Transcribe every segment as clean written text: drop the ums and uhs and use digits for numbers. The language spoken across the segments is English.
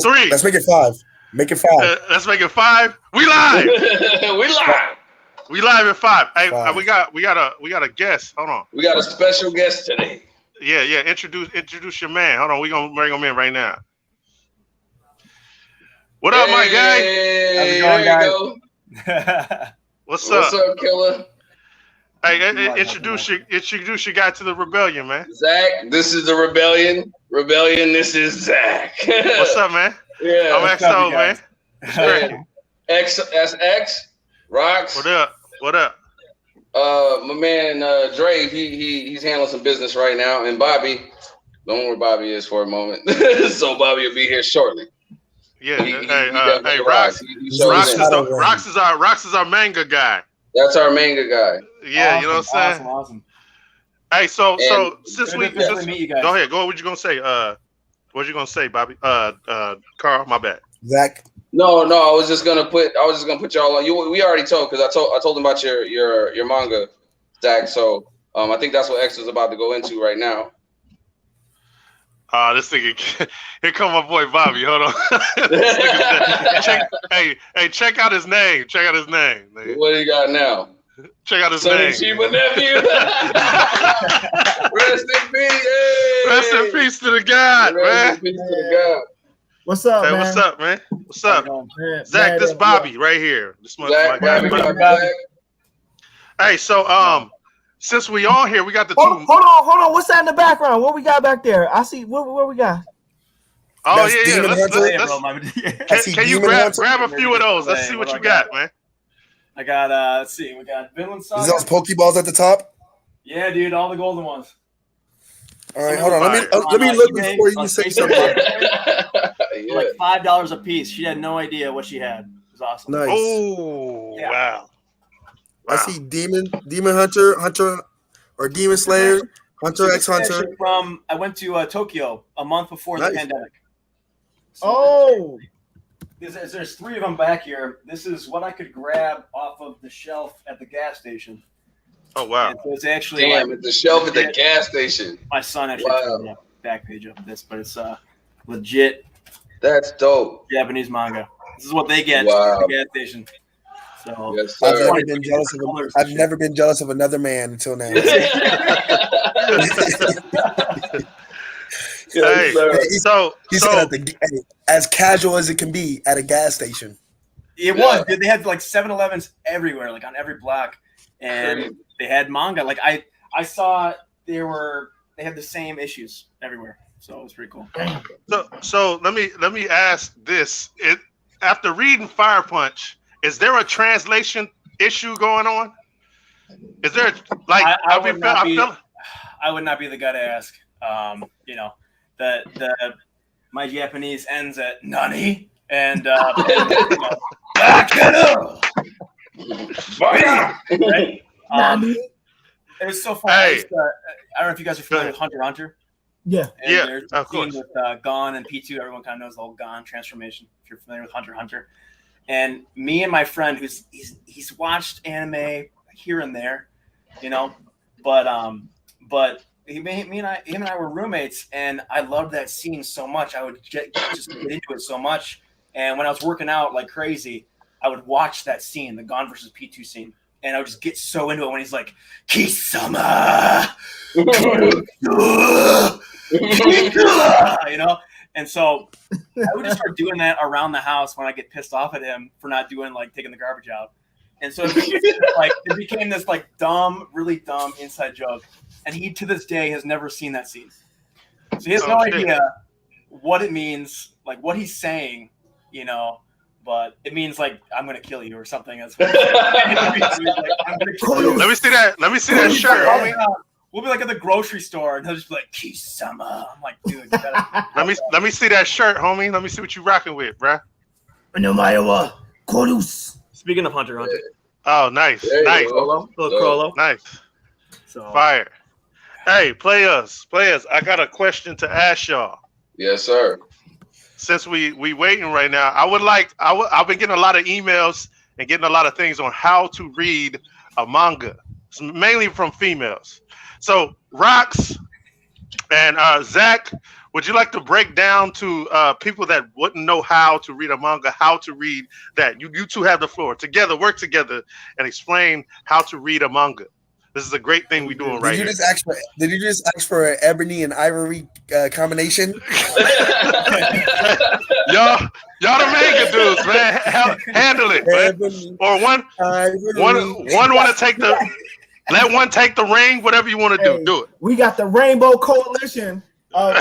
Three. Let's make it 5. Make it 5. Let's make it 5. We live. We live. We live at 5. Hey, 5. we got a guest. Hold on. We got a special guest today. Yeah. Introduce your man. Hold on. We gonna bring him in right now. What up, my guy? How's it going, guys? What's up? What's up, killer? Hey, introduce your guy to the rebellion, man. Zach, this is the rebellion. Rebellion, this is Zach. What's up, man? Yeah. I'm XO, man. Yeah. XSX, Rocks. What up? My man Dre, he's handling some business right now, and Bobby, don't know where Bobby is for a moment. So Bobby will be here shortly. Yeah. Hey, Rocks. Rocks is our manga guy. That's our manga guy. Yeah, awesome, you know what I'm saying? Awesome. Hey, so since we meet you guys. Go ahead. What you gonna say? What you gonna say, Bobby? Carl, my bad. Zach. No, I was just gonna put y'all on. We already told, because I told him about your manga, Zach. So I think that's what X is about to go into right now. This nigga, here come my boy Bobby. Hold on. Check out his name. Check out his name. Nigga. What do you got now? Check out his Sonny name. Chiba nephew. Rest in peace. Hey. Rest in peace to the God, man. Rest in peace to the God. What's up, man? What's up, man? What's up? Man, Zach, this Bobby right here. This Zach, my guy. Hey, so since we all here, we got the hold two. Hold on. What's that in the background? What we got back there? I see. What we got? Oh, That's yeah. Demon Let's can you grab a few of those? Let's see what you got, man. I got let's see, we got Vinland Saga. Is those Pokeballs at the top? Yeah, dude, all the golden ones. All right, hold on. Let me look before you say something. Yeah. Like $5 a piece. She had no idea what she had. It was awesome. Nice. Oh, Yeah. wow. I see Demon Hunter, or Demon Slayer, Hunter X Hunter. I went to Tokyo a month before the pandemic. So there's 3 of them back here. This is what I could grab off of the shelf at the gas station. Oh, wow. And so it's actually Damn, the shelf at the gas station. My son actually put the back page up this, but it's legit That's dope. Japanese manga. This is what they get Wow. at the gas station. So Yes, I've sir. never been jealous of another man until now. Hey, so as casual as it can be at a gas station. it was, dude. They had like 7-Elevens everywhere, like on every block, and they had manga. Like I saw they had the same issues everywhere, so it was pretty cool. So let me ask this: after reading Fire Punch, is there a translation issue going on? Is there I would not be the guy to ask. My Japanese ends at nani, and back it up. Right? It was so fun. Hey. I don't know if you guys are familiar with Hunter x Hunter. yeah. And Yeah, there's of a scene course. with Gon and P2. Everyone kind of knows the whole Gon transformation. If you're familiar with Hunter x Hunter, and me and my friend, he's watched anime here and there, but him and I were roommates, and I loved that scene so much. I would just get into it so much, and when I was working out like crazy, I would watch that scene, the Gon versus P2 scene, and I would just get so into it when he's like, Kisama, and so I would just start doing that around the house when I get pissed off at him for not doing taking the garbage out. And so it became this dumb, really dumb inside joke. And he, to this day, has never seen that scene. So he has no idea what it means, what he's saying, but it means I'm going to kill you or something. Let me see that. Let me see that shirt, homie. We'll be at the grocery store, and he'll just be like, Kisama. I'm like, dude, you gotta... let me see that shirt, homie. Let me see what you rocking with, bruh. Speaking of Hunter x Hunter. Oh, nice. Nice. Little Crollo. Nice. So, fire. Hey, players. I got a question to ask y'all. Yes, sir. Since we waiting right now, I've been getting a lot of emails and getting a lot of things on how to read a manga, mainly from females. So Rox and Zach, would you like to break down to people that wouldn't know how to read a manga, how to read that? You two have the floor. Together, work together and explain how to read a manga. This is a great thing we're doing right here. Did you just ask for an ebony and ivory combination? y'all the manga dudes, man. Handle it, man. Or one want to take the let one take the ring. Whatever you want to do, do it. We got the Rainbow Coalition. Hold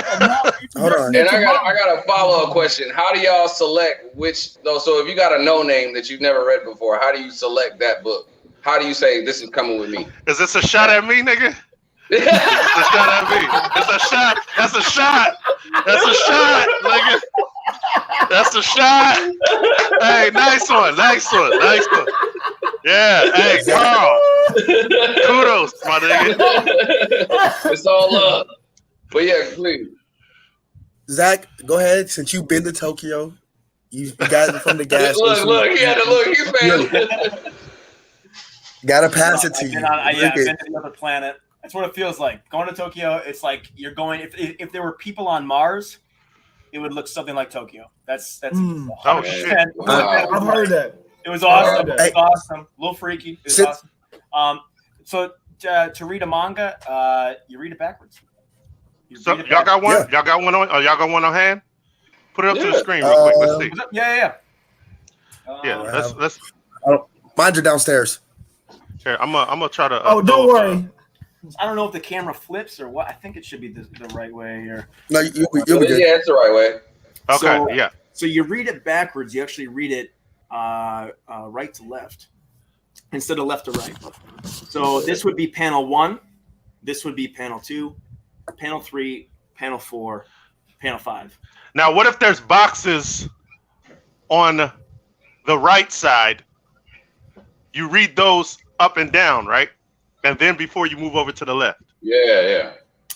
on. And I got a follow-up question. How do y'all select which? So if you got a no name that you've never read before, how do you select that book? How do you say this is coming with me? Is this a shot at me, nigga? It's a shot at me. It's a shot. That's a shot. That's a shot, nigga. That's a shot. Hey, nice one. Nice one. Nice one. Yeah. Hey, Carl. Kudos, my nigga. It's all love. But yeah, please. Zach, go ahead. Since you've been to Tokyo, you got it from the gas station. Look. He had to look. He's fan. Gotta pass it to you. I've been to the other planet. That's what it feels like. Going to Tokyo, it's like you're going. If there were people on Mars, it would look something like Tokyo. That's. Oh shit! Wow. I've heard that. It was awesome. Hey. It was awesome. A little freaky. It was awesome. So to read a manga, you read it backwards. So y'all got one? Yeah. Y'all got one on? Y'all got one on hand? Put it up to the screen real quick. Let's see. Yeah. Let's. Mine's are downstairs. Here, I'm gonna try to. Oh, don't worry. I don't know if the camera flips or what. I think it should be the right way here. No, you'll be good. Yeah, it's the right way. Okay, So, yeah. So you read it backwards. You actually read it right to left instead of left to right. So this would be panel 1. This would be panel 2, panel 3, panel 4, panel 5. Now, what if there's boxes on the right side? You read those up and down, right? And then before you move over to the left. Yeah.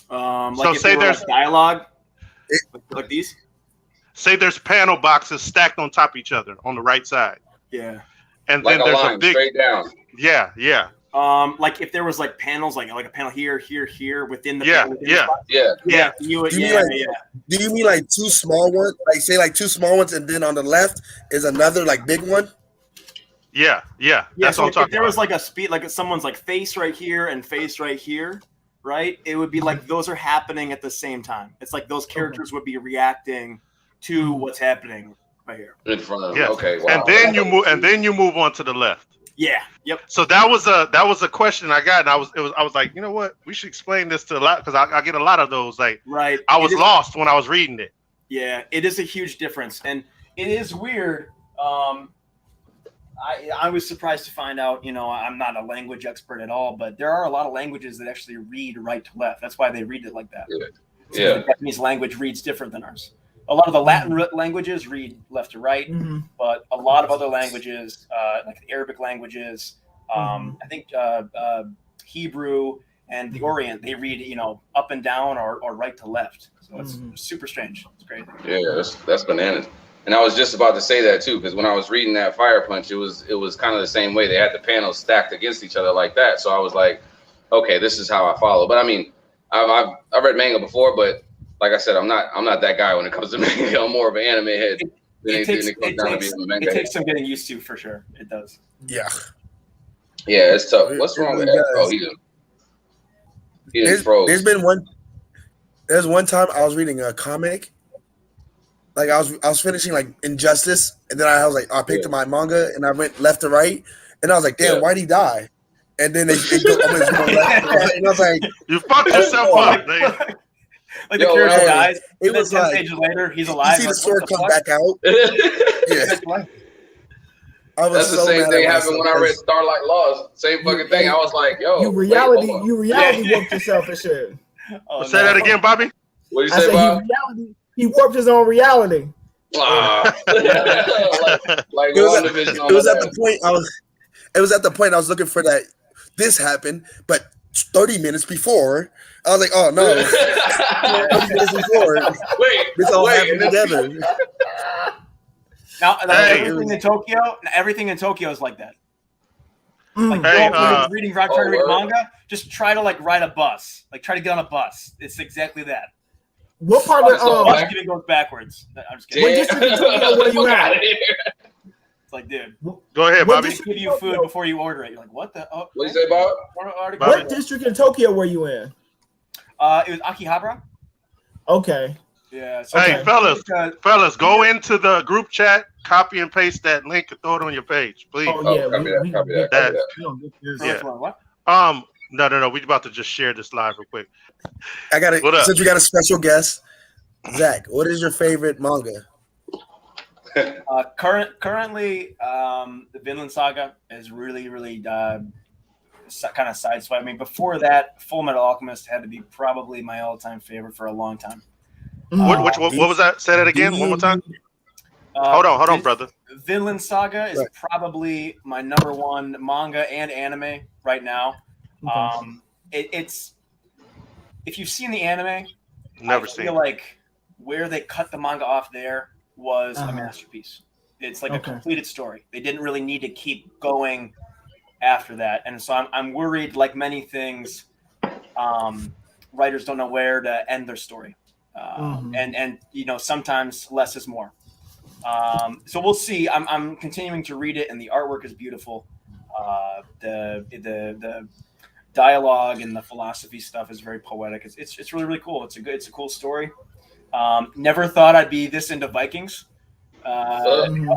Like So if say they were, there's- like, dialogue, like these. Say there's panel boxes stacked on top of each other on the right side. Yeah. And Like then a there's line a big straight down. Yeah. Like if there was like panels, like a panel here within the Yeah, within yeah. the spot. Yeah. You would, Do you yeah, mean Do you mean like two small ones? Like say like two small ones, and then on the left is another like big one? Yeah. That's so what I'm if talking there about. was like a speed, like someone's like face right here and face right here, right? It would be like those are happening at the same time. It's like those characters would be reacting to what's happening right here. In front of them. Yes. Okay. Wow. And then you move on to the left. Yeah. Yep. So that was a question I got, and I was like, you know what, we should explain this to a lot, because I get a lot of those. Like, Right. I was lost when I was reading it. Yeah, it is a huge difference, and it is weird. I was surprised to find out. I'm not a language expert at all, but there are a lot of languages that actually read right to left. That's why they read it like that. Yeah. The Japanese language reads different than ours. A lot of the Latin languages read left to right, but a lot of other languages, like the Arabic languages, I think Hebrew and the Orient, they read up and down or right to left. So it's super strange. It's great. Yeah, that's bananas. And I was just about to say that too, because when I was reading that Fire Punch, it was kind of the same way. They had the panels stacked against each other like that. So I was like, okay, this is how I follow. But I mean, I've read manga before, but like I said, I'm not that guy when it comes to manga. I'm more of an anime head. It takes some getting used to, for sure. It does. Yeah. Yeah, it's tough. What's wrong with that? Oh, he froze. There's one time I was reading a comic. Like I was finishing like Injustice, and then I was like, I picked up my manga and I went left to right, and I was like, damn, why'd he die? And then it go left, and I was like, you fucked yourself up, man. Like the character dies, it and then was 10 like, pages later, he's alive. You see the sword come back out. Yeah. That's the same thing happened when I read Starlight Lost. Same fucking thing. I was like, yo. You reality warped yourself and shit. Say that again, Bobby. What did you say, Bob? He warped his own reality. Like it was at the point I was looking for that. This happened, but 30 minutes before, I was like, oh no. 30 minutes before. This all happened together. Now everything in Tokyo is like that. Like when you're reading, trying to read manga, just try to like ride a bus. Like try to get on a bus. It's exactly that. What part of Watch it goes backwards. I'm just kidding. What district in Tokyo were you at? It's like, dude, Go ahead, What Bobby. they give you food before you order it. You're like, what the? Oh, What you say, Bob? What district in Tokyo were you in? It was Akihabara. Okay. Yeah. So Hey, fellas, go into the group chat, copy and paste that link, and throw it on your page, please. Oh yeah, copy that. Yeah. What? No. We about to just share this live real quick. I got it. What up? Since we got a special guest, Zach, what is your favorite manga? Currently, the Vinland Saga is really kind of sideswiped. I mean, before that, Full Metal Alchemist had to be probably my all-time favorite for a long time. What was that? Say that again one more time. Hold on, brother. Vinland Saga is probably my number one manga and anime right now. It's if you've seen the anime, I feel like where they cut the manga off there was a masterpiece. It's like a completed story. They didn't really need to keep going after that, and so I'm worried. Like many things, writers don't know where to end their story, and sometimes less is more. So we'll see. I'm continuing to read it, and the artwork is beautiful. The dialogue and the philosophy stuff is very poetic. It's really cool. It's a cool story. Never thought I'd be this into Vikings. I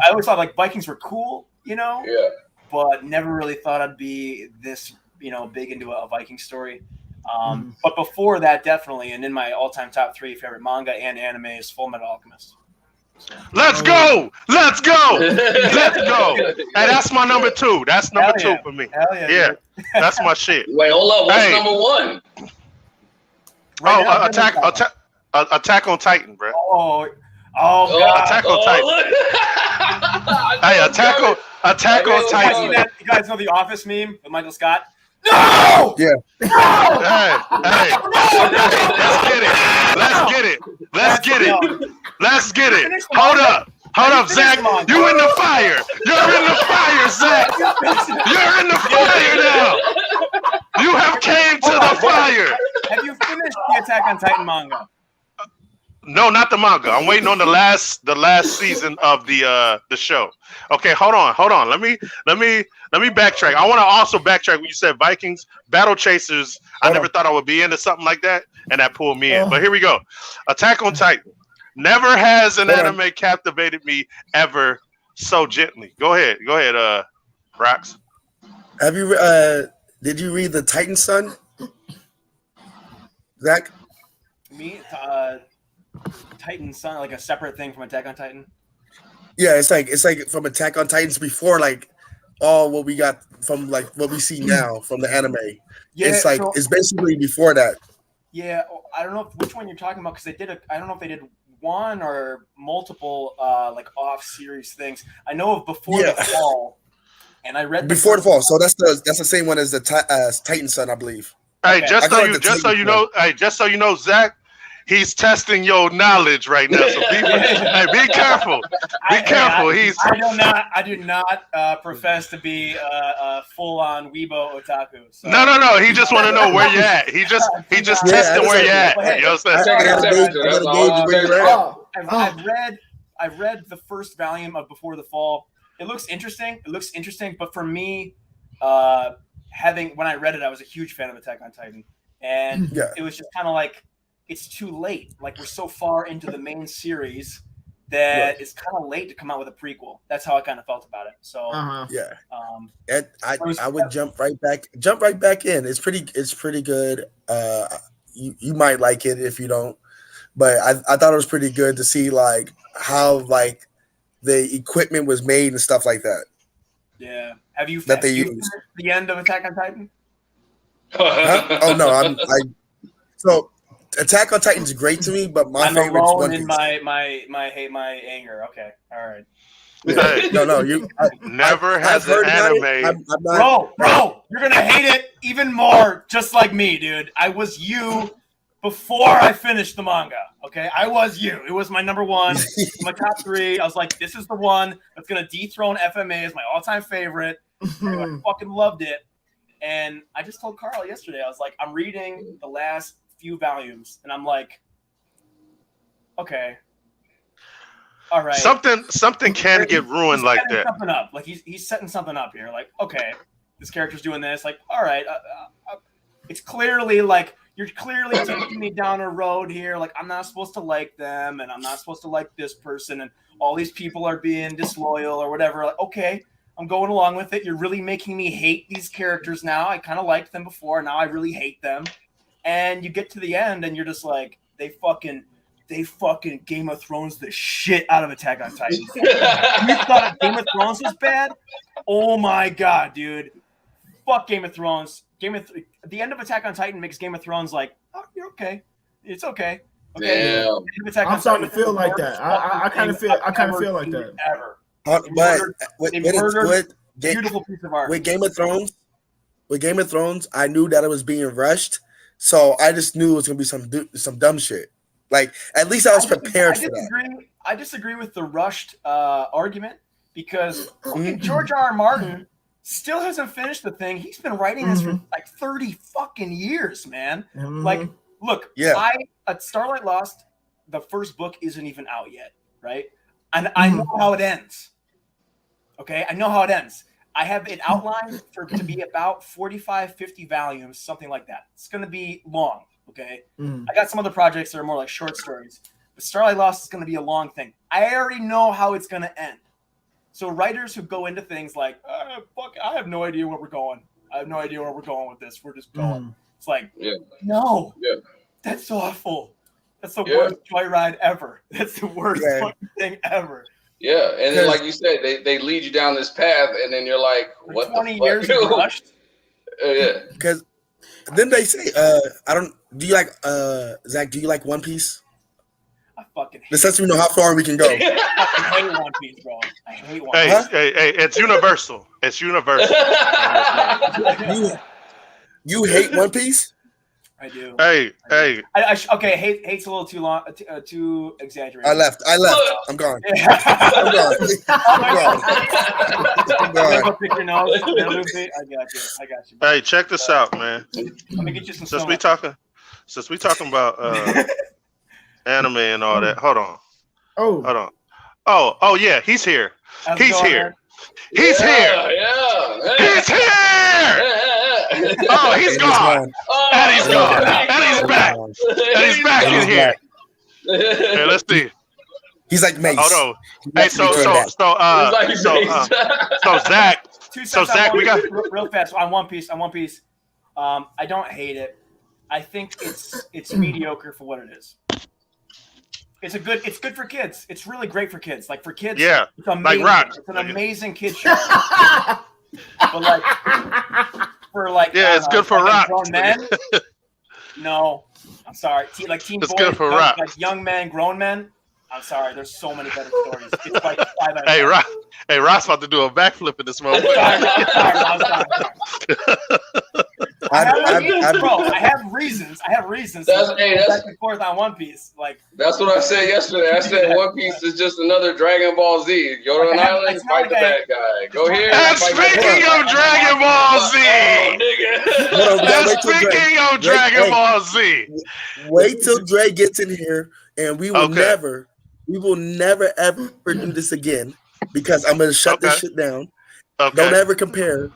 always thought like Vikings were cool, but never really thought I'd be this, big into a Viking story. But before that, definitely, and in my all-time top 3 favorite manga and anime is Full Metal Alchemist. Let's go! Hey, that's my number 2. That's number 2 for me. Hell yeah. That's my shit. Wait, hold up. What's number 1? Attack on Titan, bro. Oh God! Attack on Titan. Hey, Attack on Titan. You guys know the Office meme with Michael Scott? No! Yeah. Hey. Let's get it. Hold up, Zach. You in the fire. You're in the fire, Zach. You're in the fire now. You have came to the fire. Have you finished the Attack on Titan manga? No, not the manga. I'm waiting on the last season of the show. Okay, hold on. Let me backtrack. I want to also backtrack when you said Vikings, Battle Chasers. I never thought I would be into something like that, and that pulled me in. But here we go. Attack on Titan. Never has an anime captivated me ever so gently. Go ahead, Rox. Have you did you read the Titan Son? Zach? Me, Titan Son, like a separate thing from Attack on Titan. Yeah, it's like from Attack on Titans before like all what we got from like what we see now from the anime. Yeah, it's basically before that. Yeah, I don't know which one you're talking about because I don't know if they did one or multiple like off series things. I know of Before the Fall, and I read Before the Fall. So that's the same one as the Titan Son, I believe. Hey, just so you know, Zach. He's testing your knowledge right now, so be careful. Be careful. I do not profess to be a full-on Weibo otaku. So. No. He just want to know where you're at. He just testing where you're at. Hey, you know what I'm saying? I've read the first volume of Before the Fall. It looks interesting. But for me, when I read it, I was a huge fan of Attack on Titan, and it was just kind of like. It's too late. Like we're so far into the main series that it's kind of late to come out with a prequel. That's how I kind of felt about it. So and I would jump right back in. It's pretty good. You might like it if you don't, but I thought it was pretty good to see like how like the equipment was made and stuff like that. Yeah. Have you that they used the end of Attack on Titan? Huh? Oh no, so. Attack on Titan is great to me, but my favorite is One Piece. In my anger. Okay, all right. Hey, no, you never has an anime. Bro, you're gonna hate it even more, just like me, dude. I was you before I finished the manga. Okay, I was you. It was my number 1, my top 3. I was like, this is the one that's gonna dethrone FMA as my all-time favorite. I fucking loved it, and I just told Carl yesterday. I was like, I'm reading the last few volumes, and I'm like, okay, all right. Something can get ruined He's like setting that. Something up, like he's setting something up here. Like, okay, this character's doing this. Like, all right, it's clearly like you're clearly taking me down a road here. Like, I'm not supposed to like them, and I'm not supposed to like this person, and all these people are being disloyal or whatever. Like, okay, I'm going along with it. You're really making me hate these characters now. I kind of liked them before. Now I really hate them. And you get to the end, and you're just like, they fucking Game of Thrones the shit out of Attack on Titan. You thought Game of Thrones was bad? Oh my god, dude! Fuck Game of Thrones. The end of Attack on Titan makes Game of Thrones like, oh, you're okay. It's okay. Okay. Damn. I'm starting to feel like that. I kind of feel like that. Ever. But Beautiful piece of art. with Game of Thrones, I knew that it was being rushed, so I just knew it was gonna be some dumb shit. Like, at least I was prepared for that. I disagree with the rushed argument because George R. Martin still hasn't finished the thing. He's been writing this for like 30 fucking years, man. Like, look, Starlight Lost, the first book isn't even out yet, right? And I know how it ends. Okay, I know how it ends. I have it outlined to be about 45, 50 volumes, something like that. It's going to be long, okay? I got some other projects that are more like short stories. But Starlight Lost is going to be a long thing. I already know how it's going to end. So writers who go into things like, fuck, I have no idea where we're going. I have no idea where we're going with this. We're just going. It's like, no, that's awful. That's the worst joyride ever. That's the worst fucking thing ever. Yeah, and then, like you said, they lead you down this path, and then you're like, what 20 the fuck? years of rushed. Because then they say, do you like, Zach, do you like One Piece? I fucking hate This lets me know how far we can go. I fucking hate One Piece, bro. I hate One Piece. Hey, it's universal. It's universal. You hate One Piece? I do. Hey. Okay, hate's a little too long, too exaggerated. I left. I'm gone. I'm gone. Pick your nose. I got you. Hey, check this out, man. Let me get you some. Since we talking about anime and all that. Hold on. Oh yeah, he's here. He's here. He's here. He's here. Oh, he's gone. And he's gone. And he's back. And he's back in here. Hey, let's see. He's like Mace. Hold on. Hey, so Zach, we got real fast on One Piece. I don't hate it. I think it's mediocre for what it is. It's good for kids. It's really great for kids. Like, for kids, yeah, it's amazing. Like rock. It's an amazing kid show. But like, it's good for rock. Grown men. No, I'm sorry. Like teen it's boys, good for rock. Like young men, grown men. I'm sorry. There's so many better stories. It's like 5 out of 10. Hey, Ross about to do a backflip in this moment. I have reasons. That's back and forth on One Piece. Like, that's what I said yesterday. I said One Piece is just another Dragon Ball Z. Go to an island, fight the bad guy. Go here. And speaking of Dragon Ball Z, Ball Z, wait till Dre gets in here, and we will never ever do this again, because I'm gonna shut this shit down. Okay. Don't ever compare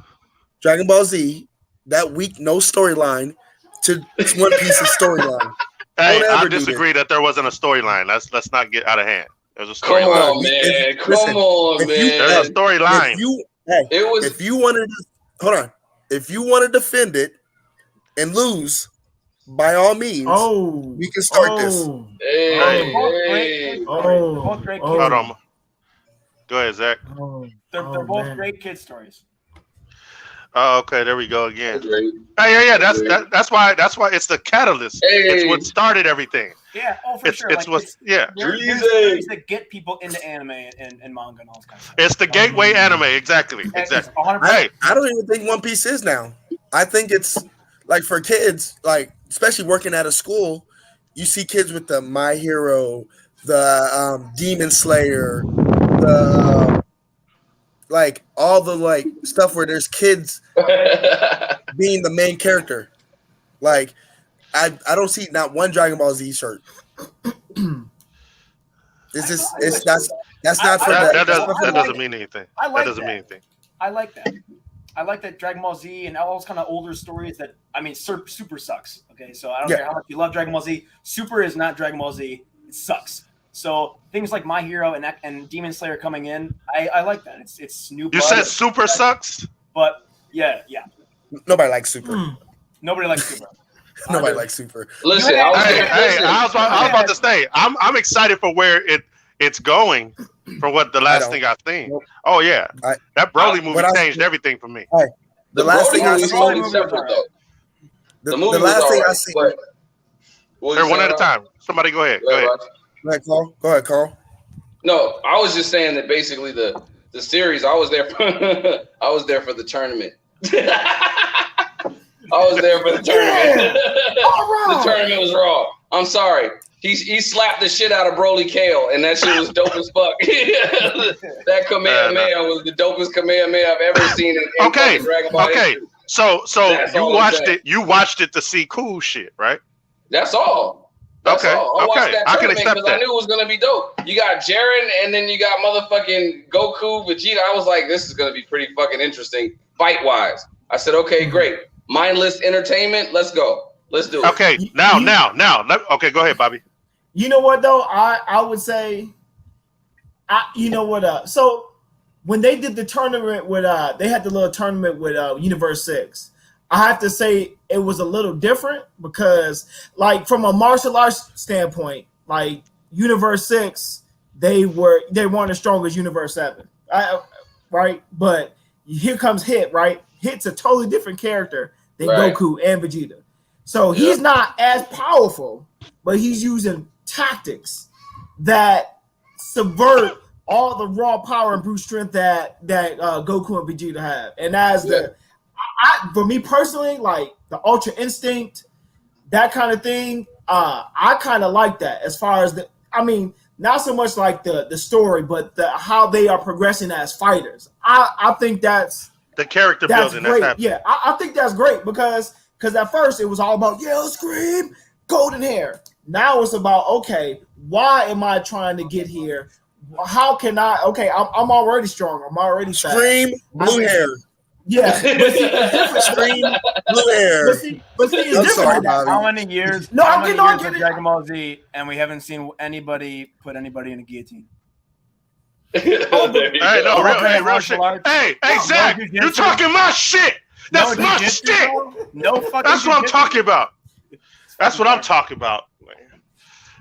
Dragon Ball Z, that week no storyline, to One Piece's storyline. Hey, I disagree that there wasn't a storyline. Let's not get out of hand. There's a storyline. Come on, man. Come on, man. There's a storyline. If you want to defend it and lose, by all means, we can start this. Both great kids. Hold on. Go ahead, Zach. They're both great kid stories. Oh, okay, there we go again. Hey, yeah. That's why it's the catalyst. It's what started everything. Yeah, for sure. It's there's stories that get people into anime and manga and all that kind of stuff. It's the gateway anime, exactly. Hey, I don't even think One Piece is now. I think it's like for kids, like especially working at a school, you see kids with the My Hero, the Demon Slayer, the like all the like stuff where there's kids being the main character. Like I don't see not one Dragon Ball Z shirt. This is that's not for That the. doesn't mean anything. I like That doesn't that. mean anything. I like that. I like that Dragon Ball Z and all those kind of older stories that, I mean, Super sucks. Okay, so I don't care how much you love Dragon Ball Z. Super is not Dragon Ball Z. It sucks. So things like My Hero and Demon Slayer coming in, I like that. It's new. You said Super sucks? But yeah. Nobody likes Super. Nobody likes Super. Nobody likes Super. Listen, Hey, I was about to say, I'm excited for where it's going, for what the last thing I've seen. Nope. Oh yeah, that Broly movie changed everything for me. The last thing I see, the last thing I see. Here, one at a time. Somebody go ahead. Go ahead. Go ahead, Carl. No, I was just saying that basically the series. I was there for the tournament. I was there for the tournament. The tournament was raw. I'm sorry. He slapped the shit out of Broly Kale, and that shit was dope as fuck. That Kamehameha was the dopest Kamehameha I've ever seen in Dragon Ball. Okay. So you watched it to see cool shit, right? That's all. That's all. I watched that tournament because I knew it was gonna be dope. You got Jiren, and then you got motherfucking Goku, Vegeta. I was like, this is gonna be pretty fucking interesting fight wise. I said, okay, great. Mindless entertainment. Let's go. Let's do it. Okay, now. Okay, go ahead, Bobby. You know what though? I would say, you know what? So when they did the tournament with, they had the little tournament with Universe 6. I have to say it was a little different because, like, from a martial arts standpoint, like Universe 6, they weren't as strong as Universe 7, right? But here comes Hit, right? Hit's a totally different character than Goku and Vegeta. So he's not as powerful, but he's using tactics that subvert all the raw power and brute strength that Goku and Vegeta have. And as for me personally, like the Ultra Instinct, that kind of thing, I kind of like that as far as not so much like the story, but how they are progressing as fighters. I think that's the character building. Great. That's yeah, I think that's great because at first it was all about yell, scream, golden hair. Now it's about, okay, why am I trying to get here? How can I? Okay, I'm already strong. I'm already fast. Scream, blue hair. Yeah, but see, it's different. Scream, blue hair. But see, it's I'm different. sorry, Bobby. How many years? No, how I'm many getting years on. of Dragon Ball Z, and we haven't seen anybody put anybody in a guillotine. Hey, real shit. Hey, Zach, you talking my shit. That's my shit. No fucking. That's what I'm talking about. That's what I'm talking about.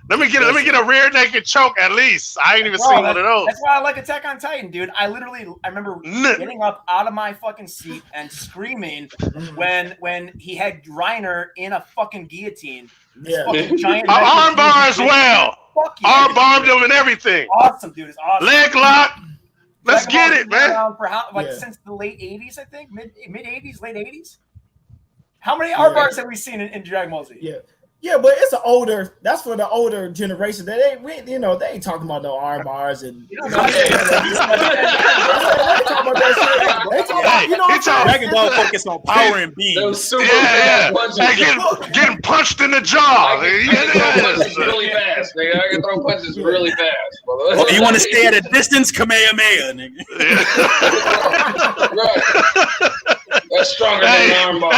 Let me get a rear naked choke at least. I ain't even seen one of those. That's why I like Attack on Titan, dude. I remember getting up out of my fucking seat and screaming when he had Reiner in a fucking guillotine. Yeah. Fucking giant armbar as well. Arm-barmed him and everything. Awesome, dude. It's awesome. Leg lock. Let's get it, man. For since the late 80s, I think. Mid 80s, late 80s. How many armbars have we seen in Dragon Ball Z? Yeah, but it's that's for the older generation. They ain't talking about no arm bars and they talking about that shit. They talking about, Dragon Ball focus on power and beam. Getting punched in the jaw. Really fast, nigga. I can throw punches really fast, brother. You want to stay at a distance, Kamehameha, nigga. Right. That's stronger than an armbar.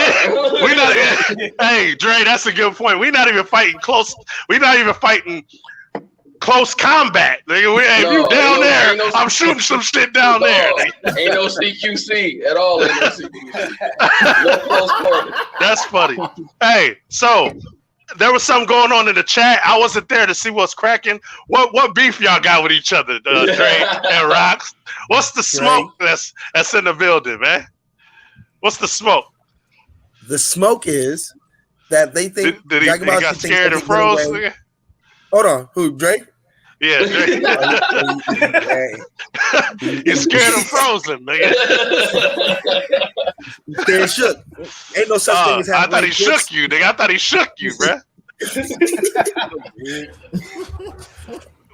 Hey, Dre, that's a good point. We're not even fighting close. We're not even fighting close combat. If you down there, I'm shooting some shit down there. Ain't no CQC at all. Ain't no CQC. No close quarter. That's funny. Hey, so there was something going on in the chat. I wasn't there to see what's cracking. What beef y'all got with each other, Dre and Rox? What's the smoke that's in the building, man? What's the smoke? The smoke is that they think did he got scared and froze. Hold on, who, Drake? Yeah, Drake. He's scared and frozen, nigga. Scared shook. Ain't no such thing as having. I thought he shook you, nigga. I thought he shook you, bruh.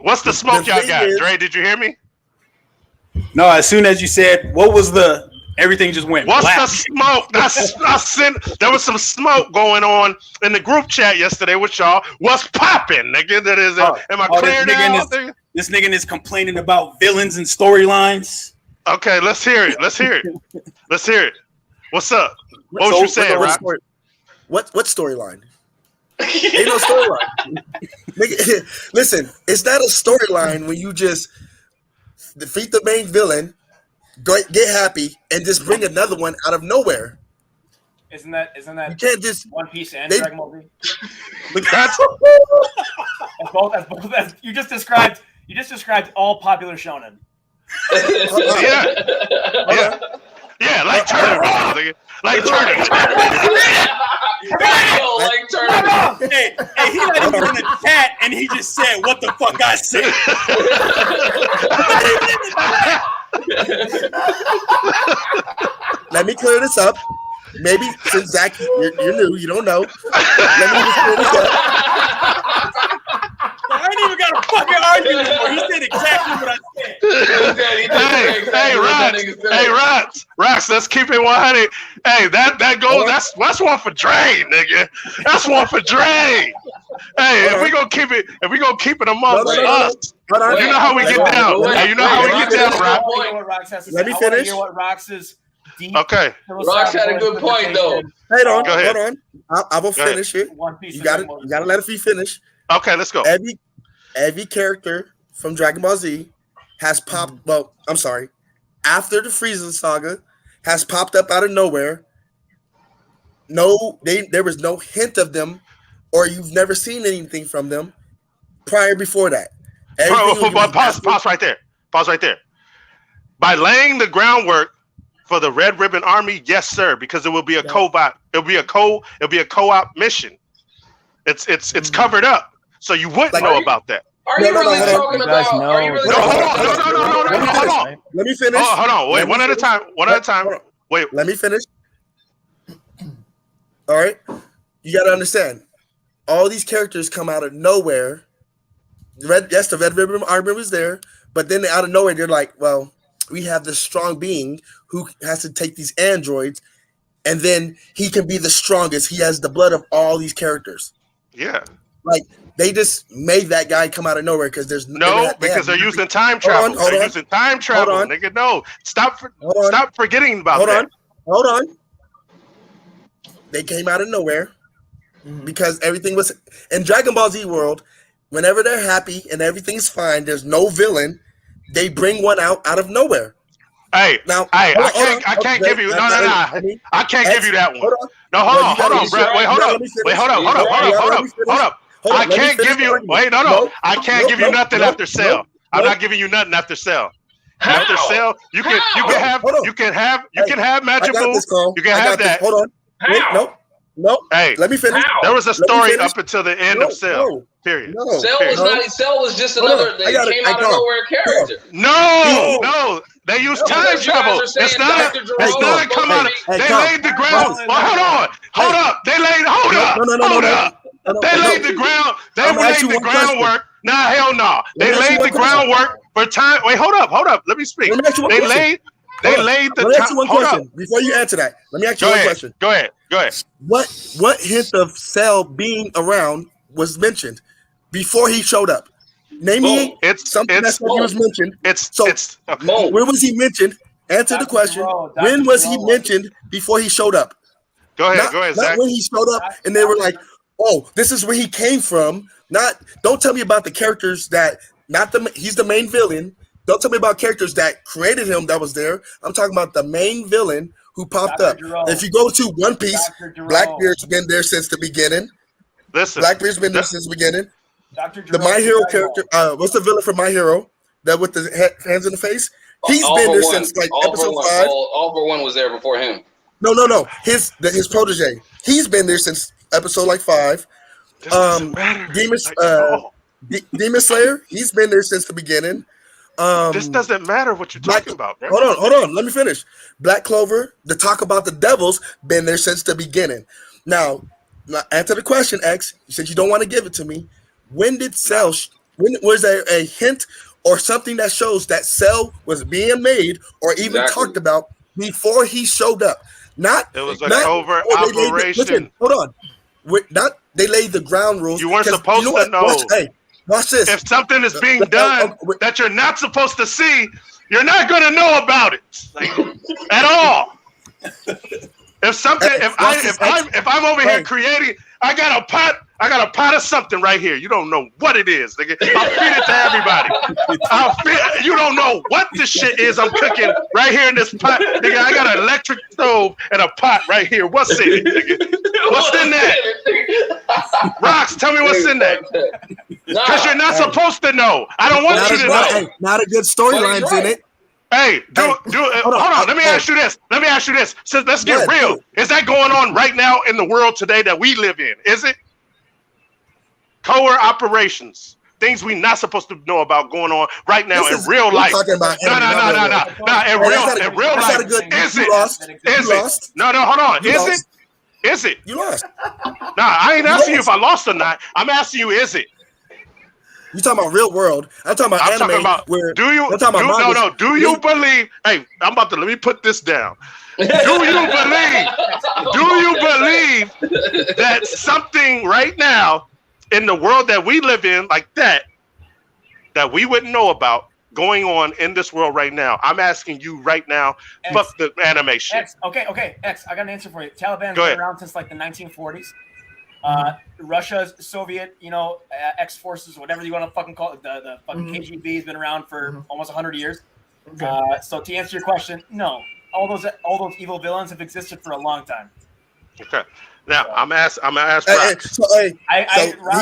What's the smoke y'all got? Dre, did you hear me? No, as soon as you said, what was everything just went What's black. the smoke? There was some smoke going on in the group chat yesterday with y'all. What's popping, nigga? Am I clear now? This nigga is complaining about villains and storylines. Okay, let's hear it. Let's hear it. What's up? What was you saying, Rock? What storyline? Ain't no storyline. Listen, it's not a storyline when you just defeat the main villain, get happy, and just bring another one out of nowhere. Isn't that you can't just One Piece and Dragon Ball Z? That's both you just described all popular shonen. Yeah, like Turner. Like Turner. Like Turner. Hey, he not even in the chat, and he just said, "What the fuck I said." Let me clear this up. Maybe since Zach, you're new, you don't know. Let me just clear this up. I ain't even got a fucking argument anymore. He said exactly what I said. Hey, Rox, let's keep it 100. Hey, that goes. That's one for Dre, nigga. That's one for Dre. Hey, if we gonna keep it amongst us, you know how we get down. Hey, you know how we get down, Rox. Let me finish. Hear what Rox's deep. Okay. Rox had a good point though. Hold Go ahead. on. I will finish it. One Piece. You gotta let it finish. Okay, let's go. Every character from Dragon Ball Z has popped. Well, I'm sorry. After the Frieza saga, has popped up out of nowhere. There was no hint of them, or you've never seen anything from them before that. Pause right there. Pause right there. By laying the groundwork for the Red Ribbon Army, yes, sir, because it will be a co-op. It'll be a co-op mission. It's covered up. So you wouldn't know about that. Are you really talking about? Are you really hold on. Let me finish. Hold on. Wait, one at a time. Wait. Let me finish. All right. You got to understand. All these characters come out of nowhere. The Red Ribbon Army was there, but then out of nowhere, they're like, well, we have this strong being who has to take these androids, and then he can be the strongest. He has the blood of all these characters. Yeah. Like, they just made that guy come out of nowhere because there's because they're using time travel. They're using time travel, nigga. No, stop forgetting about that. Hold on. They came out of nowhere because everything was in Dragon Ball Z world. Whenever they're happy and everything's fine, there's no villain. They bring one out of nowhere. Hey, now, I can't give you I can't give you that one. Hold on, bro. Hold up. I can't give you. I can't give you nothing after Cell. I'm not giving you nothing after Cell. After Cell, you can have Magic Boo. You can have that. Hold on. No. Hey, let me finish. There was a story up until the end of Cell. Period. Cell was just another. They came out of nowhere character. No. They use time travel. It's not come out. They laid the ground. Hold up. They laid. Hold up. They laid the ground. They laid the groundwork. Nah, hell no. They laid the groundwork for time. Wait, hold up. Let me speak. They laid the. Let me ask you one question before you answer that. Let me ask you one question. Go ahead. What hint of Cell being around was mentioned before he showed up? Name me something that was mentioned. Where was he mentioned? Answer the question. When was he mentioned before he showed up? Go ahead, Zach. Not when he showed up and they were like, oh, this is where he came from. Don't tell me about the characters he's the main villain. Don't tell me about characters that created him that was there. I'm talking about the main villain who popped up. If you go to One Piece, Blackbeard's been there since the beginning. Blackbeard's been there since the beginning. The My Hero character, what's the villain from My Hero? That with the hands in the face? He's been there since like episode 5. All but one was there before him. No. His protege. He's been there since episode like 5. Demon Slayer, he's been there since the beginning. This doesn't matter what you're talking about, man. Hold on. Let me finish. Black Clover, the talk about the devils, been there since the beginning. Now answer the question, X. You said you don't want to give it to me. When did Cell? When was there a hint or something that shows that Cell was being made or even talked about before he showed up? It was a covert operation. Hold on. They laid the ground rules. You weren't supposed to know. Watch this. If something is being done that you're not supposed to see, you're not going to know about it at all. If I'm over here creating, I got a pot of something right here. You don't know what it is, nigga. I'll feed it to everybody. You don't know what this shit is I'm cooking right here in this pot, nigga. I got an electric stove and a pot right here. What's in it, nigga? What's in that? Rocks, tell me what's in that. Because you're not supposed to know. I don't want you to know. Not a good storyline's in it. Hey, hold on. Let me ask you this. So let's get real. Is that going on right now in the world today that we live in? Is it? Covert operations, things we're not supposed to know about going on right now in real life. No. In real life, is it? No, hold on. Is it? You lost. Nah, I ain't asking you if I lost or not. I'm asking you, is it? You talking about real world? I'm talking about anime. Do you believe? Hey, let me put this down. Do you believe that something right now in the world that we live in, like that we wouldn't know about going on in this world right now? I'm asking you right now. X, fuck the animation. X, okay. X, I got an answer for you. Taliban's been around since like the 1940s. Russia's Soviet, X forces, whatever you want to fucking call it, the fucking KGB has been around for almost 100 years. Okay. So to answer your question, no, all those evil villains have existed for a long time. Okay. Now I'm gonna ask Rock. He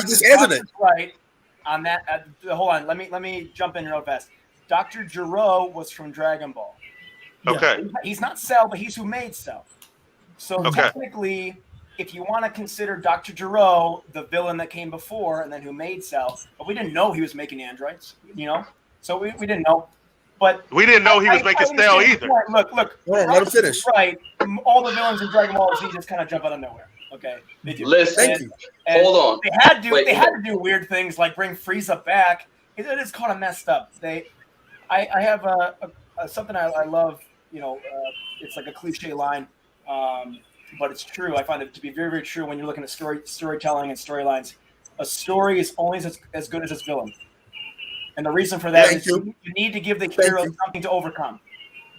just answered it right on that. Hold on, let me jump in real fast. Dr. Gero was from Dragon Ball. Okay. He's not Cell, but he's who made Cell. So technically, if you want to consider Dr. Gero the villain that came before and then who made Cell, but we didn't know he was making androids, so we didn't know. But we didn't know he was making Cell either. Look. Let him finish. Right. All the villains in Dragon Ball Z just kind of jump out of nowhere. Okay. They do. Listen. Hold on. They had to do weird things like bring Frieza back. It is kind of messed up. I have something I love. It's like a cliche line. But it's true. I find it to be very, very true when you're looking at storytelling and storylines. A story is only as good as its villain. And the reason for that is you need to give the hero something to overcome.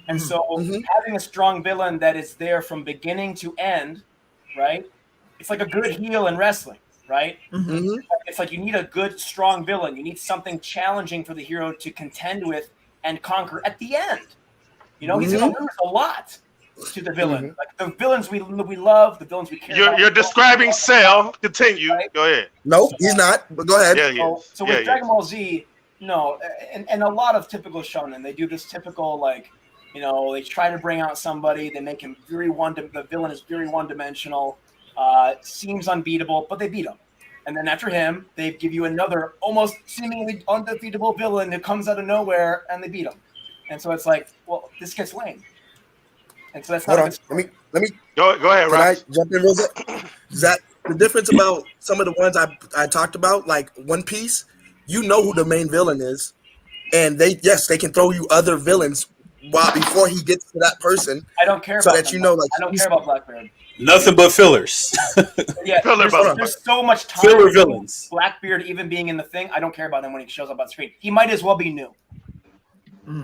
And so having a strong villain that is there from beginning to end, right? It's like a good heel in wrestling, right? Mm-hmm. It's like you need a good, strong villain. You need something challenging for the hero to contend with and conquer at the end. He's going to lose a lot to the villain. Like the villains we love, the villains we care about. You're describing Cell. Continue. Right? Go ahead. No, he's not. But go ahead. So with Dragon Ball Z, no, and a lot of typical shonen, they do this typical they try to bring out somebody, they make him the villain is very one-dimensional, seems unbeatable, but they beat him. And then after him, they give you another almost seemingly undefeatable villain who comes out of nowhere and they beat him. And so it's like, well, this gets lame. And so that's not let me go ahead, Rob. Can I jump in real quick? Zach, the difference about some of the ones I talked about, like One Piece, you know who the main villain is, and they can throw you other villains before he gets to that person. I don't care about that. I don't care about Blackbeard. Nothing but fillers. Yeah, there's so much time. Filler villains. Blackbeard even being in the thing, I don't care about him when he shows up on screen. He might as well be new.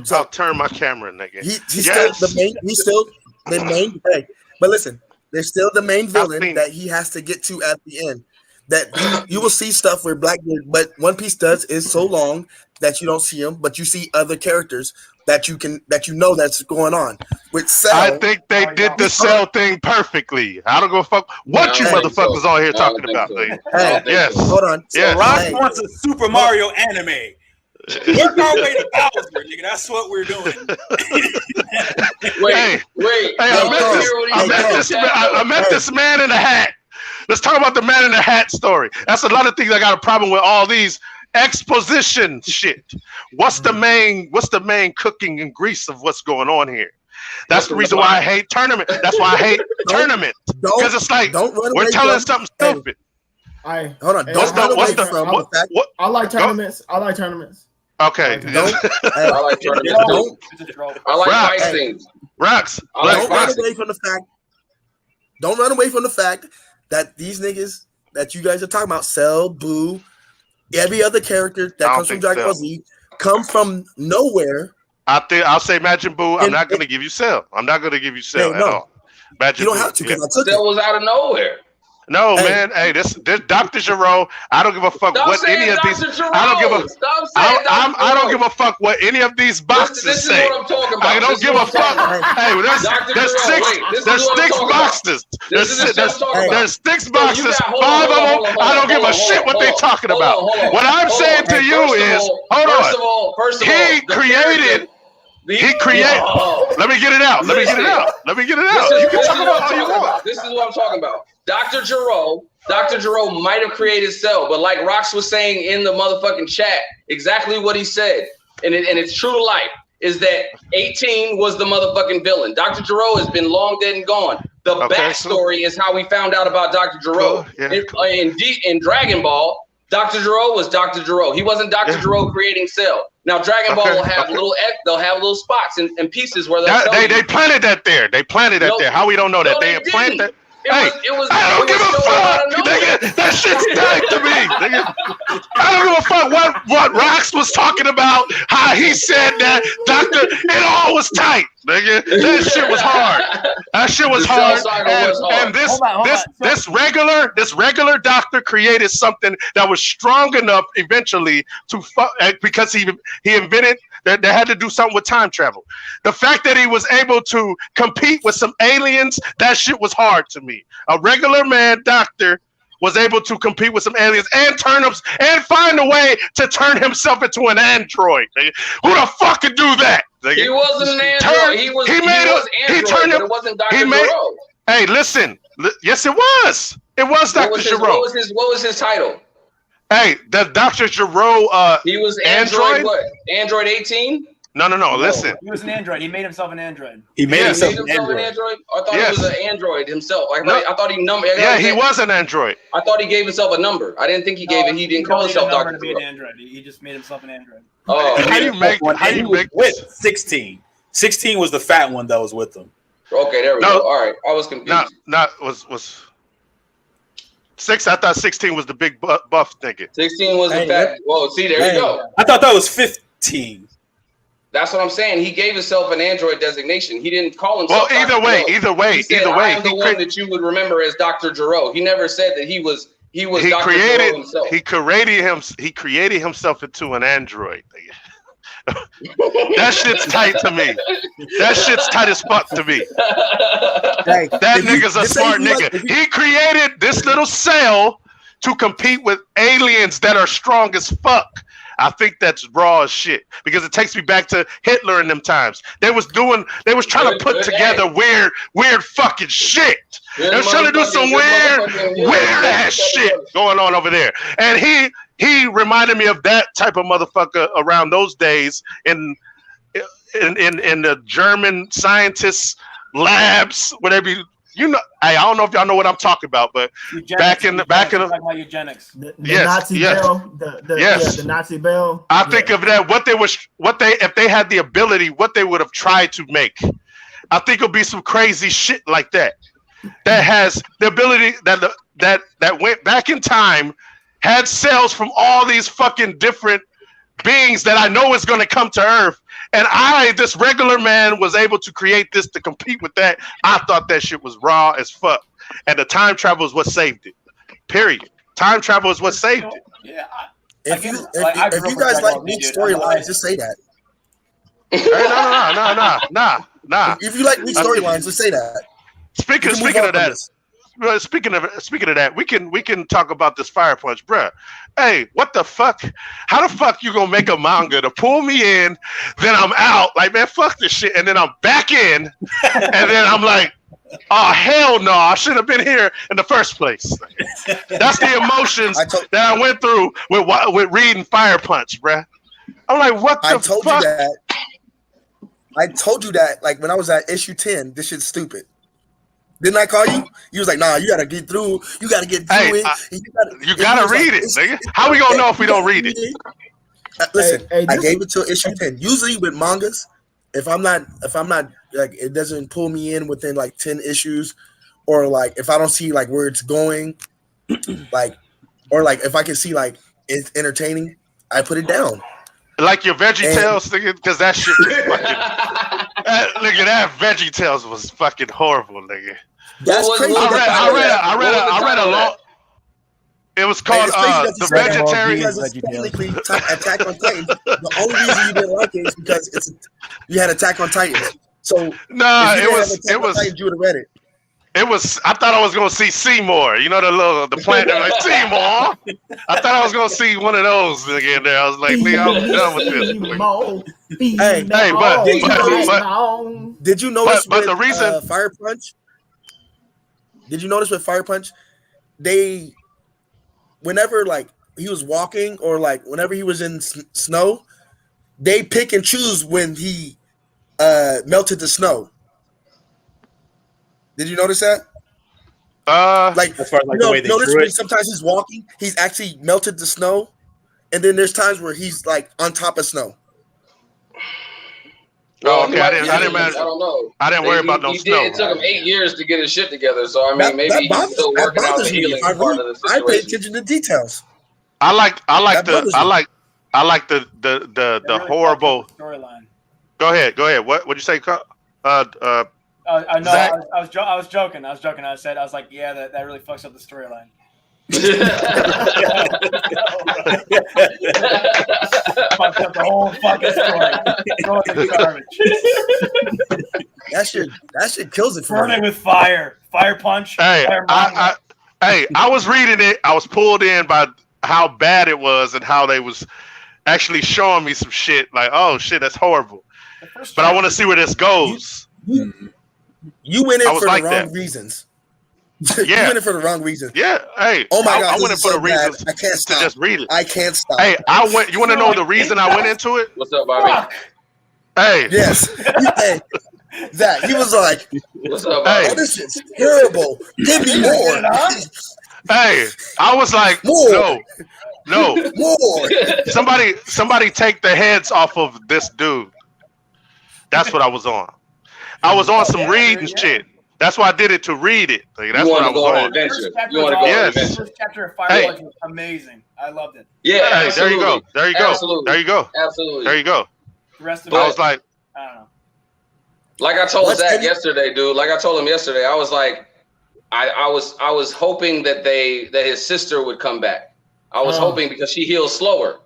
So I'll turn my camera, nigga. He's still the main. He's still the main. Hey, but listen, there's still the main villain that he has to get to at the end. That you will see stuff where Blackbeard, but One Piece is so long that you don't see him, but you see other characters that you know that's going on. With Cell, I think they did the Cell thing perfectly. I don't go fuck what you motherfuckers on here talking about. Yes, hold on. Yes. Rock wants a Super Mario anime. Work our way to Bowser, nigga. That's what we're doing. Wait. I met this man in a hat. Let's talk about the man in the hat story. That's a lot of things I got a problem with all these exposition shit. What's the main cooking and grease of what's going on here? That's the reason why I hate tournament. That's why I hate tournament. Because it's like we're telling something stupid. Hold on. Don't run away from the fact. I like tournaments. Okay. I like tournaments. I like nice things. Rocks. Don't run away from the fact. Don't run away from the fact that these niggas that you guys are talking about, Cell, Boo, every other character that comes from Dragon Ball Z come from nowhere. I'll say Majin Buu. I'm not going to give you Cell. I'm not going to give you Cell at all. Majin you don't have to because I took Cell was out of nowhere. No, man. Hey, this Dr. Gero. I don't give a fuck what any of these. I don't give a. I don't give a fuck what any of these boxes say. I don't give a fuck. Hey, there's six boxes. There's 6 boxes. 5 of them. I don't give a shit what they talking about. What I'm saying to you is, hold on. He created. Let me get it out. You can talk about all you want. This is what I'm talking about. Dr. Gero might have created Cell, but like Rox was saying in the motherfucking chat, exactly what he said, and it's true to life, is that 18 was the motherfucking villain. Dr. Gero has been long dead and gone. The backstory is how we found out about Dr. Gero. In Dragon Ball, Dr. Gero was Dr. Gero. He wasn't Dr. Gero creating Cell. Now Dragon Ball will have little spots and pieces where they planted that there. They planted that there. How we don't know that? They planted that. I don't give a fuck. Nigga, that shit's tight to me. Nigga. I don't give a fuck what Rox was talking about. How he said that, Doctor. It all was tight, nigga. That shit was hard. That shit was hard. And this regular doctor created something that was strong enough eventually to fuck because he invented. They had to do something with time travel. The fact that he was able to compete with some aliens, that shit was hard to me. A regular man doctor was able to compete with some aliens and turnips and find a way to turn himself into an android. Who the fuck could do that? He wasn't an android. He was android, but it wasn't Dr. Gero. Hey, listen. Yes, it was. It was Dr. Gero. What was his title? Hey, the Dr. Gero, he was Android what? Android 18? No. Listen. He was an android. He made himself an android. He made himself an android? I thought he was an android himself. I thought he numbered. Yeah, he was an android. I thought he gave himself a number. I didn't think he gave it. He didn't call himself Dr. Gero. An android. He just made himself an android. Oh, how you make with 16? 16 was the fat one that was with him. Okay, there we go. All right, I was confused. Was 6. I thought 16 was the big buff nigga. 16 was the fat. Well, see, there you go. I thought that was 15. That's what I'm saying. He gave himself an android designation. He didn't call himself. Well, either way. He said, I am the one that you would remember as Dr. Gero. He never said that he was Dr. Gero himself. He created himself into an android. That shit's tight to me. That shit's tight as fuck to me. That nigga's a smart nigga. He created this little cell to compete with aliens that are strong as fuck. I think that's raw as shit because it takes me back to Hitler in them times. They was trying to put together weird fucking shit. They was trying to do some weird ass shit going on over there. And he reminded me of that type of motherfucker around those days in the German scientists' labs, whatever I don't know if y'all know what I'm talking about, but back in the eugenics. The Nazi bell, the Nazi bell. I think of that. If they had the ability, what they would have tried to make. I think it'll be some crazy shit like that. That has the ability that went back in time, had cells from all these fucking different beings that I know is going to come to Earth. And this regular man, was able to create this to compete with that. I thought that shit was raw as fuck. And the time travel is what saved it. Period. Time travel is what saved it. Yeah. If you guys like weak storylines, just say that. Hey, nah. If you like weak storylines, just say that. Speaking of that, we can talk about this Fire Punch, bruh. Hey, what the fuck? How the fuck you gonna make a manga to pull me in, then I'm out? Like, man, fuck this shit, and then I'm back in, and then I'm like, oh hell no, I should have been here in the first place. That's the emotions that I went through with reading Fire Punch, bruh. I'm like, what the fuck? I told you that, like when I was at issue 10, this shit's stupid. Didn't I call you? You was like, nah, you gotta get through. You gotta get through it. You gotta read it, nigga. How we gonna know if we don't read it? Listen, I gave it till issue 10. Usually with mangas, if I'm not like it doesn't pull me in within like 10 issues, or like if I don't see like where it's going, like or like if I can see like it's entertaining, I put it down. Like your Veggie Tales, nigga, because that shit was fucking. Nigga, that Veggie Tales was fucking horrible, nigga. That's crazy. I read a long. It was called The Vegetarian. Because it's technically Attack on Titan. The only reason you didn't like it is because you had Attack on Titan. So no, it was. Titan, you would have read it. It was. I thought I was gonna see Seymour. You know the planet like Seymour. I thought I was gonna see one of those again there. I was like, nigga, I'm done with this. Hey, but did you notice? But the reason Fire Punch. Did you notice with Fire Punch, whenever like he was walking or like whenever he was in snow, they pick and choose when he melted the snow. Did you notice that? Like, as far as like the way they notice drew it. sometimes he's walking, he's actually melted the snow, and then there's times where he's like on top of snow. Oh, okay. I didn't I don't know. I didn't worry about no snow. It took him 8 years to get his shit together. So I mean, maybe he's still working out the healing part of the situation. I pay attention to details. I like the horrible storyline. Go ahead. What'd you say? No, Zach? I was joking. I was like, yeah, that really fucks up the storyline. Fucked up the whole fucking story. Throw it in the garbage. That shit kills it for Burn me. it with fire. Fire punch. Hey, fire I was reading it. I was pulled in by how bad it was and how they was actually showing me some shit. Like, oh shit, that's horrible. But I want to see where this goes. You went in for like the wrong that. reasons. Yeah. You went in for the wrong reasons. Yeah. Hey. Oh my God. I went in for the reasons. I can't stop. To just read it. I can't stop. Hey, you want to know the reason I went into it? What's up, Bobby? Hey. Yes. Hey, Zach, he was like, What's up, Bobby? oh, this shit's terrible. Give me more. Hey, I was like, More. no. More. Somebody take the heads off of this dude. That's what I was on. I was on some reading shit. That's why I did it, to read it. Like, that's what I was on. You want to go on Yes. adventure? First chapter of Fire Punch was amazing. I loved it. Yeah, Hey, there you go. There you go. Absolutely. There you go. Absolutely. There you go. The rest of I it, was like, I don't know. Like I told What's Zach any- yesterday, dude. Like I told him yesterday, I was like, I was hoping that his sister would come back. I was hoping because she heals slower.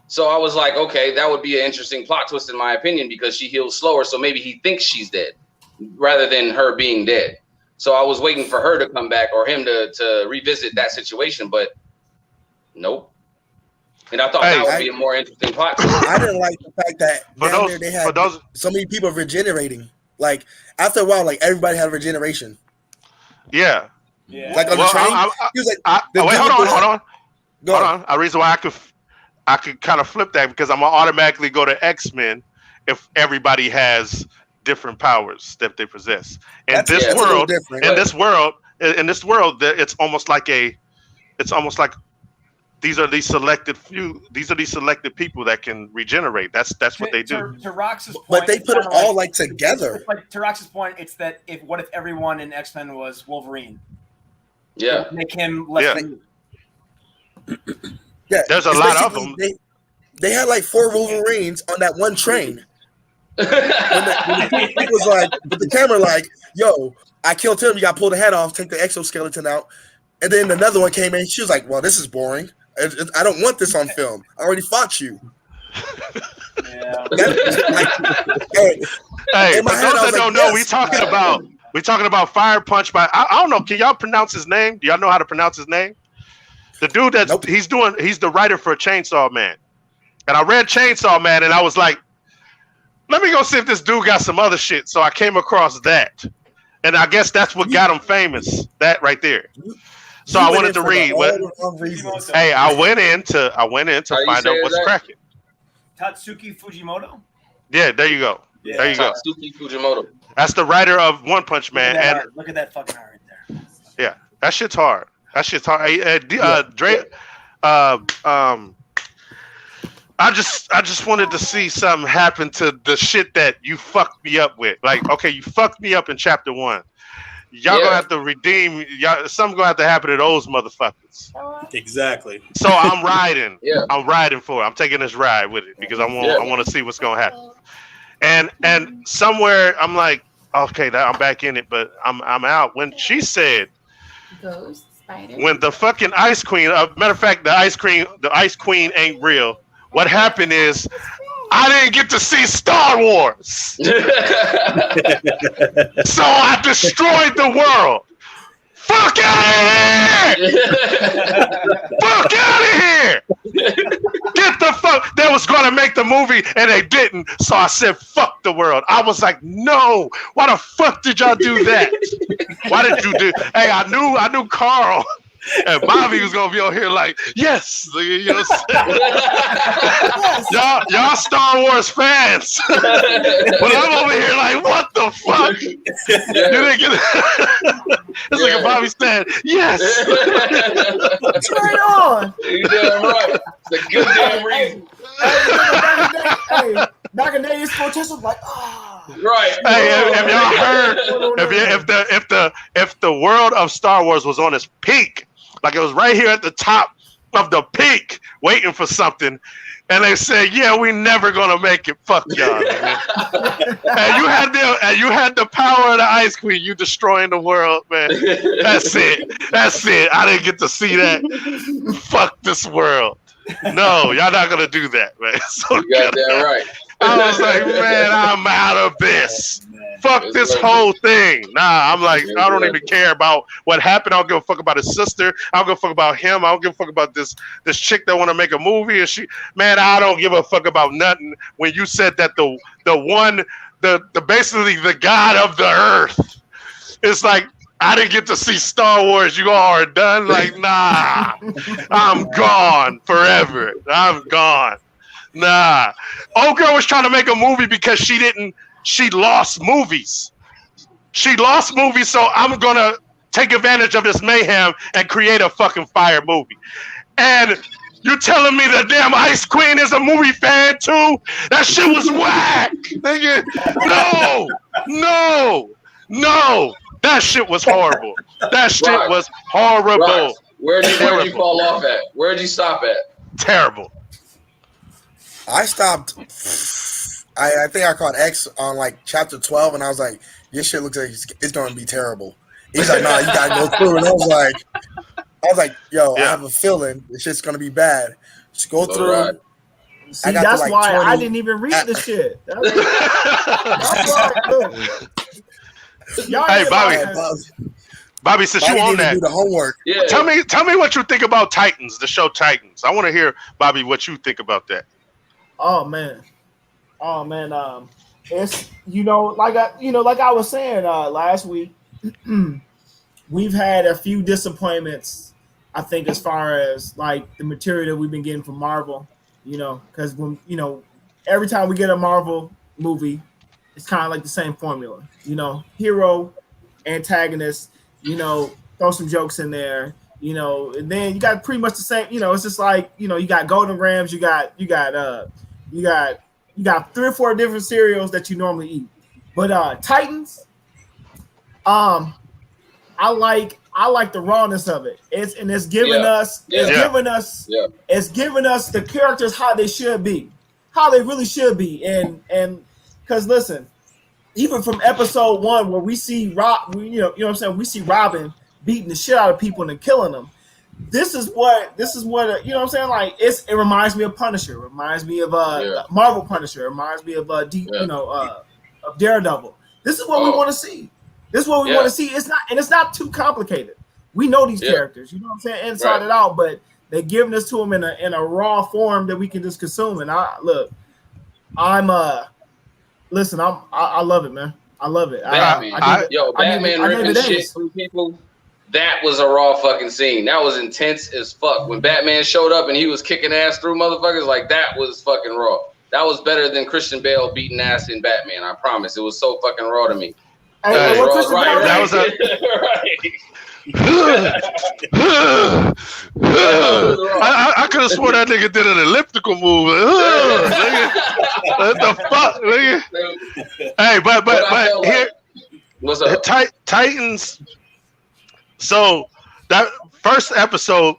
So I was like, okay, that would be an interesting plot twist in my opinion because she heals slower. So maybe he thinks she's dead rather than her being dead. So I was waiting for her to come back or him to revisit that situation, but nope. And I thought that would be a more interesting plot twist. I didn't like the fact that down there they had so many people regenerating. Like after a while, like everybody had regeneration. yeah. Yeah. Like on the train, he was like, wait, hold on. The reason why I could kind of flip that because I'm gonna automatically go to X-Men if everybody has different powers that they possess. In this world, it's almost like these are these selected people that can regenerate. That's what they do. To Rox's point, but they put it all like together. Like to Rox's point, it's that what if everyone in X-Men was Wolverine? Yeah. Make him less. Yeah, there's a lot of them. They had like 4 Wolverines on that one train. when the was like, with the camera, like, yo, I killed him. You got to pull the head off, take the exoskeleton out, and then another one came in. She was like, well, this is boring. I don't want this on film. I already fought you. Yeah. Hey, for those that don't know, we talking about Fire Punch by I don't know. Can y'all pronounce his name? Do y'all know how to pronounce his name? The dude he's the writer for Chainsaw Man. And I read Chainsaw Man and I was like, let me go see if this dude got some other shit. So I came across that. And I guess that's what got him famous. That right there. So I wanted to read. Hey, I went in to find out what's cracking. Tatsuki Fujimoto? Yeah, there you go. Yeah. There you go. Tatsuki Fujimoto. That's the writer of One Punch Man. Look at that fucking art right there. Yeah, that shit's hard. Dre, I just wanted to see something happen to the shit that you fucked me up with. Like, okay, you fucked me up in chapter 1. y'all gonna have to redeem. Y'all, something's gonna have to happen to those motherfuckers. Exactly. So I'm riding. Yeah. I'm riding for it. I'm taking this ride with it because I want to see what's gonna happen. And somewhere I'm like, okay, I'm back in it, but I'm out. When she said, Ghost spider. when the fucking Ice Queen, matter of fact, the Ice Queen ain't real. What happened is, I didn't get to see Star Wars, so I destroyed the world. Fuck out of here! Fuck out of here! Get the fuck! They was gonna make the movie and they didn't, so I said fuck the world. I was like, no, why the fuck did y'all do that? Why did you do? Hey, I knew Carl and Bobby was gonna be on here like, yes, you know what I'm saying? y'all Star Wars fans, but I'm over here like, what the fuck? You didn't get it. It's like a Bobby said, yes. Right on. You damn right. It's a good damn reason. Back in the day, Exploitation was like, Right. Hey, have y'all heard? If the world of Star Wars was on its peak, like it was right here at the top of the peak, waiting for something, and they said, "Yeah, we never gonna make it." Fuck y'all. And you had the power of the Ice Queen. You destroying the world, man. That's it. I didn't get to see that. Fuck this world. No, y'all not gonna do that, man. So You got that right. I was like, man, I'm out of this. Fuck this whole thing. Nah, I'm like, I don't even care about what happened. I don't give a fuck about his sister. I don't give a fuck about him. I don't give a fuck about this chick that want to make a movie. And man, I don't give a fuck about nothing. When you said that the basically the god of the earth, it's like, I didn't get to see Star Wars. You all are done. Like, nah, I'm gone forever. I'm gone. Nah. Old girl was trying to make a movie because she lost movies. She lost movies, so I'm going to take advantage of this mayhem and create a fucking fire movie. And you're telling me the damn Ice Queen is a movie fan too? That shit was whack. Nigga. No. That shit was horrible. That shit was horrible. Right. Where'd you fall off at? Where'd you stop at? Terrible. I stopped. I think I caught X on like chapter 12, and I was like, "This shit looks like it's going to be terrible." He's like, "Nah, you gotta go through." And I was like, "Yo, I have a feeling this shit's going to be bad. Just go through." Right. see, that's like why 20. I didn't even read the shit. That's why. Hey, Bobby, since you on that, do the homework. Yeah. Tell me what you think about Titans, the show Titans. I want to hear, Bobby, what you think about that. Oh man. It's like I was saying last week, we've had a few disappointments. I think as far as like the material that we've been getting from Marvel, because when every time we get a Marvel movie, it's kind of like the same formula. Hero, antagonist. Throw some jokes in there. And then you got pretty much the same. It's just like you got Golden Grams, you got 3 or 4 different cereals that you normally eat. But Titans, I like the rawness of it. It's giving us the characters how they should be, how they really should be. And because listen, even from episode 1 where we see we see Robin beating the shit out of people and killing them. This is what like it reminds me of Punisher, reminds me of Marvel Punisher, reminds me of of Daredevil. This is what we want to see. This is what we want to see. It's not too complicated. We know these characters, inside and out, but they're giving us to them in a raw form that we can just consume. And I love it, man. I love it. Batman ripping shit from people. That was a raw fucking scene. That was intense as fuck. When Batman showed up and he was kicking ass through motherfuckers, like that was fucking raw. That was better than Christian Bale beating ass in Batman. I promise. It was so fucking raw to me. That was I could have sworn that nigga did an elliptical move. What the fuck, nigga? Hey, but here. What's up? Titans. So that first episode,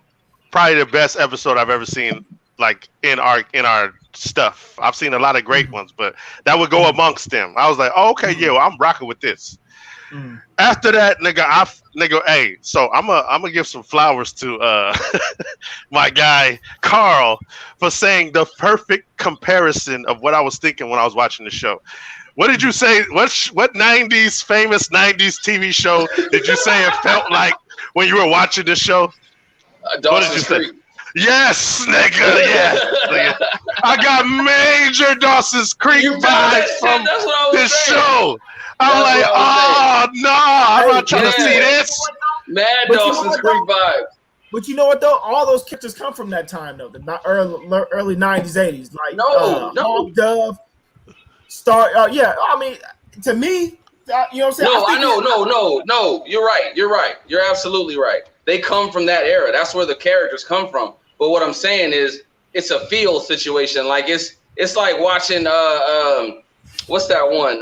probably the best episode I've ever seen. Like in our stuff, I've seen a lot of great ones, but that would go amongst them. I was like, oh, okay, yeah, well, I'm rocking with this. After that, nigga, hey, so I'm gonna give some flowers to my guy Carl for saying the perfect comparison of what I was thinking when I was watching the show. What did you say? What 90s famous 90s TV show did you say it felt like when you were watching the show? What did you say? Yes, nigga. Yes, nigga. I got major Dawson's Creek vibes from this show. I'm like, oh no, I'm not trying to see this. Mad Dawson's Creek vibes. But you know what though? All those characters come from that time though, the early 90s, 80s. Like no. Dove, Star. Yeah, I mean, to me, you know what I'm saying? No. You're right. You're absolutely right. They come from that era. That's where the characters come from. But what I'm saying is, it's a feel situation. Like it's like watching what's that one?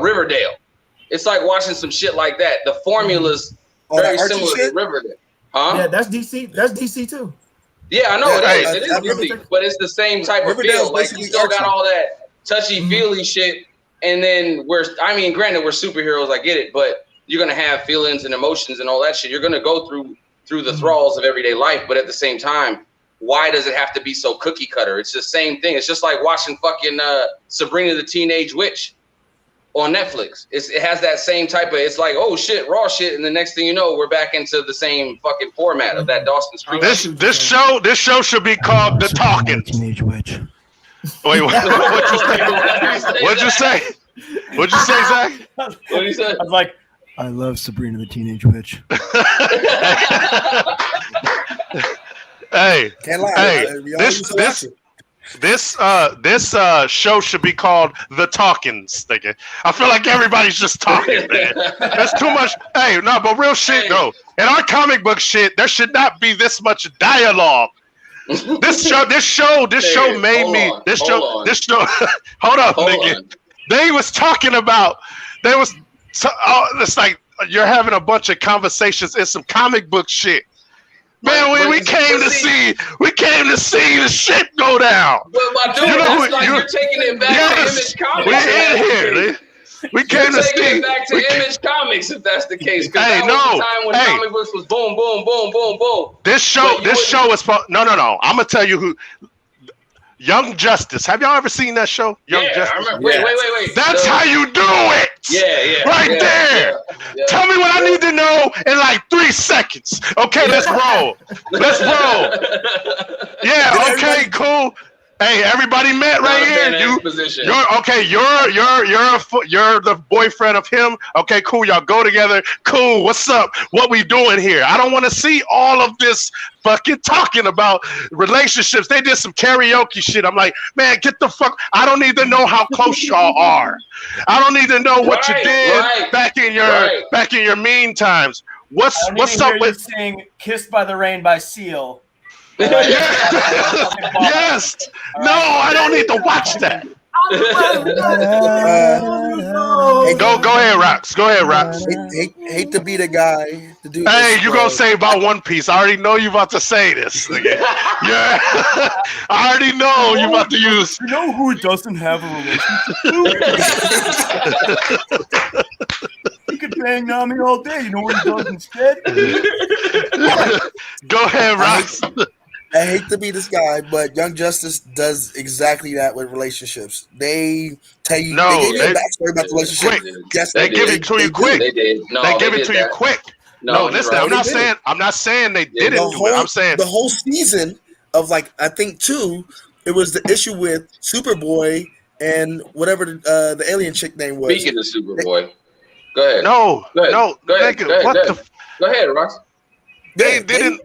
Riverdale. It's like watching some shit like that. The formula's very similar to Riverdale. Huh? Yeah, that's DC. That's DC too. Yeah, I know it is DC, but it's the same type of feel. Like you still got all that touchy-feely shit. And then granted, we're superheroes, I get it, but you're gonna have feelings and emotions and all that shit. You're gonna go through the thralls of everyday life, but at the same time, why does it have to be so cookie cutter? It's the same thing. It's just like watching fucking Sabrina the Teenage Witch on Netflix. It has that same type of. It's like, oh shit, raw shit, and the next thing you know, we're back into the same fucking format of that Dawson's Creek. This show should be called The Talking. Teenage Witch. Wait, what'd you say? What'd you say? What'd you say, Zach? What'd you say? I was like, I love Sabrina the Teenage Witch. Can't lie. This show should be called The Talkins. Nigga. I feel like everybody's just talking, man. That's too much. Hey, no, but real shit though. In our comic book shit, there should not be this much dialogue. This show made me. Hold up, nigga. They was talking about. It's like you're having a bunch of conversations in some comic book shit. Man, we came to see the shit go down. But my dude, you're taking it back to Image Comics. We're in here. We came to see it back to Image Comics if that's the case. Hey, that was the time when comic books was boom, boom, boom, boom, boom. This show is no. I'm gonna tell you who. Young Justice. Have y'all ever seen that show? Young Justice. I remember. Wait. That's how you do it. Yeah. Right there. Yeah. Tell me what I need to know in like 3 seconds. Okay, let's roll. Yeah. Okay. Cool. Hey, everybody met right here. You're the boyfriend of him. Okay, cool. Y'all go together. Cool. What's up? What we doing here? I don't want to see all of this fucking talking about relationships. They did some karaoke shit. I'm like, man, get the fuck. I don't need to know how close y'all are. I don't need to know what you did back in your mean times. What's up with saying "Kissed by the Rain" by Seal? Yes. No, I don't need to watch that. Go ahead, Rox. Hate to be the guy to do. Hey, you gonna say about One Piece? I already know you about to say this. Yeah, I already know you about to use. You know who doesn't have a relationship? He could bang Nami all day. You know what he does instead? Go ahead, Rox. I hate to be this guy, but Young Justice does exactly that with relationships. They tell you they give you a backstory about the relationship. Yes, they give it to you quick. They give it to you quick. No, listen, I'm not saying they didn't do it. I'm saying the whole season of I think 2, it was the issue with Superboy and whatever the alien chick name was. Speaking of Superboy, go ahead. Go ahead, Rox. They didn't.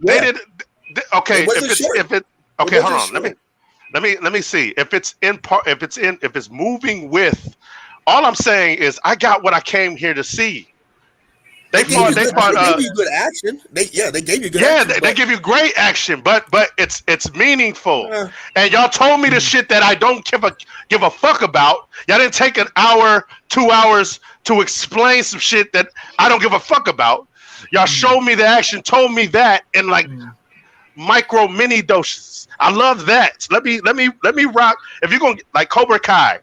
Okay, hold on. Let me see. If it's moving with, all I'm saying is I got what I came here to see. They gave you good action. They gave you good action. They give you great action, but it's meaningful. And y'all told me the shit that I don't give a fuck about. Y'all didn't take an hour, 2 hours to explain some shit that I don't give a fuck about. Y'all showed me the action, told me that in like micro mini doses. I love that. Let me rock. If you're gonna like Cobra Kai.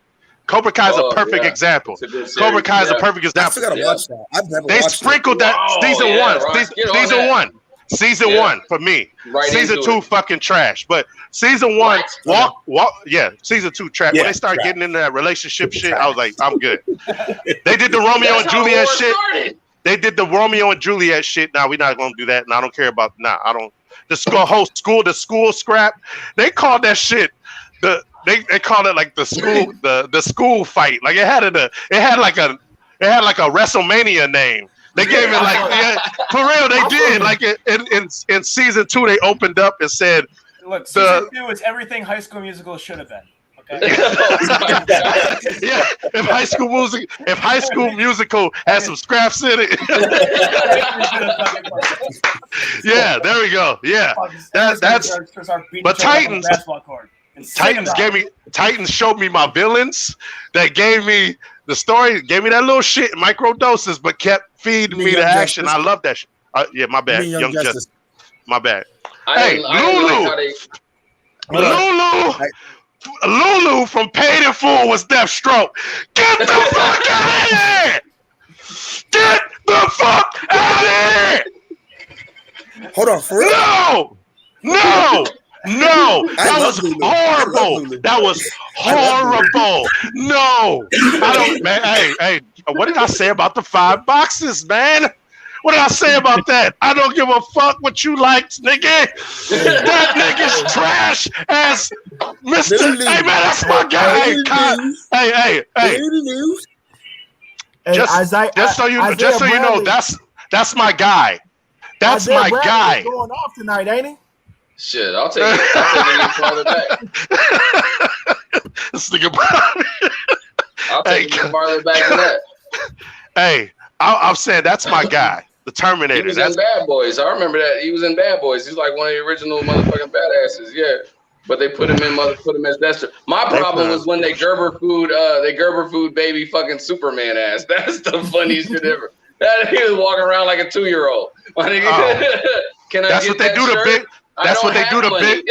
Cobra Kai is a perfect example. Cobra Kai is a perfect example. I still gotta watch that. I've never They watched sprinkled that season one for me. Right season 2 fucking trash, but season 1 season 2 trash. When they start getting into that relationship shit, I was like, I'm good. They did the Romeo and Juliet shit. They did the Romeo and Juliet shit. Now we're not gonna do that, and I don't care about. I don't. The school scrap. They called that shit They called it like the school fight. Like it had like a WrestleMania name. They gave it like for real. They did like in season 2. They opened up and said, "Look, season 2 is everything High School Musical should have been." Okay. Yeah, if High School Musical has some scraps in it. Yeah, there we go. Yeah, that's. But Titans showed me my villains. That gave me the story, gave me that little shit in micro doses, but kept feeding me the action. I love that shit. Yeah, my bad. Young Justice. My bad. Hey, Lulu from Paid in Full was Deathstroke. Get the fuck out of here! Get the fuck out of here! Hold on, for real? No! That was horrible. That was horrible. No, I don't. Man, hey, what did I say about the 5 boxes, man? What did I say about that? I don't give a fuck what you liked, nigga. That nigga's trash as Mr. Hey, man, that's my guy. Hey. Just so you know, that's my guy. That's my guy. Going off tonight, ain't he? Shit, I'll take it farther back. This nigga Bobby. I'll take it farther back than that. Hey, I'm saying that's my guy. The Terminator. He was in Bad Boys. I remember that. He was in Bad Boys. He's like one of the original motherfucking badasses. Yeah. But they put him as Deathstroke. My problem was when they Gerber food baby fucking Superman ass. That's the funniest shit ever. That he was walking around like a 2-year-old. Can I that's get what they that do shirt? to big. That's what they do to big.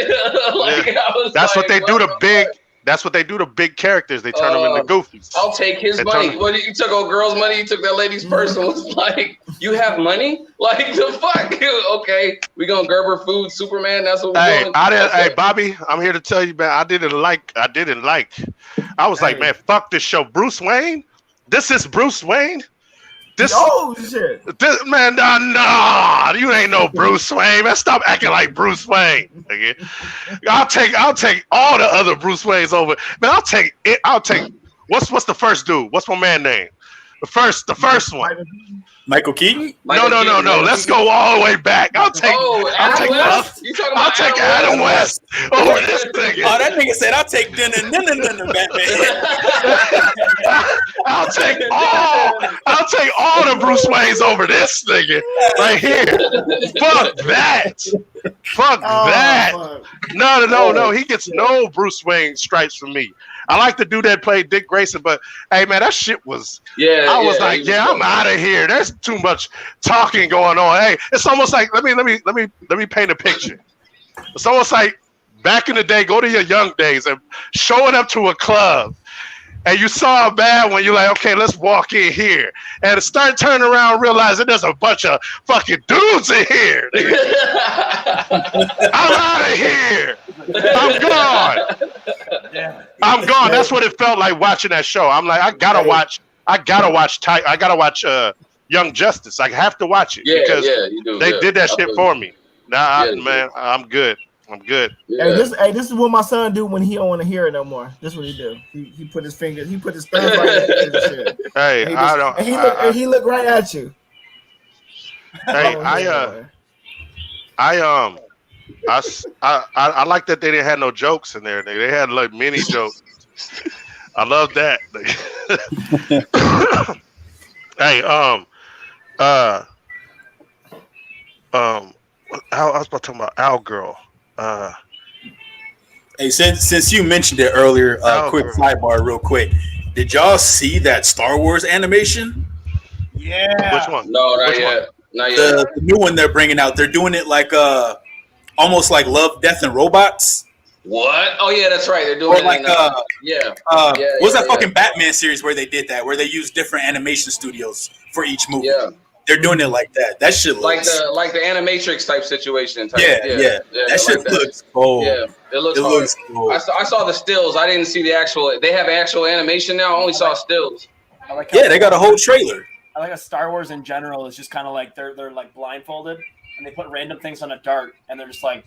That's what they do to big. That's what they do to big characters. They turn them into goofies. I'll take his money. What, you took old girl's money? You took that lady's purse and was like, you have money? Like, the fuck? Okay, we gonna Gerber food Superman? That's what we're doing? Hey, Bobby, I'm here to tell you, man, I didn't like. I was like, man, fuck this show. Bruce Wayne? This is Bruce Wayne? Shit. Man, nah, you ain't no Bruce Wayne. Man, stop acting like Bruce Wayne. Okay? I'll take all the other Bruce Waynes over. Man, I'll take what's the first dude? What's my man name? The first one. Michael Keaton? No. Let's go all the way back. I'll take Adam West over this nigga. Oh, that nigga said I'll take Batman. I'll take all the Bruce Waynes over this nigga right here. Fuck that. No. He gets no Bruce Wayne stripes from me. I like the dude that played Dick Grayson, but hey, man, that shit was. I was like, I'm out of here. There's too much talking going on. Hey, it's almost like let me paint a picture. It's almost like back in the day, go to your young days and showing up to a club. And you saw a bad one, you're like, okay, let's walk in here. And start turning around, realizing there's a bunch of fucking dudes in here. I'm out of here. I'm gone. I'm gone. That's what it felt like watching that show. I'm like, I gotta watch Young Justice. I have to watch it because you do, they did that shit for me. Man, I'm good. Yeah. Hey, this is what my son do when he don't want to hear it no more. This is what he do. He put his fingers, he put his thumbs right at the shit. Hey, he look right at you. Hey, I like that they didn't have no jokes in there. They had like mini jokes. I love that. Hey, uh, I was about to talk about Owlgirl. Hey, since you mentioned it earlier, quick sidebar, real quick. Did y'all see that Star Wars animation? Yeah. Which one? No, not Which yet. one? Not yet. The new one they're bringing out. They're doing it like almost like Love, Death, and Robots. What? Oh yeah, that's right. They're doing Or it. like What was that fucking Batman series where they did that? Where they used different animation studios for each movie. Yeah. They're doing it like that. That shit like looks the Animatrix type situation. Yeah. That shit looks cool. Yeah, it looks cool. I saw the stills. I didn't see the actual. They have actual animation now. I only saw stills. I like how Yeah, they got a whole trailer. I like how Star Wars in general is just kind of like they're like blindfolded and they put random things on a dart and they're just like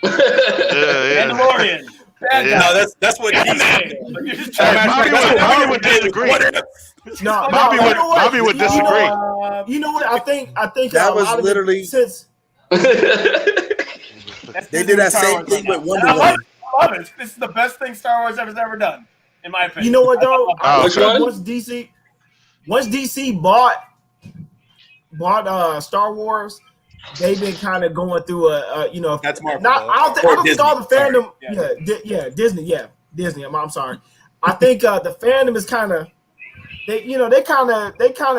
Mandalorian. Bad guy. No, that's what Bad DC. guy. You're just Hey, trying Bobby would disagree. No, Bobby would disagree. You know what? I think That a was lot of it, literally- since They did that same thing with Wonder I Woman. love it. This is the best thing Star Wars has ever done, in my opinion. you know what though? Oh, Which one? Once DC bought Star Wars, they've been kind of going through That's Marvel. not I don't think Disney. all the fandom. Sorry. Disney. I'm sorry. I think the fandom is kind of they kind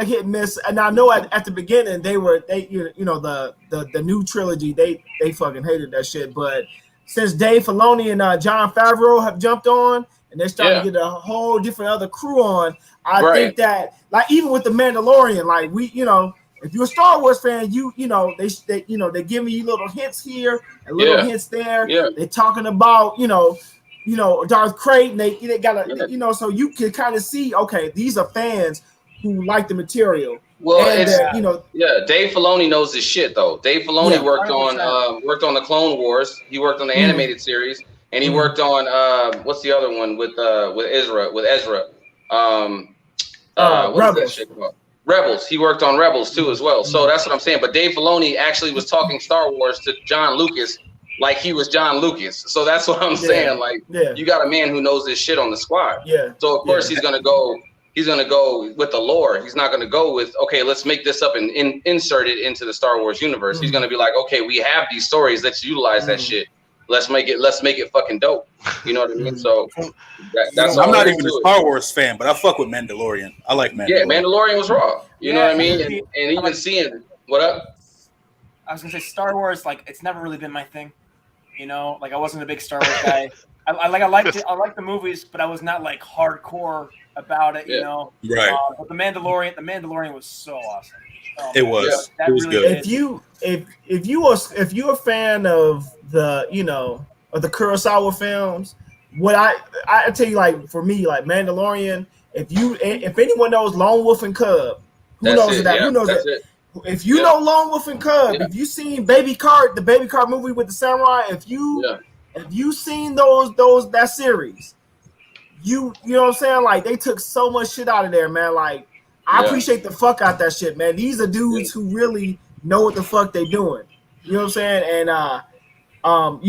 of hit and miss. And I know at the beginning the new trilogy they fucking hated that shit. But since Dave Filoni and John Favreau have jumped on and they're starting to get a whole different other crew on, I think that like even with the Mandalorian, like if you're a Star Wars fan, they give you little hints here and little hints there. Yeah. They're talking about Darth Creighton. They got so you can kind of see, okay, these are fans who like the material. Well, and Dave Filoni knows his shit though. Dave Filoni worked 100%. on the Clone Wars. He worked on the animated series, and he worked on what's the other one with Ezra? What's that shit called? Rebels. He worked on Rebels too as well. So that's what I'm saying. But Dave Filoni actually was talking Star Wars to John Lucas like he was John Lucas. So that's what I'm saying. Like you got a man who knows this shit on the squad. Yeah. So of course he's gonna go with the lore. He's not gonna go with, okay, let's make this up and insert it into the Star Wars universe. He's gonna be like, okay, we have these stories, let's utilize that shit. Let's make it fucking dope. You know what I mean? So that's I'm not even a Star Wars fan, but I fuck with Mandalorian. I like Mandalorian. Yeah, Mandalorian was raw. You know what I mean? And even seeing what up? I was gonna say Star Wars, like it's never really been my thing. Like I wasn't a big Star Wars guy. I liked the movies, but I was not like hardcore about it. Right. But the Mandalorian was so awesome. It was. That It was really good. If you're a fan of the of the Kurosawa films, what I tell you, like for me, like Mandalorian, if anyone knows Lone Wolf and Cub, who knows that? If you know Lone Wolf and Cub, if you seen the Baby Cart movie with the samurai, if you seen that series, you know what I'm saying? Like they took so much shit out of there, man. Like I appreciate the fuck out that shit, man. These are dudes who really know what the fuck they doing. You know what I'm saying? And from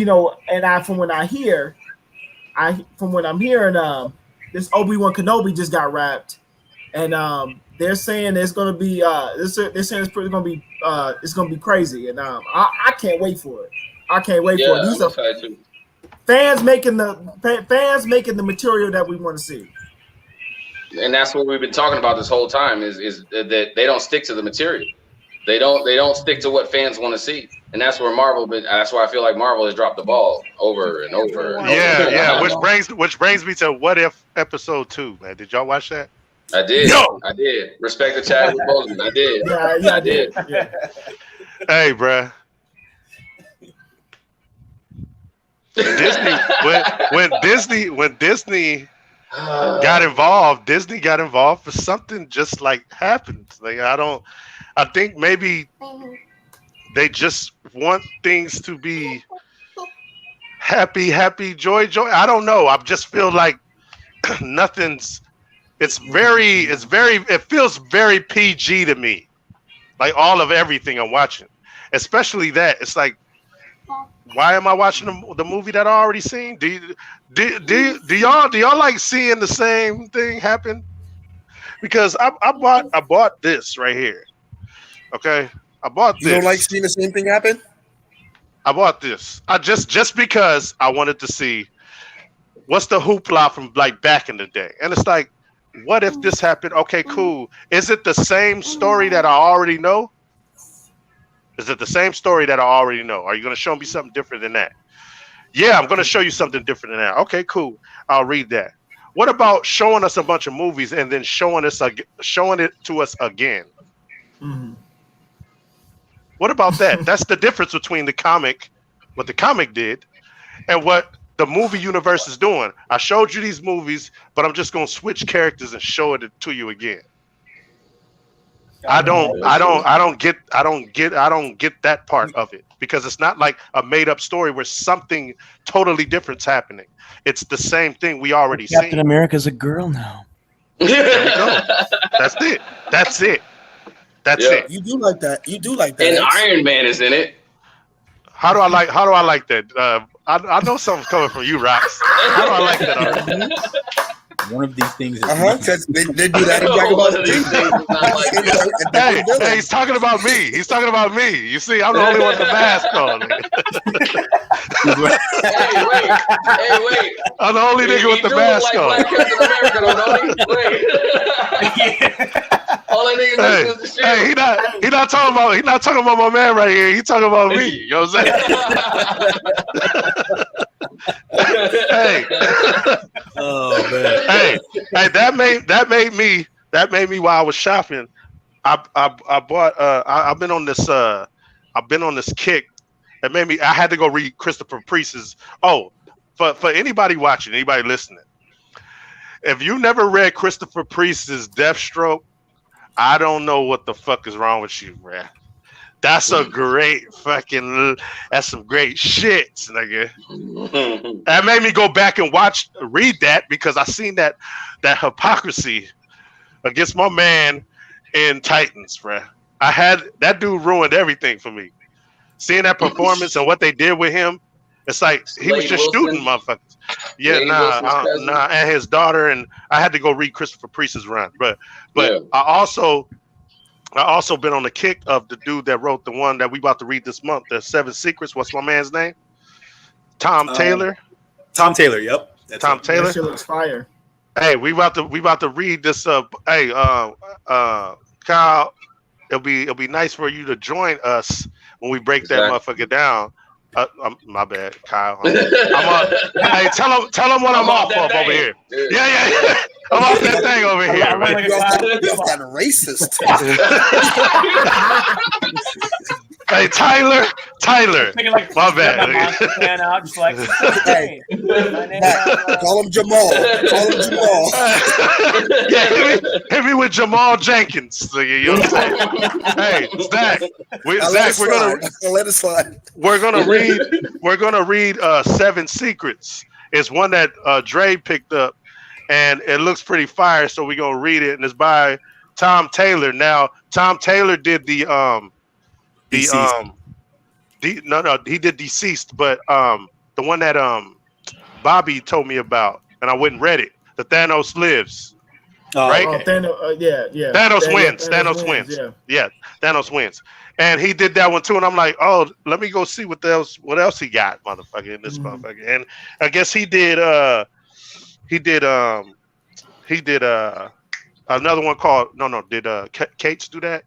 what I'm hearing, this Obi-Wan Kenobi just got wrapped, and they're saying it's gonna be it's gonna be crazy, and I can't wait for it. I can't wait for it. These are fans making the material that we want to see. And that's what we've been talking about this whole time is that they don't stick to the material. They don't stick to what fans want to see. And that's where that's why I feel like Marvel has dropped the ball over and over. And Yeah. Which brings me to What If Episode 2, man. Did y'all watch that? I did. I did. Respect the Chadwick Boseman. I did. Yeah, I did. Yeah. Hey, bruh. When Disney got involved, Disney got involved for something just like happened. Like I think maybe they just want things to be happy, joy. I don't know. I just feel like it feels very PG to me. Like all of everything I'm watching, especially that. It's like, why am I watching the movie that I already seen? Do y'all like seeing the same thing happen? because I bought this right here. Okay, I bought this. You don't like seeing the same thing happen? I bought this. I just because I wanted to see what's the hoopla from like back in the day, and it's like, what if this happened? Okay, cool. Is it the same story that I already know? Is it the same story that I already know? Are you going to show me something different than that? Yeah, I'm going to show you something different than that. Okay, cool. I'll read that. What about showing us a bunch of movies and then showing it to us again? Mm-hmm. What about that? That's the difference between what the comic did, and what the movie universe is doing. I showed you these movies, but I'm just going to switch characters and show it to you again. I don't get that part of it, because it's not like a made up story where something totally different's happening. It's the same thing we already seen. Captain America's a girl now. There you go. That's it. That's it. You do like that. You do like that. And Iron Man is in it. How do I like that? I know something's coming from you, Rox. How do I like that already? One of these things is because they do that in Dragon Ball Z. Hey, he's talking about me. He's talking about me. You see, I'm the only one with the mask on. Hey, wait. I'm the only nigga with the mask on. Black Captain America, don't he? Wait. All that nigga is the shit. He not talking about my man right here. He talking about me. You know what I'm saying? Hey. Oh man. Hey, that made me while I was shopping. I bought I've been on this kick that made me. I had to go read Christopher Priest's. Oh, for anybody watching, anybody listening, if you never read Christopher Priest's Deathstroke, I don't know what the fuck is wrong with you, man. That's a great that's some great shit, nigga. That made me go back and read that, because I seen that hypocrisy against my man in Titans, bruh. That dude ruined everything for me. Seeing that performance and what they did with him, it's like he was just shooting motherfuckers. Yeah, nah, and his daughter, and I had to go read Christopher Priest's run, but yeah. I also been on the kick of the dude that wrote the one that we about to read this month, the 7 Secrets. What's my man's name? Tom Taylor. Tom Taylor. Yep. Tom Taylor. That shit looks fire. Hey, we about to read this. Kyle, it'll be nice for you to join us when we break that motherfucker down. My bad, Kyle. Hey, tell him what I'm off of over here. Yeah. I'm off that thing over here. Man. You're kind of racist. Hey, Tyler. My bad. Hey, call him Jamal. Yeah, hit me with Jamal Jenkins. You know what I'm saying? Hey, Zach, we're gonna let it slide. We're gonna read 7 Secrets. It's one that Dre picked up, and it looks pretty fire. So we're gonna read it, and it's by Tom Taylor. Now, Tom Taylor did he did Deceased, but the one that Bobby told me about, and I went and read it. The Thanos Lives. Right? Yeah. Thanos wins. Yeah, Thanos wins. And he did that one too, and I'm like, oh, let me go see what else he got, motherfucker, in this motherfucker. And I guess he did another one called did Cates do that?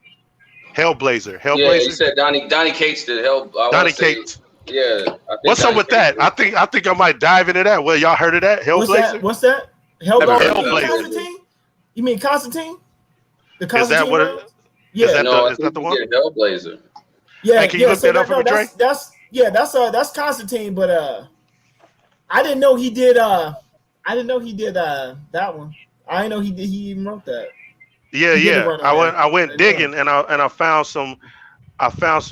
Hellblazer. Yeah, he said Donnie Cates did Donnie Cates. Yeah. What's up with that? I think I might dive into that. Well, y'all heard of that? Hellblazer? What's that? Hellblazer. Constantine? You mean Constantine? The Is Constantine? that what it is? Yeah, Is that the one? Hellblazer. Yeah, hey, can you look that up for me, Dre? That's Constantine, but I didn't know he did that one. I didn't know he even wrote that. Yeah. I went digging and I found some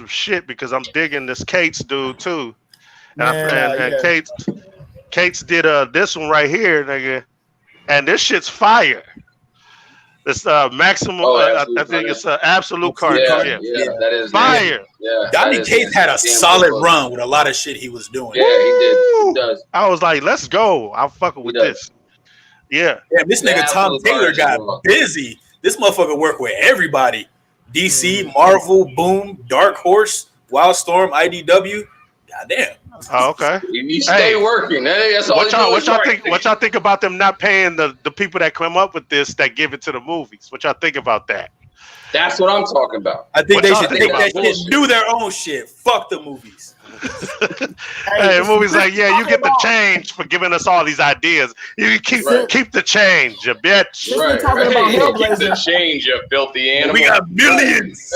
shit, because I'm digging this Cates dude too. And Cates did this one right here, nigga. And this shit's fire. It's maximum. I think it's an absolute cartoon. Yeah, that is fire. Yeah, Donnie Cates had a solid run with a lot of shit he was doing. Yeah, he did. He does. I was like, let's go. I'm fucking with this. Yeah. This nigga Tom Taylor got busy. This motherfucker work with everybody. DC, Marvel, Boom, Dark Horse, Wildstorm, IDW. Goddamn. Oh, okay. You stay working. That's all What y'all think about them not paying the people that come up with this that give it to the movies? What y'all think about that? That's what I'm talking about. I think What they y'all should think take about that bullshit? shit, do their own shit. Fuck the movies. Hey, the movie's like, yeah, you get the change for giving us all these ideas. You keep the change, you bitch. We're talking about Keep the Hellblazer. change, you filthy animal. We got millions.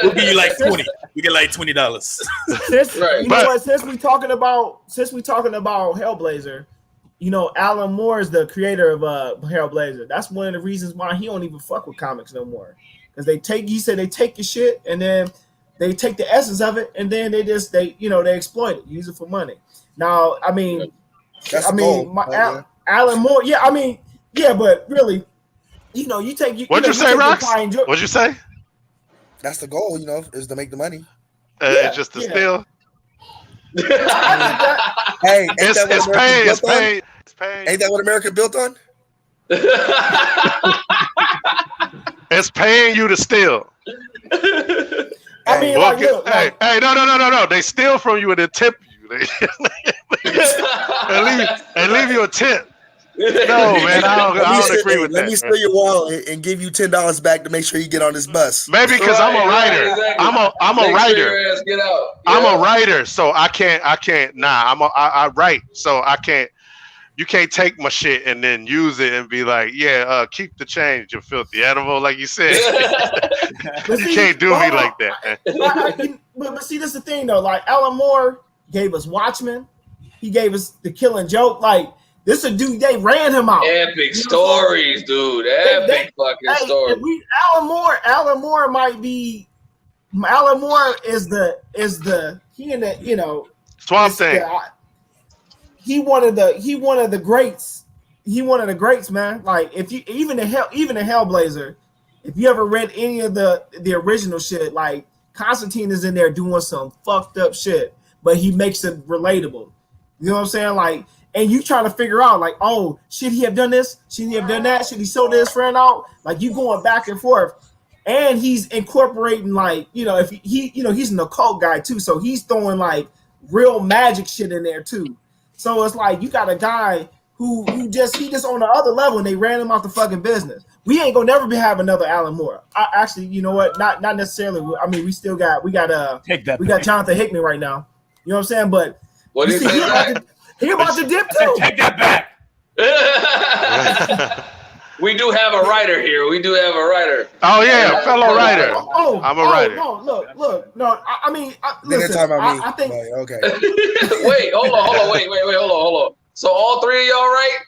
We'll give you like 20. We get like $20. Since, Right. you know what? Since we talking about Hellblazer, you know, Alan Moore is the creator of Hellblazer. That's one of the reasons why he don't even fuck with comics no more. Because he said they take your shit and then they take the essence of it and then they exploit it, use it for money. Now, I mean, That's gold. Alan Moore, but really, you know, What'd you say, Rox? What'd you say? That's the goal, you know, is to make the money. Just to steal. Hey, It's paid. Ain't that what America built on? It's paying you to steal. I mean, Well, like, look, like, hey, no. They steal from you and then tip you. and leave you a tip. No, man, I don't agree with that. Let me steal your wallet and give you $10 back to make sure you get on this bus. Maybe because I'm a writer. Exactly. I'm a writer. Sure your ass get out. I'm a writer, so I can't. Nah, I write, so I can't. You can't take my shit and then use it and be like, keep the change, you filthy animal, like you said. You can't do me like that. But see, this is the thing though. Like Alan Moore gave us Watchmen, he gave us The Killing Joke. Like this is a dude, they ran him out. Epic stories, dude. Epic fucking stories. Alan Moore might be. Alan Moore is the he in the Swamp Thing. He one of the greats. He one of the greats, man. Like if you even the Hellblazer, if you ever read any of the original shit, like Constantine is in there doing some fucked up shit, but he makes it relatable. You know what I'm saying? Like, and you trying to figure out, like, oh, should he have done this? Should he have done that? Should he sold his friend out? Like you going back and forth. And he's incorporating, like, if he's an occult guy too, so he's throwing like real magic shit in there too. So it's like you got a guy who just on the other level, and they ran him out the fucking business. We ain't gonna never have another Alan Moore. Actually, you know what? Not necessarily. I mean, we got Jonathan Hickman right now. You know what I'm saying? But what is he about to dip too. Take that back. We do have a writer here. Oh yeah, fellow writer. I'm a writer. No, look. No, I mean, listen. Talking about me. I think. Okay. Wait, hold on. So all three of y'all right?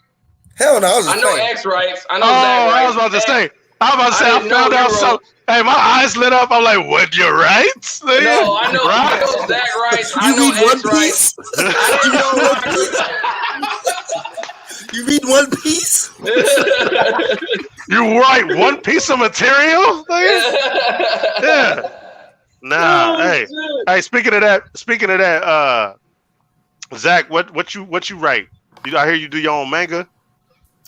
Hell no. I know X writes. I know Zach I writes. was about to say. I found out something. Hey, my eyes lit up. I'm like, what, you right? No, I know Zach writes. I know X writes. You read One Piece? You write one piece of material? Yeah. Nah. Hey. Speaking of that, Zach, what you write? I hear you do your own manga.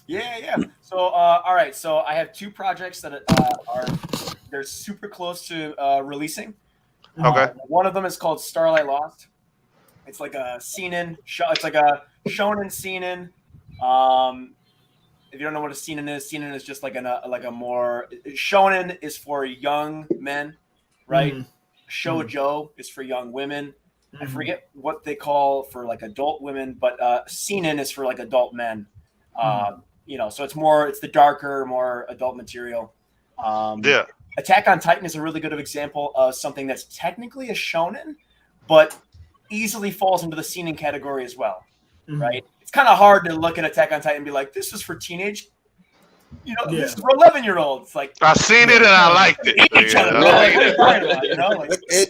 Yeah. So, all right. So I have two projects that they're super close to releasing. Okay. One of them is called Starlight Lost. It's like a seinen show. It's like a shonen seinen. If you don't know what a seinen is just like a more shonen is for young men, right? Shoujo is for young women. I forget what they call for like adult women, but seinen is for like adult men. So it's the darker, more adult material. Attack on Titan is a really good example of something that's technically a shonen, but easily falls into the seinen category as well, right? It's kind of hard to look at Attack on Titan and be like, this is for teenage, this is for 11-year-olds. Like I've seen it and I liked it.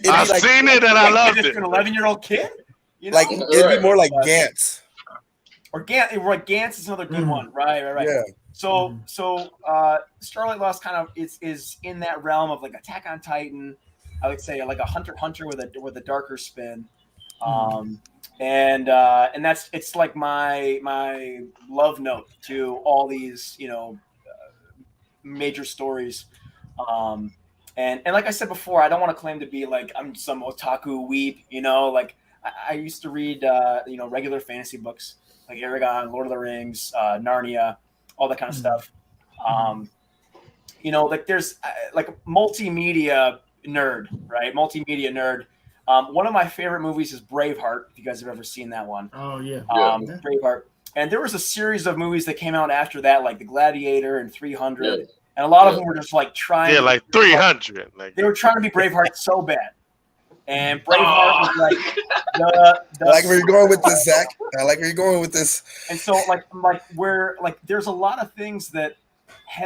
I've seen it and I loved it. For an 11-year-old kid, like it'd be more like Gantz. Or Gantz is another good one, right? Yeah. So Starlight Lost kind of is in that realm of like Attack on Titan. I would say like a Hunter x Hunter with a darker spin. And it's like my love note to all these major stories. And like I said before, I don't want to claim to be like I'm some otaku weeb, you know. Like I used to read, regular fantasy books like Aragon, Lord of the Rings, Narnia, all that kind of stuff. Like there's like multimedia nerd, right? Multimedia nerd. One of my favorite movies is Braveheart. If you guys have ever seen that one. Oh yeah. Braveheart. And there was a series of movies that came out after that, like The Gladiator and 300. And a lot of them were just like trying. Yeah, like 300. Like they were trying to be Braveheart so bad. And Braveheart was like the I like where you're going with this, Zach. I like where you're going with this. And so there's a lot of things that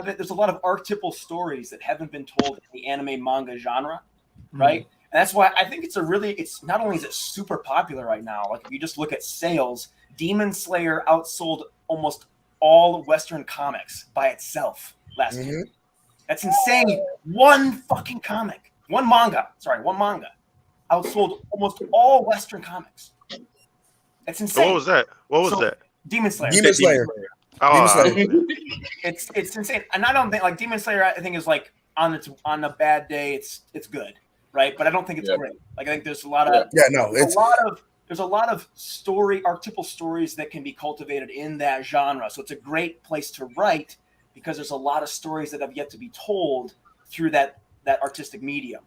there's a lot of archetypal stories that haven't been told in the anime manga genre, right? And that's why I think it's not only is it super popular right now, like if you just look at sales, Demon Slayer outsold almost all Western comics by itself last year. That's insane. One manga outsold almost all Western comics. That's insane. What was that? What was that? Demon Slayer. Demon Slayer. It's insane. And I don't think like Demon Slayer, I think is like on a bad day, it's good, right? But I don't think it's great. Like I think there's a lot of there's a lot of archetypal stories that can be cultivated in that genre. So it's a great place to write because there's a lot of stories that have yet to be told through that artistic medium.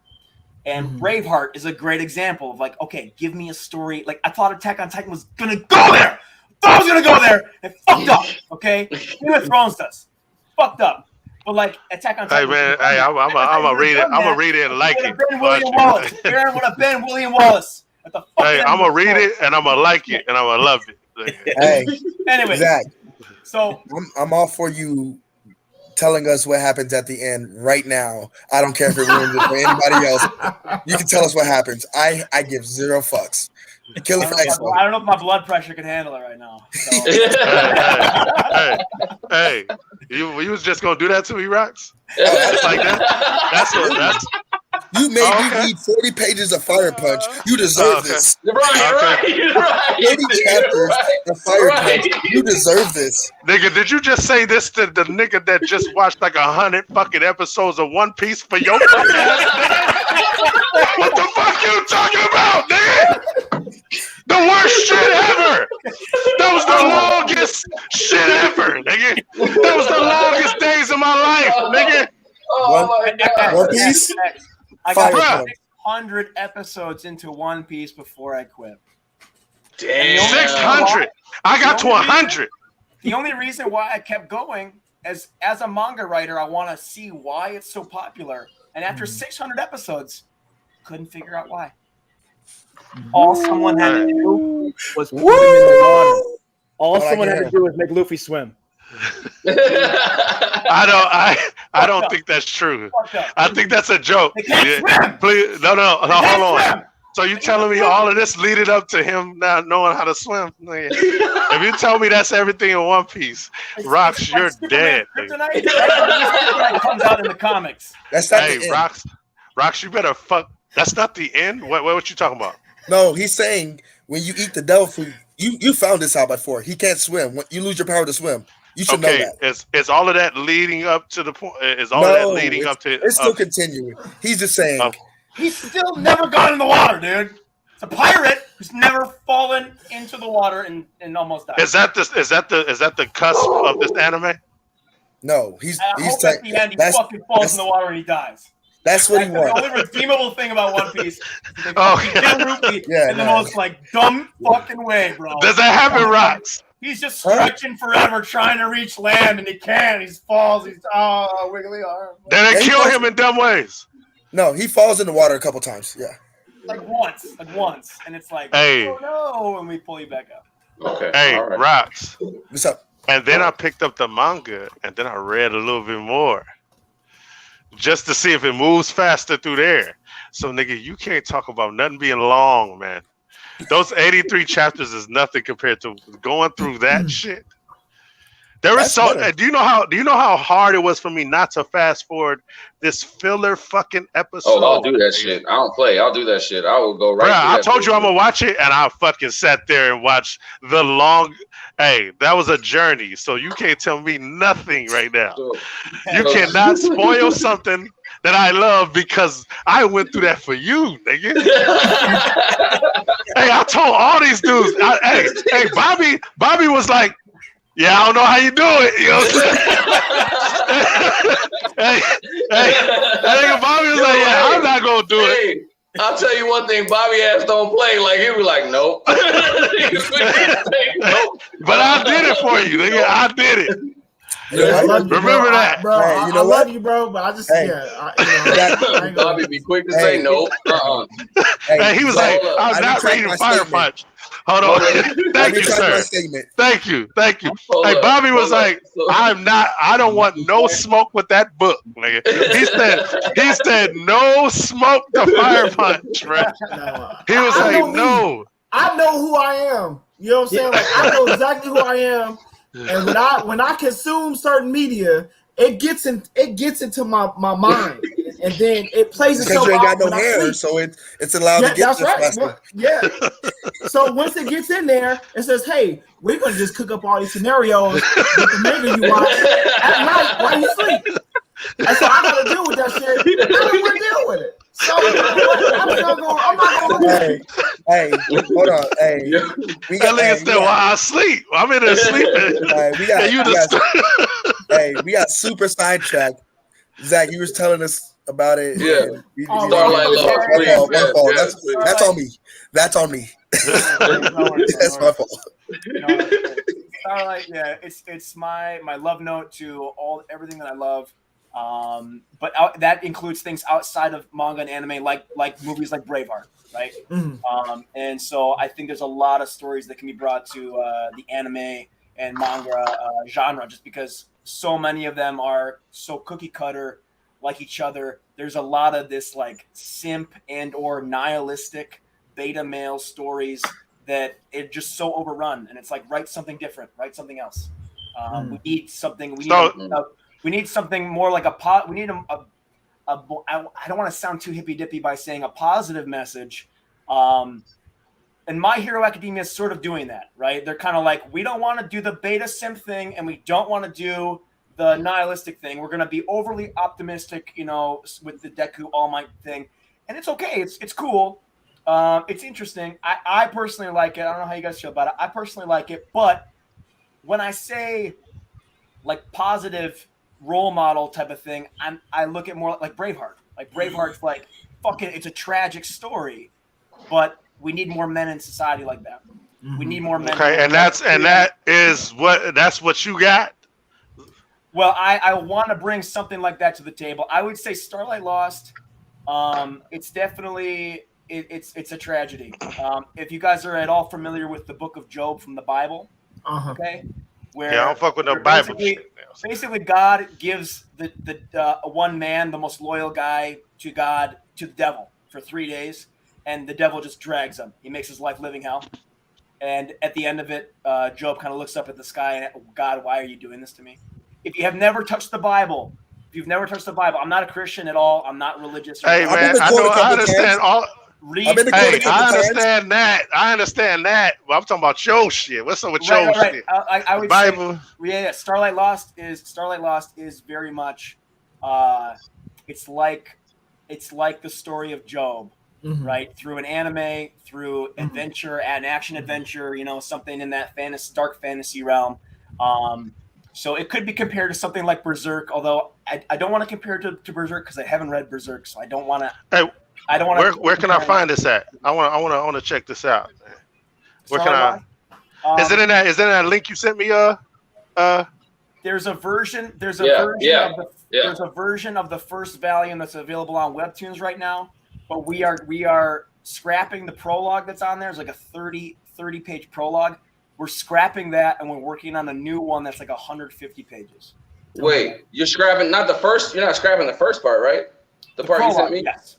And Braveheart is a great example of like, okay, give me a story. Like I thought Attack on Titan was gonna go there. I was gonna go there and fucked up. Okay, Game of Thrones does fucked up, but like Attack on Titan. Hey man, I'm gonna read it. I'm gonna read it and like it. Aaron would have been William Wallace. Hey, I'm gonna read it and I'm gonna like it and I'm gonna love it. Hey, anyway, Zach. So I'm all for you telling us what happens at the end right now. I don't care if it ruins it for anybody else. You can tell us what happens. I give zero fucks. Kill it for excellent. I don't know if my blood pressure can handle it right now. So. hey, you was just gonna do that to me, Rocks? Like that? That's you made me read 40 pages of Fire Punch. You deserve this. Right. 40 chapters of Fire Punch. You deserve this. Nigga, did you just say this to the nigga that just watched like 100 fucking episodes of One Piece for your fucking ass, nigga? What the fuck you talking about, nigga? The worst shit ever. That was the longest shit ever, nigga. That was the longest days of my life, nigga. One Piece? I got 600 episodes into One Piece before I quit. Damn. 600. I got to 100. The only reason why I kept going as a manga writer, I want to see why it's so popular. And after 600 episodes, couldn't figure out why. All someone had to do was put him in the water. All someone had to do was make Luffy swim. I don't think that's true. I think that's a joke. Please, no, hold on. So you telling me all of this leading up to him not knowing how to swim? If you tell me that's everything in One Piece, Rocks, you're dead. Kryptonite comes out in the comics. That's not the end. Rocks, you better fuck. That's not the end. What you talking about? No, he's saying when you eat the devil food, you found this out before. He can't swim. You lose your power to swim. You should know that. Is all of that leading up to the point? Is all of that leading up to? It's still continuing. He's just saying. He's still never gone in the water, dude. It's a pirate who's never fallen into the water and almost died. Is that the cusp of this anime? No, he's at the end he fucking falls in the water and he dies. That's what he wants. The only redeemable thing about One Piece. They kill Rupee in the most like dumb fucking way, bro. Does that happen, Rocks? He's just stretching forever trying to reach land and he can't. He falls. He's wiggly arm. Then they kill him in dumb ways. No, he falls in the water a couple times. Yeah. Like once, and it's like, hey, oh no, and we pull you back up. Okay. Hey, right. Rocks. What's up? And then I picked up the manga, and then I read a little bit more, just to see if it moves faster through there. So, nigga, you can't talk about nothing being long, man. Those 83 chapters is nothing compared to going through that shit. There was That's so. better. Do you know how hard it was for me not to fast forward this filler fucking episode? Oh, I'll do that shit. I don't play. I'll do that shit. I will go right. Bruh, through I that told you shit. I'm gonna watch it, and I fucking sat there and watched the long. Hey, that was a journey. So you can't tell me nothing right now. You cannot spoil something that I love because I went through that for you, nigga. Hey, I told all these dudes. Hey, Bobby was like, "Yeah, I don't know how you do it." You know what I'm saying? hey, that nigga Bobby was like, "Yeah, I'm not gonna do it." Hey, I'll tell you one thing. Bobby ass don't play. Like he was like, "Nope." Nope. But I did it for you, nigga. I did it. Yeah, I love you, Remember bro. that. Bro. Hey, I you know love what? you, bro. But I just Hey. I ain't gonna- Bobby be quick to say nope. Hey, he was like, hold up. "I'm I not retract reading my Fire statement. Punch." Hold on. Thank you, retract my sir. statement. Thank you. Hold Hey, up, Bobby was hold up. like, So- I don't want no smoke with that book, nigga. He said no smoke to Fire Punch, right? No. He was I like, know me. no. I know who I am. You know what I'm saying? Like I know exactly who I am. And when I consume certain media, it gets into my mind, and then it plays Because itself you ain't got out no when I hair, sleep. so it's allowed Yeah, to get that's this right. faster. Well, yeah. So once it gets in there, it says, "Hey, we're gonna just cook up all these scenarios with the manga you watch at night while you sleep." And so I gotta deal with that shit. I don't want to deal with it. So I'm not gonna. Hey, hold on. Hey, we That got, nigga said, "While I sleep, I'm in there sleeping." we got super sidetracked. Zach, you was telling us about it. Yeah. and we- Starlight Lost, My please. fault. Yes, yes, That's on me. That's on me. That's my fault. No, Starlight, yeah, it's my love note to everything that I love. But that includes things outside of manga and anime, like movies like Braveheart, right? Mhm. And so I think there's a lot of stories that can be brought to the anime and manga genre, just because so many of them are so cookie cutter, like each other. There's a lot of this like simp and or nihilistic beta male stories that it just so overrun, and it's like write something different, write something else. We need something. We need something more like we need I don't want to sound too hippy dippy by saying a positive message. And My Hero Academia is sort of doing that, right? They're kind of like, we don't want to do the beta simp thing, and we don't want to do the nihilistic thing. We're going to be overly optimistic, with the Deku All Might thing, and it's okay. It's cool. It's interesting. I personally like it. I don't know how you guys feel about it. I personally like it, but when I say like positive role model type of thing, I look at more like Braveheart. Like Braveheart's like, fuck it, it's a tragic story, but we need more men in society like that. We need more men. Okay, and that's what you got. Well, I want to bring something like that to the table. I would say Starlight Lost. It's definitely it's a tragedy. If you guys are at all familiar with the Book of Job from the Bible, okay, where I don't fuck with no Bible shit. Basically, God gives the one man, the most loyal guy to God, to the devil for 3 days, and the devil just drags him. He makes his life living hell. And at the end of it, Job kind of looks up at the sky and, God, why are you doing this to me? If you have never touched the Bible, I'm not a Christian at all. I'm not religious. Hey, man, I understand all. I understand that. Well, I'm talking about your shit. What's up with your shit? I would Bible. Say, Starlight Lost is very much. It's like the story of Job, right? Through an anime, through adventure, an action adventure. Something in that dark fantasy realm. So it could be compared to something like Berserk, although I don't want to compare it to Berserk because I haven't read Berserk, so I don't want to. Hey, I don't want. Where can I find this at? I want to check this out. Where can I? Is it in that link you sent me? There's a version. There's a version of the first volume that's available on Webtoons right now, but we are scrapping the prologue that's on there. It's like a 30 page prologue. We're scrapping that, and we're working on a new one that's like 150 pages. Wait, you're scrapping not the first. You're not scrapping the first part, right? The part prologue, you sent me. Yes.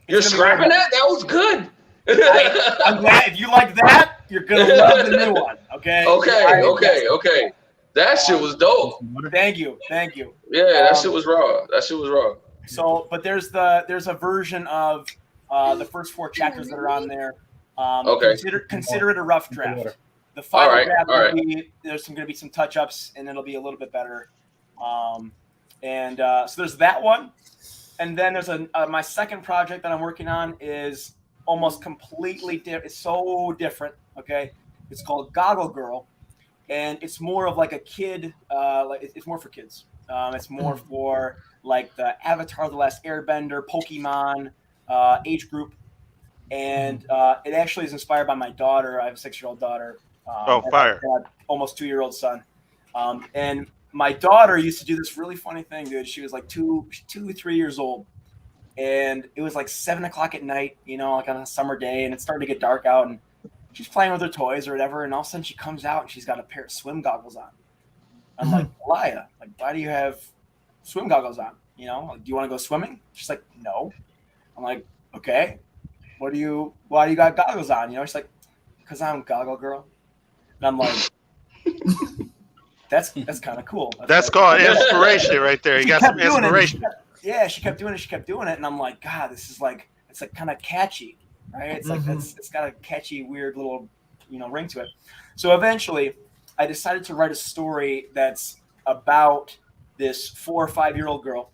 You're scrapping that? That was good. I'm glad if you like that, you're gonna love the new one. Okay. Okay. That shit was dope. Thank you. Yeah, that shit was raw. So, but there's a version of the first 4 chapters that are on there. Okay. Consider it a rough draft. The final draft will be there's going to be some touch ups, and it'll be a little bit better. So there's that one, and then there's my second project that I'm working on is almost completely different. It's so different. Okay, it's called Goggle Girl, and it's more of like a kid. It's more for kids. It's more for like the Avatar: The Last Airbender, Pokemon age group, and it actually is inspired by my daughter. I have a 6-year-old daughter. Fire! Almost 2-year-old son, and my daughter used to do this really funny thing, dude. She was like 3 years old, and it was like 7 o'clock at night, like on a summer day, and it's starting to get dark out, and she's playing with her toys or whatever, and all of a sudden she comes out and she's got a pair of swim goggles on. I'm like, Elia, like, why do you have swim goggles on? Like, do you want to go swimming? She's like, no. I'm like, okay. Why do you got goggles on? She's like, because I'm Goggle Girl. And I'm like, that's kind of cool. That's called inspiration right there. You got some inspiration. She kept doing it, and I'm like, God, this is like, it's like kind of catchy, right? It's like it's got a catchy, weird little, ring to it. So eventually, I decided to write a story that's about this 4 or 5-year-old girl,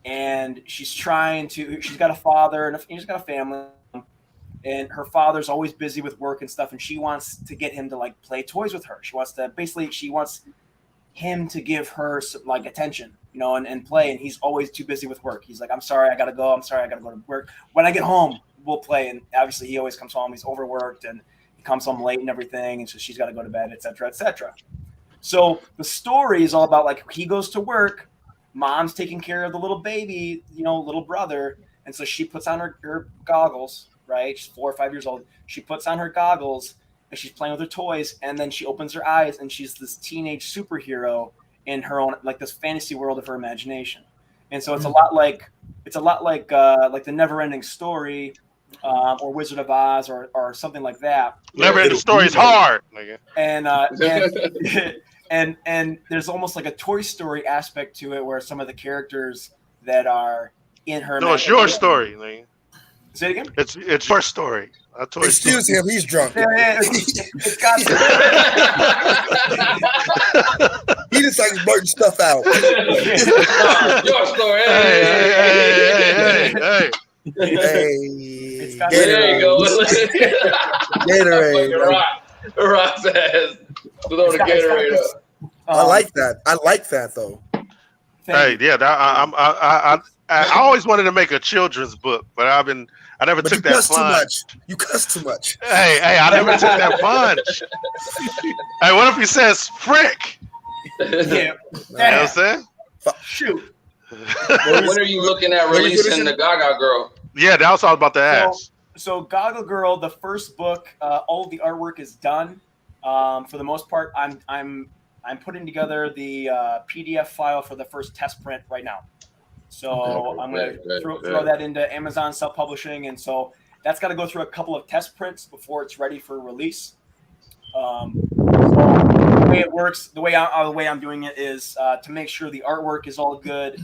and she's got a father and she's got a family. And her father's always busy with work and stuff, and she wants to get him to like play toys with her. She wants him to give her some, like, attention, and play. And he's always too busy with work. He's like, I'm sorry, I gotta go to work. When I get home, we'll play. And obviously, he always comes home. He's overworked, and he comes home late and everything. And so she's got to go to bed, etc., etc. So the story is all about like he goes to work, mom's taking care of the little baby, little brother, and so she puts on her goggles. Right, she's 4 or 5 years old. She puts on her goggles and she's playing with her toys, and then she opens her eyes and she's this teenage superhero in her own, like, this fantasy world of her imagination. And so it's a lot like the Never-Ending Story, or Wizard of Oz, or something like that. Never-Ending Story is hard. And and there's almost like a Toy Story aspect to it, where some of the characters that are in her. No, it's your story, man. Say it again. It's your story. Excuse him, he's drunk. It's got He just likes blurting stuff out. Your story. Hey. There you go. Gatorade. Rock's ass. Throw the Gatorade up. I like that though. Hey, yeah, I always wanted to make a children's book, but I never took that plunge. You cuss too much. Hey, I never took that plunge. Hey, what if he says frick? Yeah. You know what I'm saying? Shoot. When are you looking at releasing the Gaga Girl? Yeah, that was all about the ass. So Goggle Girl, the first book, all of the artwork is done. For the most part, I'm putting together the PDF file for the first test print right now. So I'm going to throw that into Amazon self-publishing, and so that's got to go through a couple of test prints before it's ready for release. So the way it works, the way I'm doing it is to make sure the artwork is all good.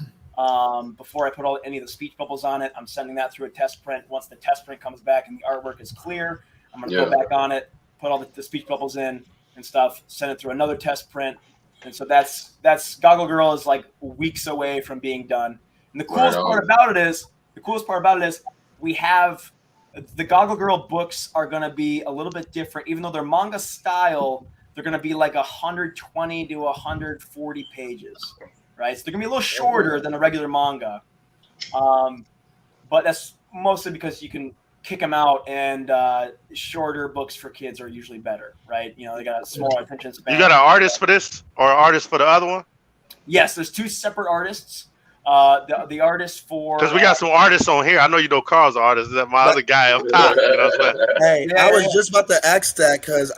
Before I put any of the speech bubbles on it, I'm sending that through a test print. Once the test print comes back and the artwork is clear, I'm going to go back on it, put all the speech bubbles in and stuff, send it through another test print. And so that's Goggle Girl is like weeks away from being done. And the coolest part about it is we have the Goggle Girl books are going to be a little bit different, even though they're manga style. They're going to be like 120 to 140 pages, right? So they're going to be a little shorter than a regular manga, but that's mostly because you can kick them out, and shorter books for kids are usually better, right? They got a smaller attention span. You got an artist for this or an artist for the other one? Yes, there's 2 separate artists. The artist for because we got some artists on here. I know you know Carl's an artist. That my other guy up top. You know what I'm saying? Hey, I was just about to ask that because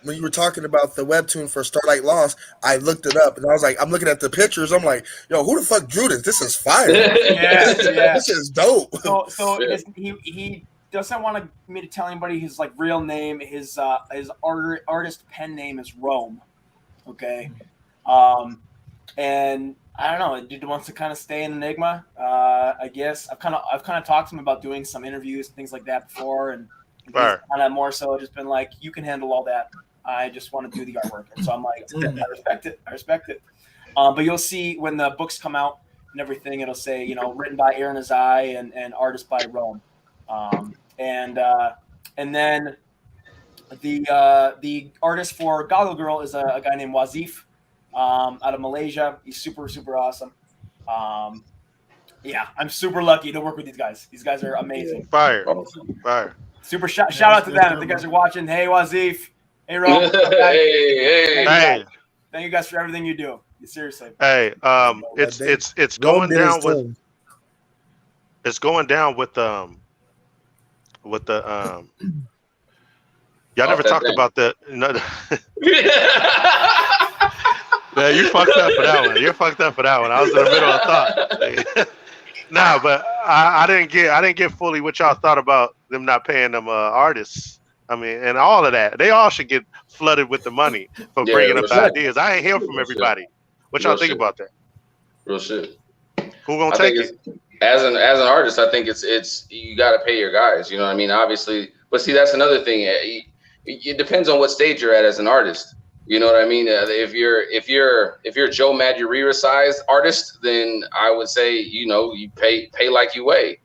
when you were talking about the webtoon for Starlight Lost, I looked it up and I was like, I'm looking at the pictures. I'm like, yo, who the fuck drew this? This is fire. Yeah. This is dope. So he doesn't want me to tell anybody his like real name. His artist pen name is Rome. Okay, and I don't know. Dude wants to kind of stay in Enigma. I guess I've kind of talked to him about doing some interviews and things like that before, and he's kind of more so just been like, you can handle all that. I just want to do the artwork. And so I'm like, I respect it. But you'll see when the books come out and everything, it'll say, you know, written by Aaron Azai and artist by Rome. And then the artist for Goggle Girl is a guy named Wazif out of Malaysia. He's super, super awesome. Yeah, I'm super lucky to work with these guys. These guys are amazing. Fire. Super shout out to them if you guys are watching. Hey, Wazif. Hey, Rome. Hey. Thank you guys for everything you do. Seriously. Hey, it's going down with the y'all never talked about the Yeah, you fucked up for that one. I was in the middle of thought. Nah, but I didn't get fully what y'all thought about them not paying them artists. I mean, and all of that. They all should get flooded with the money for bringing up the ideas. I ain't hear from everybody. What y'all think about that? Real shit. Who gonna take it? As an artist, I think it's you got to pay your guys. You know what I mean? Obviously, but see, that's another thing. It depends on what stage you're at as an artist. You know what I mean? If you're Joe Madureira sized artist, then I would say, you know, you pay like you weigh,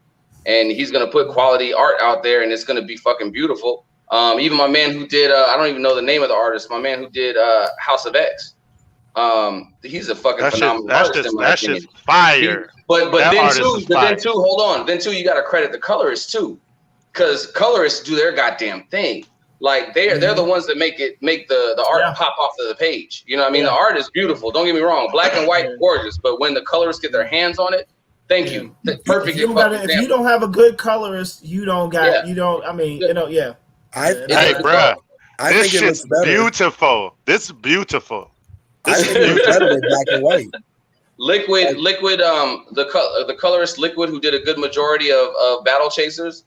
and he's gonna put quality art out there, and it's gonna be fucking beautiful. Even my man who did I don't even know the name of the artist. My man who did House of X. He's a fucking phenomenal artist in my opinion. Fire. But then too, hold on. Then too, you got to credit the colorists too, because colorists do their goddamn thing. Like they're the ones that make the art pop off of the page. You know what I mean? The art is beautiful. Don't get me wrong. Black and white, gorgeous. But when the colorists get their hands on it, thank you. Perfect. If you don't have a good colorist, you don't got. You don't. I mean, you know, yeah. Hey, bro. This shit's beautiful. This is beautiful. I think it's better than black and white. Liquid. The colorist Liquid, who did a good majority of Battle Chasers.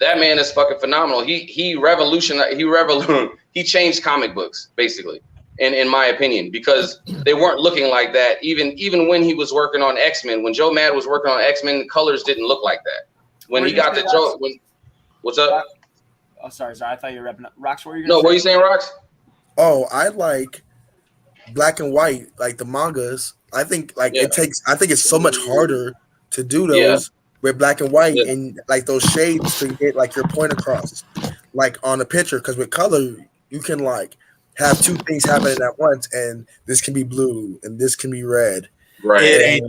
That man is fucking phenomenal. He revolutionized. He changed comic books basically, in my opinion, because they weren't looking like that. Even when he was working on X-Men, when Joe Mad was working on X-Men, colors didn't look like that. When he got the Joe, what's up? Oh, sorry. I thought you were repping. Rox, what were you? No, what are you saying, Rox? Oh, I like black and white, like the mangas. I think it's so much harder to do those with black and white and like those shades to get like your point across, like on a picture. Because with color, you can like have two things happening at once, and this can be blue and this can be red. Right. It ain't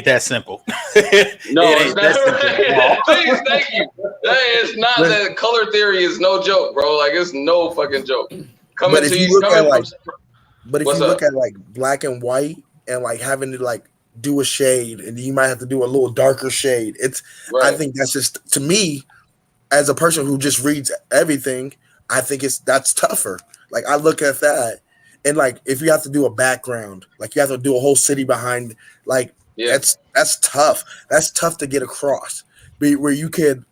that simple. No, it's not. Please, thank you. It's not that color theory is no joke, bro. Like it's no fucking joke. But if you look at like black and white and like having to like do a shade, and you might have to do a little darker shade. I think that's just, to me, as a person who just reads everything, I think that's tougher. Like I look at that, and like if you have to do a background, like you have to do a whole city behind, like that's tough. That's tough to get across. Where you could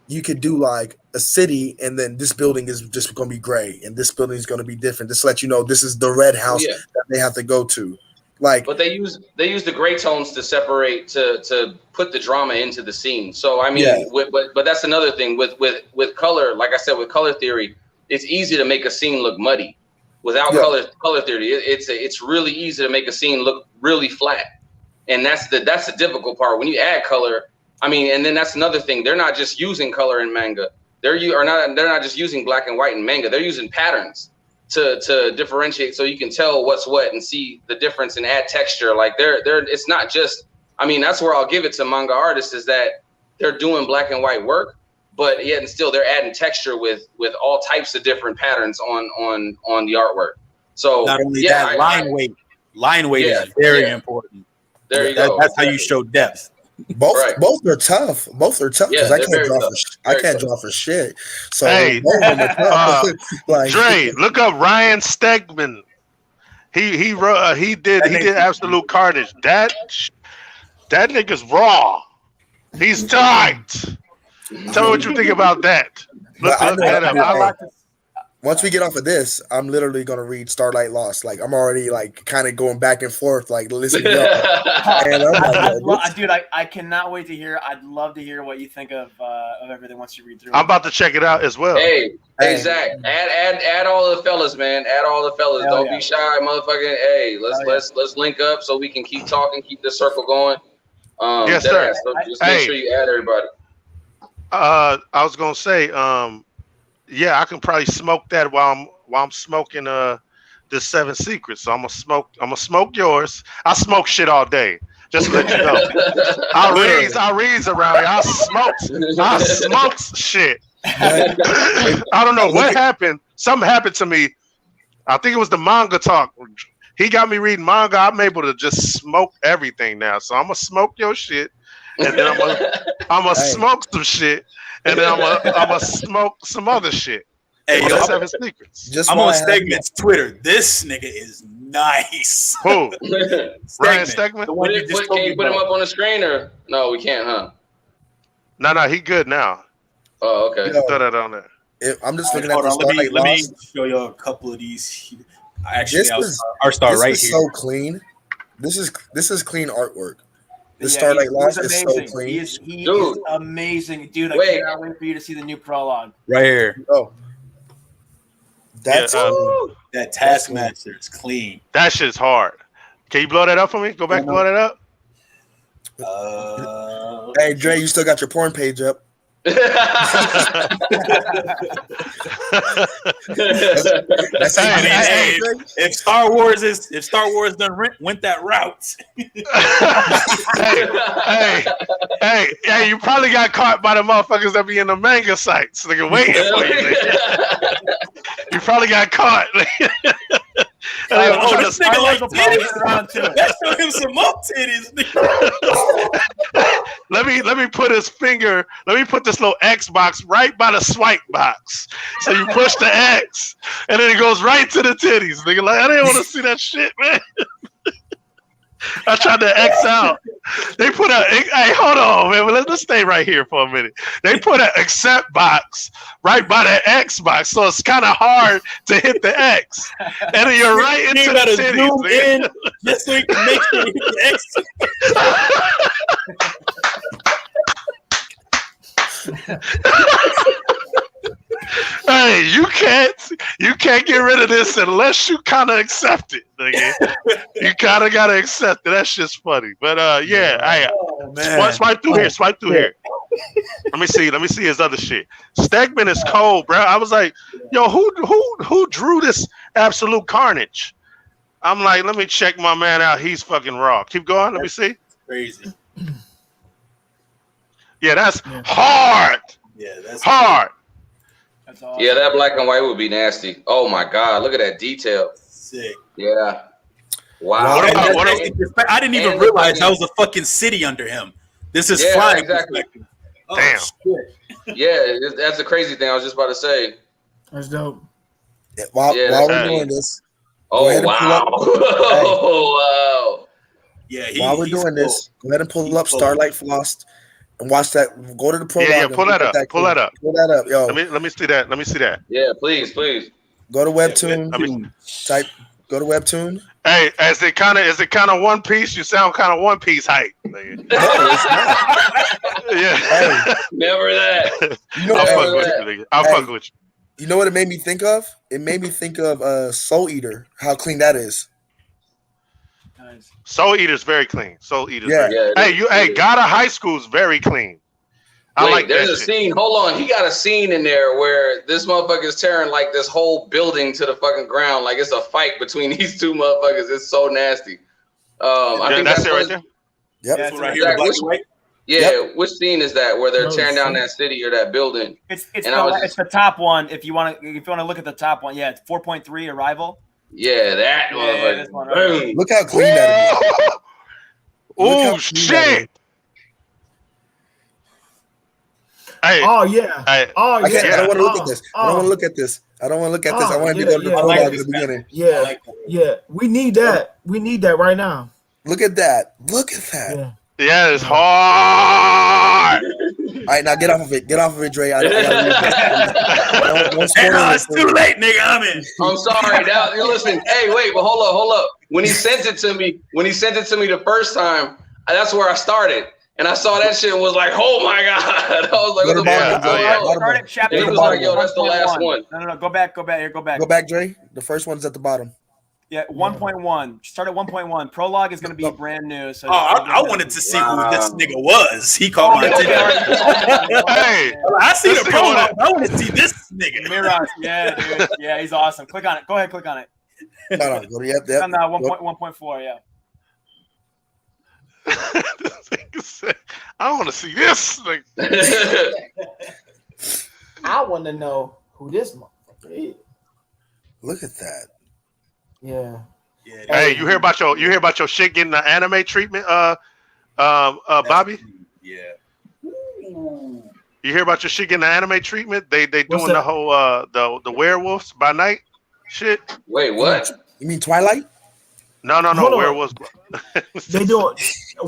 do like a city, and then this building is just going to be gray, and this building is going to be different. Just to let you know, this is the red house that they have to go to. Like, but they use the gray tones to separate, to put the drama into the scene. So I mean, but that's another thing with color. Like I said, with color theory, it's easy to make a scene look muddy. Without color theory, it's really easy to make a scene look really flat, and that's the difficult part. When you add color, I mean, and then that's another thing. They're not just using color in manga. They're not just using black and white in manga. They're using patterns to differentiate, so you can tell what's what and see the difference and add texture. Like it's not just. I mean, that's where I'll give it to manga artists, is that they're doing black and white work, but yet and still they're adding texture with all types of different patterns on the artwork. So not only that, line weight is very important. There you go. That's how you show depth. Both are tough. Both are tough because I can't draw for shit. So hey, both of them are tough. Like, Dre, look up Ryan Stegman. He wrote. He did Absolute Carnage. That nigga's raw. He's tight. Tell me what you think about that. Look that up. once we get off of this, I'm literally gonna read Starlight Lost. Like I'm already like kind of going back and forth, like listening. And I'm like, dude, I cannot wait to hear. I'd love to hear what you think of everything once you read through. I'm about to check it out as well. Hey, Zach, add all the fellas, man. Add all the fellas. Hell Don't be shy, motherfucking. Hey, let's link up so we can keep talking, keep the circle going. Yes, sir. So just make sure you add everybody. I was gonna say, yeah, I can probably smoke that while I'm smoking the 7 Secrets. So I'm gonna smoke yours. I smoke shit all day. Just to let you know. I reads around here. I smokes shit. I don't know what happened. Something happened to me. I think it was the manga talk. He got me reading manga. I'm able to just smoke everything now. So I'm gonna smoke your shit, and then I'm gonna smoke some shit, and then I'm gonna smoke some other shit. Hey, yo, 7 Secrets. I'm on Stegman's Twitter. This nigga is nice. Who? Ryan Stegman? Can you put him up on the screen or no? We can't, huh? No, he good now. Oh, okay. Throw that on there. I'm just looking at the Starlight Let me Lost. show you a couple of these. Actually, This I'll start this right is here. so clean. This is clean artwork. The Yeah, Starlight he's Lost is so amazing. clean. He is amazing, dude. I cannot wait for you to see the new prologue. Right here. Oh, that's that Taskmaster is clean. That shit's hard. Can you blow that up for me? Go back and blow that up. Hey, Dre, you still got your porn page up. Hey, if Star Wars went that route. hey, you probably got caught by the motherfuckers that be in the manga sites. Nigga waiting for you. You probably got caught. This nigga like titties. Let's show him some more titties. Let me put his finger. Let me put this little X box right by the swipe box. So you push the X, and then it goes right to the titties. Nigga, like I didn't want to see that shit, man. I tried to X out. They put hey, hold on, man. Let's stay right here for a minute. They put an accept box right by the X box, so it's kind of hard to hit the X. And then you're right into the titties. Zoom in just so you can make sure you hit the X. Hey, you can't get rid of this unless you kind of accept it, nigga. You kind of gotta accept it. That shit's funny, but swipe through here. Let me see his other shit. Stegman is cold, bro. I was like, yo, who drew this absolute carnage? I'm like, let me check my man out. He's fucking raw. Keep going. Let me see. Crazy. Yeah, that's hard. Yeah, that's hard. That's awesome. Yeah, that black and white would be nasty. Oh my god, look at that detail. Sick. Yeah. Wow. I didn't even realize that was a fucking city under him. This is flying. Exactly. Oh, damn. Shit. Yeah, that's the crazy thing. I was just about to say. That's dope. While we're doing this, oh wow. Oh wow. Yeah. While we're doing this, go ahead and pull up Starlight Lost and watch that. Go to the prologue. Yeah, pull that up. Pull that up. Pull that up, yo. Let me see that. Let me see that. Yeah, please. Go to Webtoon. Go to Webtoon. Hey, is it kind of One Piece? You sound kind of One Piece hype. No, it's not. Yeah. Hey, never that. I'll fuck with you. You know what it made me think of? It made me think of Soul Eater. How clean that is. Nice. Soul Eater's very clean. Soul Eater's Yeah. Hey, Gata High School's very clean. I like there's a scene. Hold on, he got a scene in there where this motherfucker is tearing like this whole building to the fucking ground. Like it's a fight between these two motherfuckers. It's so nasty. I think that's it right there. Yep. That's right here. Which scene is that where they're tearing down that city or that building? It's the top one. If you want to look at the top one, yeah, it's 4.3 Arrival. Yeah, that motherfucker. This one right Boom. Look how clean that is. Oh shit! Hey, Oh yeah. hey, Oh I yeah. don't want to look at this. I don't want to look at this. I want to go to the prologue at the beginning. Yeah. Yeah. We need that. We need that right now. Look at that. Look at that. Yeah. yeah, it's hard. right, now get off of it. Get off of it, Dre. I gotta read this. Hey, no, it's too late, nigga. I'm in. I'm sorry. Now, listen. Hey, wait, but hold up. When he sent it to me the first time, that's where I started. And I saw that shit and was like, oh my God. I was like, what the fuck? Start at chapter. He was like, yo, that's the last one. No. Go back. Go back, Dre. The first one's at the bottom. Yeah, 1.1. Start at 1.1. Prologue is going to be brand new. So I wanted to see who this nigga was. He called my attention. Hey, I see the prologue. I want to see this nigga. Mirage. Yeah, dude. Yeah, he's awesome. Click on it. Go ahead, click on it. No, go to yep. On 1.4, yeah. I want to see this. Like, I want to know who this motherfucker is. Look at that. Yeah. Hey, you hear about your shit getting the anime treatment, Bobby? Yeah. You hear about your shit getting the anime treatment? They doing the whole the werewolves by night shit. Wait, what? You mean Twilight? No, werewolves. They doing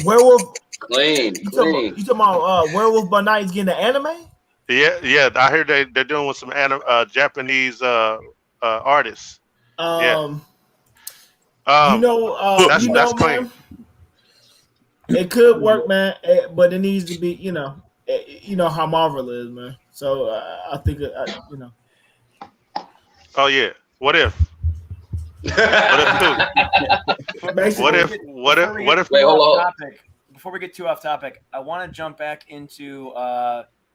werewolf. Clean. You talking about werewolf by night is getting the anime? Yeah. I heard they're doing with some Japanese artists. That's clean. Man, it could work, man, but it needs to be, you know how Marvel is, man. So I think, Oh yeah. What if? What if? Wait, hold on. Before we get too off topic, I want to jump back into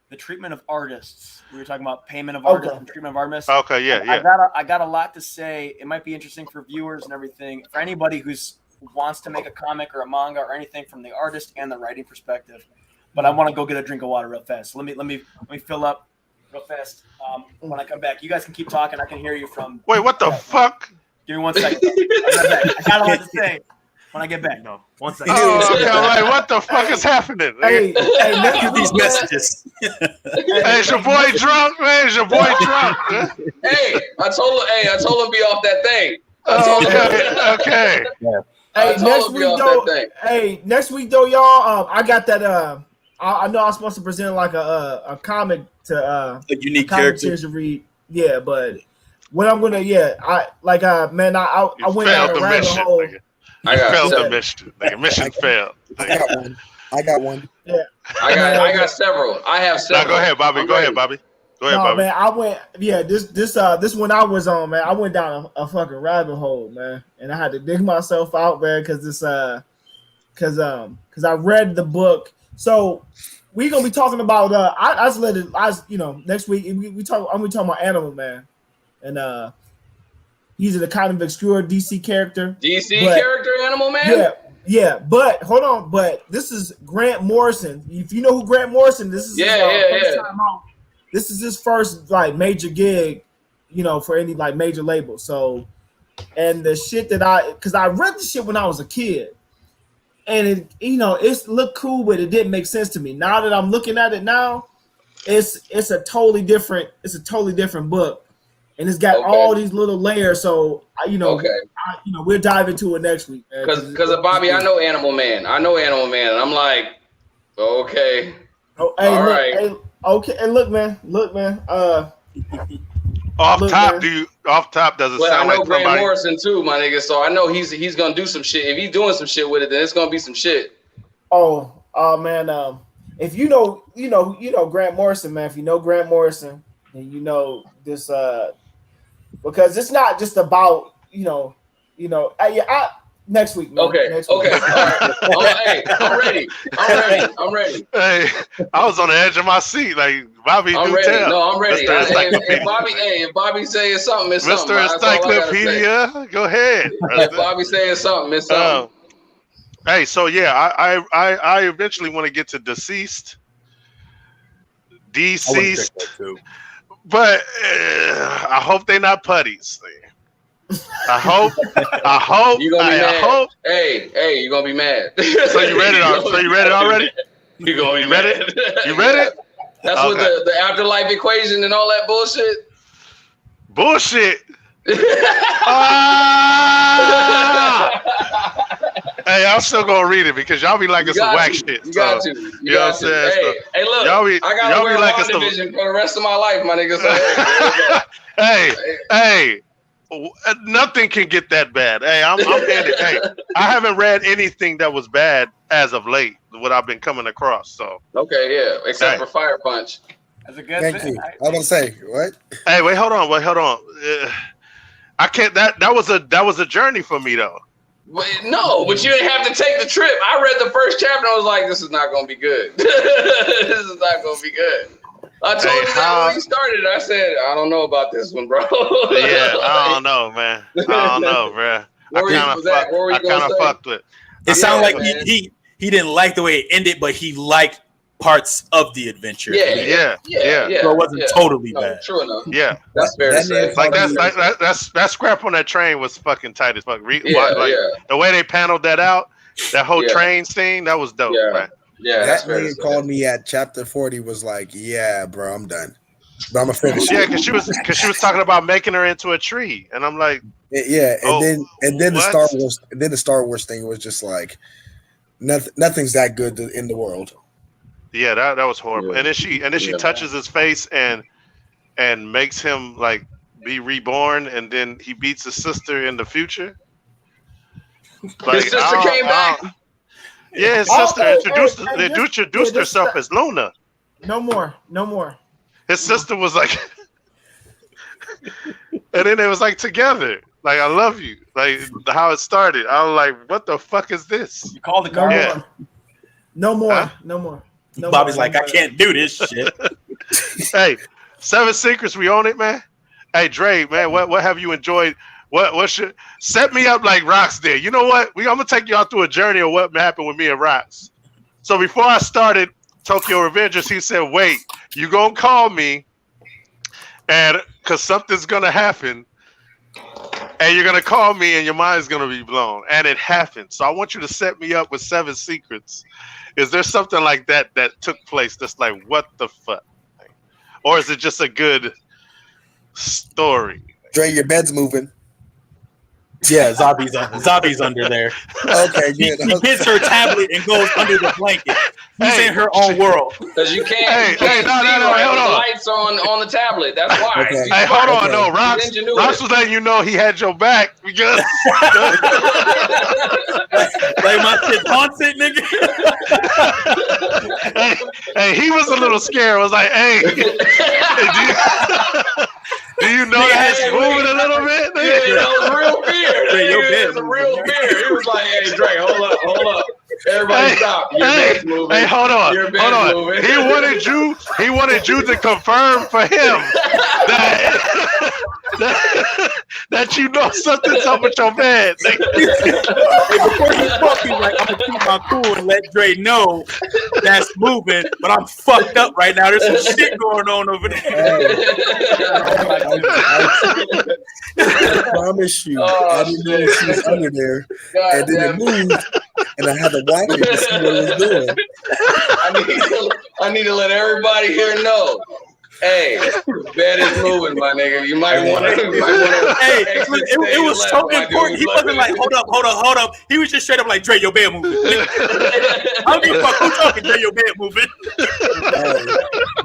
the treatment of artists. We were talking about payment of artists and treatment of artists. Okay, yeah. I got a lot to say. It might be interesting for viewers and everything. For anybody who's wants to make a comic or a manga or anything from the artist and the writing perspective. But I want to go get a drink of water real fast. So let me fill up real fast. When I come back, you guys can keep talking. I can hear you from. Wait, what the fuck? Give me 1 second. I got a lot to say when I get back. No, 1 second. Oh, okay, like, what the fuck is happening? Hey, these messages. Hey, is your boy drunk, man? Is your boy drunk? Hey, I told him be off that thing. Okay. Next week though, y'all. I got that. I know I'm supposed to present like a comic to a unique character to read. Yeah, but what I'm gonna I went down a rabbit hole. I failed the mission. The mission failed. I got one. Yeah. I got several. I have several. No, go ahead, Bobby. Go ahead, Bobby. Man, I went. Yeah, this one I was on, man. I went down a fucking rabbit hole, man, and I had to dig myself out, man, because I read the book. So we're gonna be talking about. Next week I'm gonna be talking about Animal Man, and he's a kind of obscure DC character. Character, Animal Man. Yeah, but hold on. But this is Grant Morrison. If you know who Grant Morrison, this is first time out. This is his first like major gig, for any like major label. So, and the shit because I read the shit when I was a kid, and it looked cool, but it didn't make sense to me. Now that I'm looking at it now, it's a totally different book, and it's got all these little layers. So we'll dive into it next week. Because of Bobby, I know Animal Man, and I'm like, okay, okay, and look, man. Off top doesn't well, sound I know like Grant somebody. Morrison too, my nigga. So I know he's gonna do some shit. If he's doing some shit with it, then it's gonna be some shit. Oh man. If you know Grant Morrison, man. If you know Grant Morrison, then you know this. Because it's not just about next week, man. Okay. Next week. All right. Hey, I'm ready. Hey, I was on the edge of my seat, like Bobby. I'm ready. Tell. No, I'm ready. If Bobby saying something, it's something. Mr. Encyclopedia, go ahead. If Bobby saying something, it's something. Hey, so yeah, I eventually want to get to deceased, but I hope they're not putties. I hope. You're gonna be mad. Hey, you're gonna be mad. So you read it already? You're gonna be mad. You read it? That's what the afterlife equation and all that bullshit. Bullshit. Hey, I'm still gonna read it because y'all be like it's some whack shit. You got to. You know what I'm saying? Hey, look, I gotta wear WandaVision for the rest of my life, my nigga. So, hey, nothing can get that bad. Hey, I'm in it. Hey, I haven't read anything that was bad as of late. What I've been coming across. So okay, yeah, except for Fire Punch. That's a good Thank thing. you. I was gonna say what? Hey, wait, hold on. I can't. That was a journey for me though. No, but you didn't have to take the trip. I read the first chapter. I was like, this is not gonna be good. This is not gonna be good. I told you that when we started. I said, I don't know about this one, bro. Yeah, I don't know, man. I don't know, bro. I kind of fucked with. It sounded like he didn't like the way it ended, but he liked parts of the adventure. Yeah. So it wasn't totally bad. True enough. Yeah, that's fair to say. Like that scrap on that train was fucking tight as fuck. The way they paneled that out, that whole train scene, that was dope. Right? Yeah, that nigga called me at chapter 40. Was like, yeah, bro, I'm done, but I'm gonna finish. Yeah, because she was talking about making her into a tree, and I'm like, yeah, and then the Star Wars thing was just like, nothing's that good in the world. Yeah, that was horrible. Yeah. And then she touches his face and makes him like be reborn, and then he beats his sister in the future. Like, his sister came back. Yeah, his sister introduced herself as Luna. No more. His sister was like, and then it was like together. Like, I love you. Like how it started. I was like, what the fuck is this? You called the car. No more. Bobby's like, I can't do this shit. Hey, 7 Secrets, we own it, man. Hey, Dre, man, what have you enjoyed? What should set me up like Rox did? You know what? I'm gonna take y'all through a journey of what happened with me and Rox. So before I started Tokyo Revengers, he said, "Wait, you gonna call me, and because something's gonna happen, and you're gonna call me, and your mind's gonna be blown." And it happened. So I want you to set me up with 7 Secrets. Is there something like that took place that's like, what the fuck? Or is it just a good story? Dre, your bed's moving. Yeah, Zabi's under there. Okay, good. He hits her tablet and goes under the blanket. He's in her own world. Because you can't. Hold on. Lights on the tablet. That's why. Okay. Hey, hold on. No, Rox was letting you know he had your back because. Like my shit haunted, nigga. hey, he was a little scared. I was like, hey, do you know that it's moving a little bit? Yeah, that was real fear. It was a real fear. He was like, hey, Dre, hold up. Everybody stop. Your bed's moving. Hey, hold on. Moving. He wanted you to confirm for him that you know something's up with your bed. Hey, before he spoke, he's like, I'm gonna keep my cool and let Dre know that's moving, but I'm fucked up right now. There's some shit going on over there. I promise you, I didn't know she was under there, and then it moved, and I had to watch it to see what it was doing. I need to let everybody here know. Hey, bed is moving, my nigga. You might want to. Hey, it was so important. He wasn't like, hold up. He was just straight up like, Dre, your bed moving. I don't give a fuck who talking, Dre, your bed moving.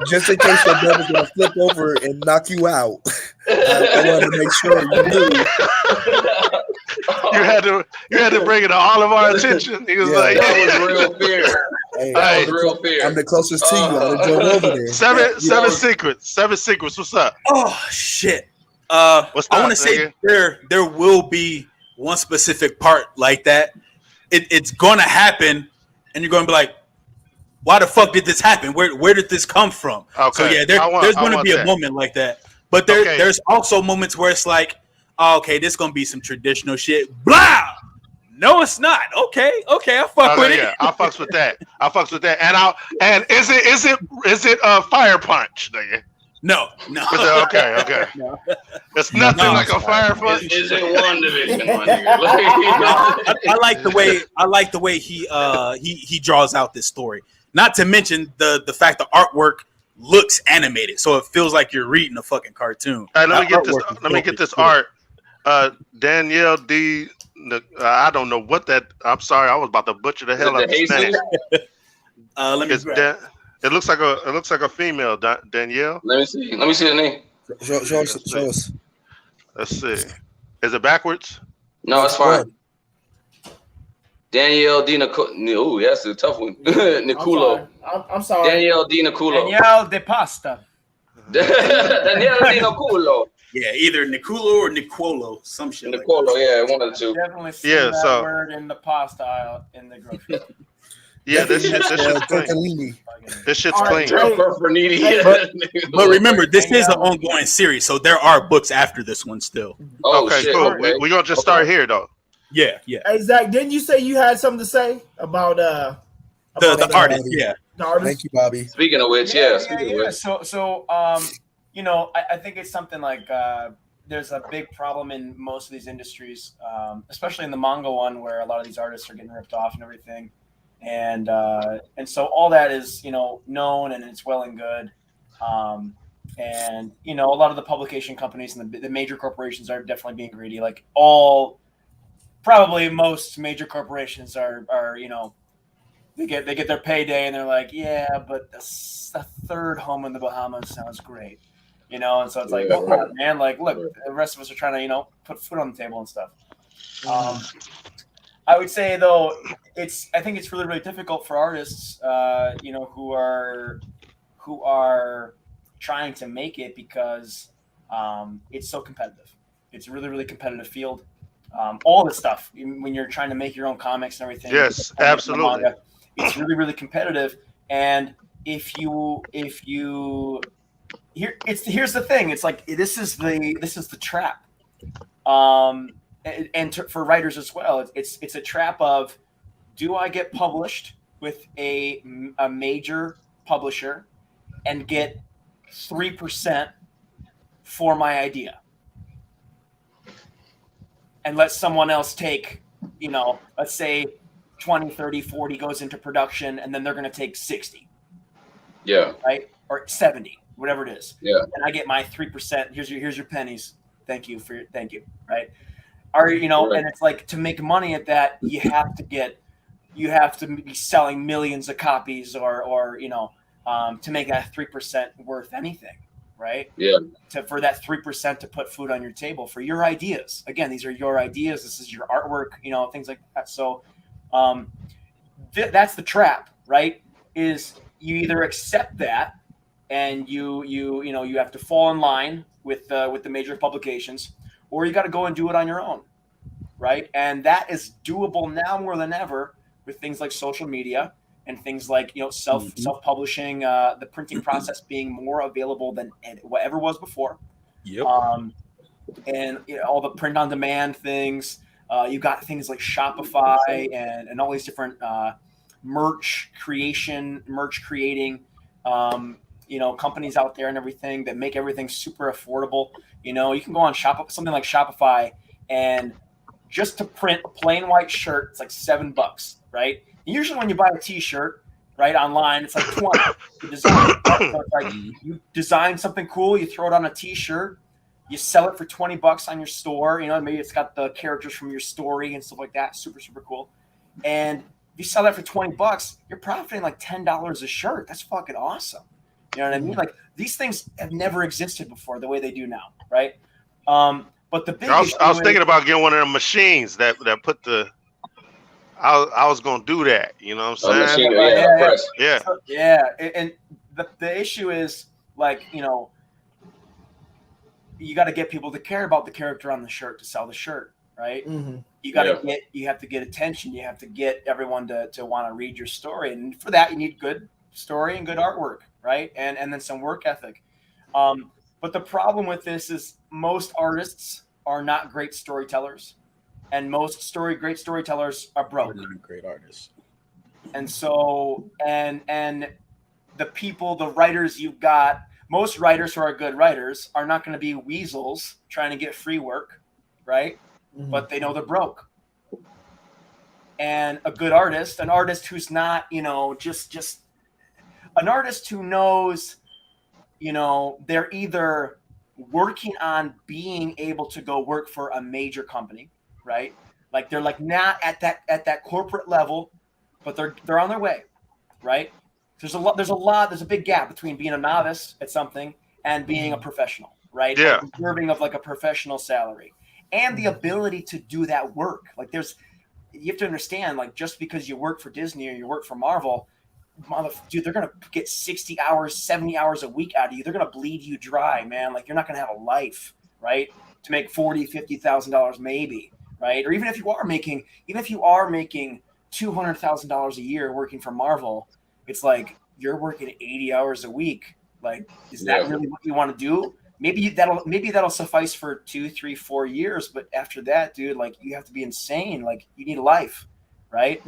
Just in case your bed was gonna flip over and knock you out, I wanted to make sure you knew. You had to bring it to all of our attention. He was like, that was real fear. Hey, that was real fear. I'm the closest to you. I drove over there. 7 Secrets. 7 Secrets. What's up? Oh shit. What's up, I want to say there will be one specific part like that. It's gonna happen, and you're gonna be like, why the fuck did this happen? Where did this come from? Okay. So yeah, there's gonna be a moment like that. But there's also moments where it's like, oh, okay, this gonna be some traditional shit. Blah. No, it's not. Okay, I fuck with it. I fucks with that. And is it a fire punch, nigga? No. Okay. No. It's nothing like a fire punch. Is it one division, my nigga? I like the way he draws out this story. Not to mention the fact the artwork looks animated, so it feels like you're reading a fucking cartoon. All right, let me get this art. Danielle D. I don't know what that. I'm sorry, I was about to butcher the Is hell it out of his name. Let me It's it looks like a female. Danielle. Let me see. Let me see the name. Show us. Let's see. Is it backwards? No, it's fine. Danielle D. Ooh, that's a tough one. Niculo. I'm sorry. Danielle D. Niculo. Danielle de Pasta. Danielle D. Niculo. Yeah, either Niculo or Nicuolo, some shit. Niculo, yeah, one of the two. Definitely see that word in the pasta aisle in the grocery store. Yeah, this shit's clean. This shit's clean. But remember, this is an ongoing series, so there are books after this one still. Oh, okay, shit. cool. Okay. We're gonna just start here though. Yeah. Hey Zach, didn't you say you had something to say about the Bobby. artist? Yeah. The artist? Thank you, Bobby. Speaking of which, Yeah. which. So you know, I think it's something like there's a big problem in most of these industries, especially in the manga one, where a lot of these artists are getting ripped off and everything, and so all that is, you know, known and it's well and good, and you know, a lot of the publication companies and the major corporations are definitely being greedy. Like probably most major corporations are you know, they get their payday and they're like, yeah, but a third home in the Bahamas sounds great. You know, and so it's like, Yeah, oh, right. man, like, look, the rest of us are trying to, you know, put food on the table and stuff. I would say though, I think it's really, really difficult for artists, you know, who are trying to make it because it's so competitive. It's a really, really competitive field. All this stuff, when you're trying to make your own comics and everything. Yes, absolutely. Manga, it's really, really competitive. And here's the thing. It's like this is the trap, for writers as well. It's a trap of, do I get published with a major publisher and get 3% for my idea, and let someone else take, you know, let's say 20, 30, 40 goes into production, and then they're going to take 60. Yeah. Right? Or 70, whatever it is. Yeah. And I get my 3%. Here's your pennies. Thank you. Right? Or, you know, Right. and it's like, to make money at that, you have to be selling millions of copies, or you know, to make that 3% worth anything. Right? Yeah. For that 3% to put food on your table for your ideas. Again, these are your ideas. This is your artwork, you know, things like that. So that's the trap, right? Is you either accept that and you know, you have to fall in line with the major publications, or you got to go and do it on your own, right? And that is doable now more than ever with things like social media and things like, you know, self-publishing, the printing process being more available than whatever was before. Yep. And you know, all the print-on-demand things. You got things like Shopify and all these different merch creating, you know, companies out there and everything that make everything super affordable. You know, you can go on something like Shopify, and just to print a plain white shirt, it's like $7, right? Usually when you buy a T-shirt, right, online, it's like 20 to design. Right? So it's like you design something cool, you throw it on a T-shirt, you sell it for $20 on your store. You know, maybe it's got the characters from your story and stuff like that. Super, super cool. And if you sell that for $20, you're profiting like $10 a shirt. That's fucking awesome. You know what I mean? Like, these things have never existed before the way they do now, right? But the big I was thinking about getting one of them machines that put the. I was gonna do that. You know what I'm saying? Yeah. And the issue is, like, you know, you got to get people to care about the character on the shirt to sell the shirt, right? Mm-hmm. You have to get attention. You have to get everyone to want to read your story, and for that you need good story and good artwork, right? And then some work ethic. But the problem with this is most artists are not great storytellers, and most great storytellers are broke. They're not great artists. And so, and the writers you've got, most writers who are good writers are not going to be weasels trying to get free work, right? Mm-hmm. But they know they're broke. And a good artist, an artist who's not, you know, just an artist who knows, you know, they're either working on being able to go work for a major company, right? Like they're like not at that corporate level, but they're on their way, right? There's a big gap between being a novice at something and being a professional, right? Yeah. And deserving of like a professional salary and the ability to do that work. Like you have to understand, like just because you work for Disney or you work for Marvel, dude, they're gonna get 60 hours, 70 hours a week out of you. They're gonna bleed you dry, man. Like you're not gonna have a life, right? To make $40,000-$50,000 maybe, right? Or even if you are making $200,000 a year working for Marvel, it's like you're working 80 hours a week. Like, is that really what you want to do? Maybe that'll suffice for 2, 3, 4 years, but after that, dude, like you have to be insane. Like you need a life, right?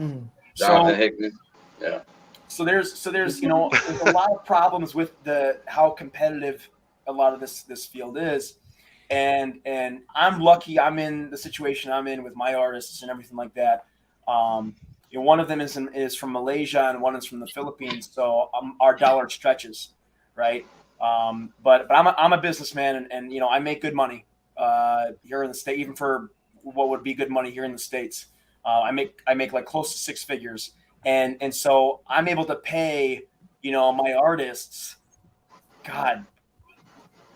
Jonathan Hickman. Yeah. So there's there's a lot of problems with how competitive a lot of this field is, and I'm lucky I'm in the situation I'm in with my artists and everything like that. One of them is from Malaysia and one is from the Philippines, so our dollar stretches, right? But I'm a businessman and I make good money here in the state, even for what would be good money here in the States. I make like close to 6 figures. And so I'm able to pay, my artists, God,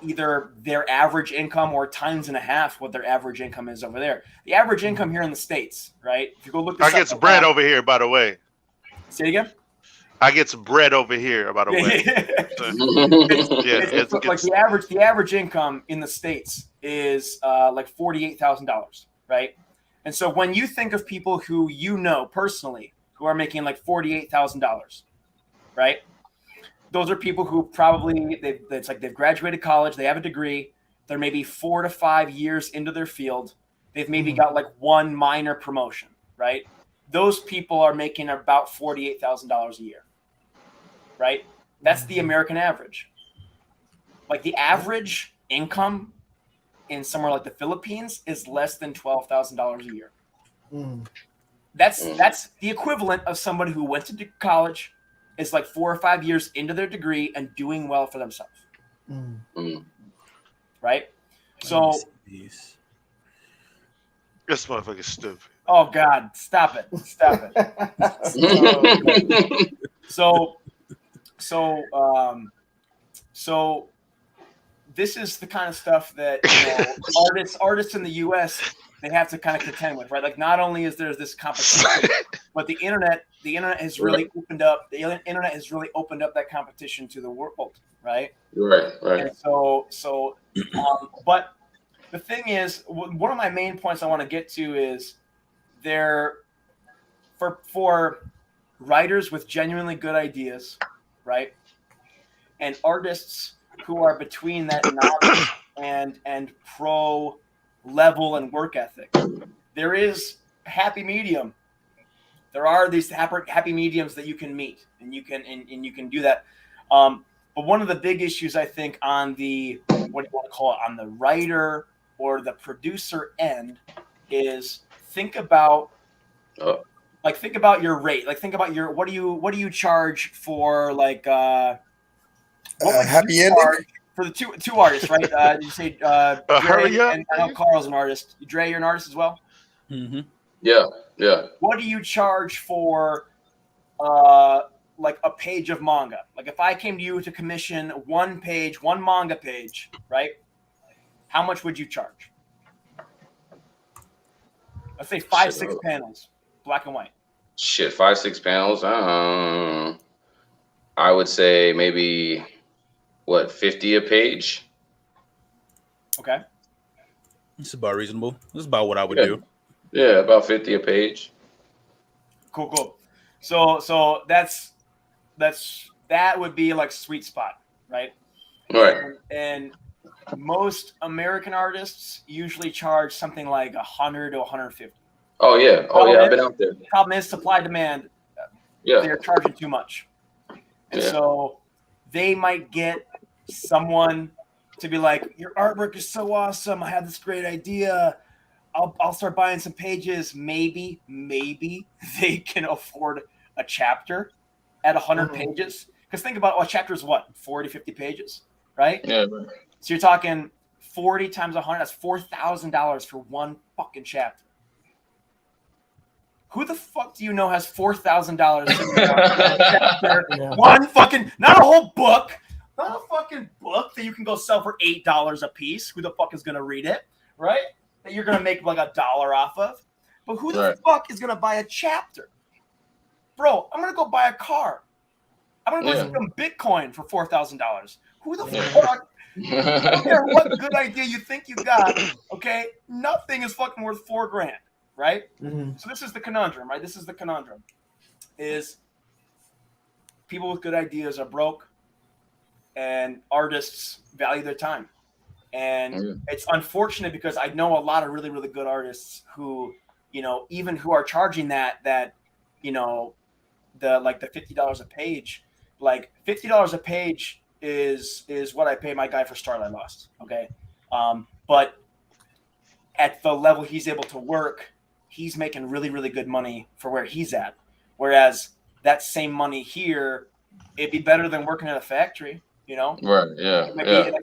either their average income or times and a half what their average income is over there. The average income here in the States, right? If you go look this I get some bread over here, by the way. Say it again? I get some bread over here, by the way. It's like the average income in the States is like $48,000, right? And so when you think of people who personally who are making like $48,000, right? Those are people who probably they've graduated college, they have a degree, they're maybe 4 to 5 years into their field, they've maybe got like one minor promotion, right? Those people are making about $48,000 a year, right? That's the American average. Like the average income in somewhere like the Philippines is less than $12,000 a year. That's the equivalent of somebody who went to college, is like 4 or 5 years into their degree and doing well for themselves. Right? So this motherfucker's stupid. Oh God, stop it. So this is the kind of stuff that artists in the US, they have to kind of contend with, right? Like not only is there this competition, but the internet has really opened up. The internet has really opened up that competition to the world, right? Right. And but the thing is, one of my main points I want to get to is for writers with genuinely good ideas, right? And artists who are between that novice and pro level and work ethic. There is a happy medium. There are these happy mediums that you can meet, and you can do that. But one of the big issues I think on the on the writer or the producer end is think about your rate. Like think about what do you charge for like happy ending for the two artists, right? You say Dre, and I know Carl's an artist. Dre, you're an artist as well. Mm-hmm. Yeah. What do you charge for like a page of manga? Like if I came to you to commission one manga page, right? How much would you charge? Let's say 5-6 panels, black and white. 5-6 panels. I would say maybe $50 a page. Okay. It's about reasonable. This is about what I would do. Yeah, about $50 a page. Cool. So that would be like sweet spot, right? Right. And most American artists usually charge something like $100 to $150. Oh yeah, I've been out there. Problem is supply demand. Yeah, they're charging too much, and so they might get someone to be like, "Your artwork is so awesome. I have this great idea. I'll start buying some pages. Maybe they can afford a chapter at 100 pages. Because think about a chapter is what, 40, 50 pages, right? Yeah. Right. So you're talking 40 times 100, that's $4,000 for one fucking chapter. Who the fuck do you know has $4,000 chapter? Yeah. One fucking, not a whole book, not a fucking book that you can go sell for $8 a piece. Who the fuck is gonna read it, right? That you're gonna make like $1 off of. But who the fuck is gonna buy a chapter? Bro, I'm gonna go buy a car. I'm gonna go get some Bitcoin for $4,000. Who the fuck? I don't care what good idea you think you got, okay? Nothing is fucking worth $4,000, right? Mm-hmm. So this is the conundrum, right? This is the conundrum. Is people with good ideas are broke, and artists value their time. And it's unfortunate because I know a lot of really, really good artists who, you know, even who are charging that, you know, the $50 a page, like $50 a page is what I pay my guy for Starlight Lost. Okay. But at the level he's able to work, he's making really, really good money for where he's at. Whereas that same money here, it'd be better than working at a factory, you know? Right. Yeah.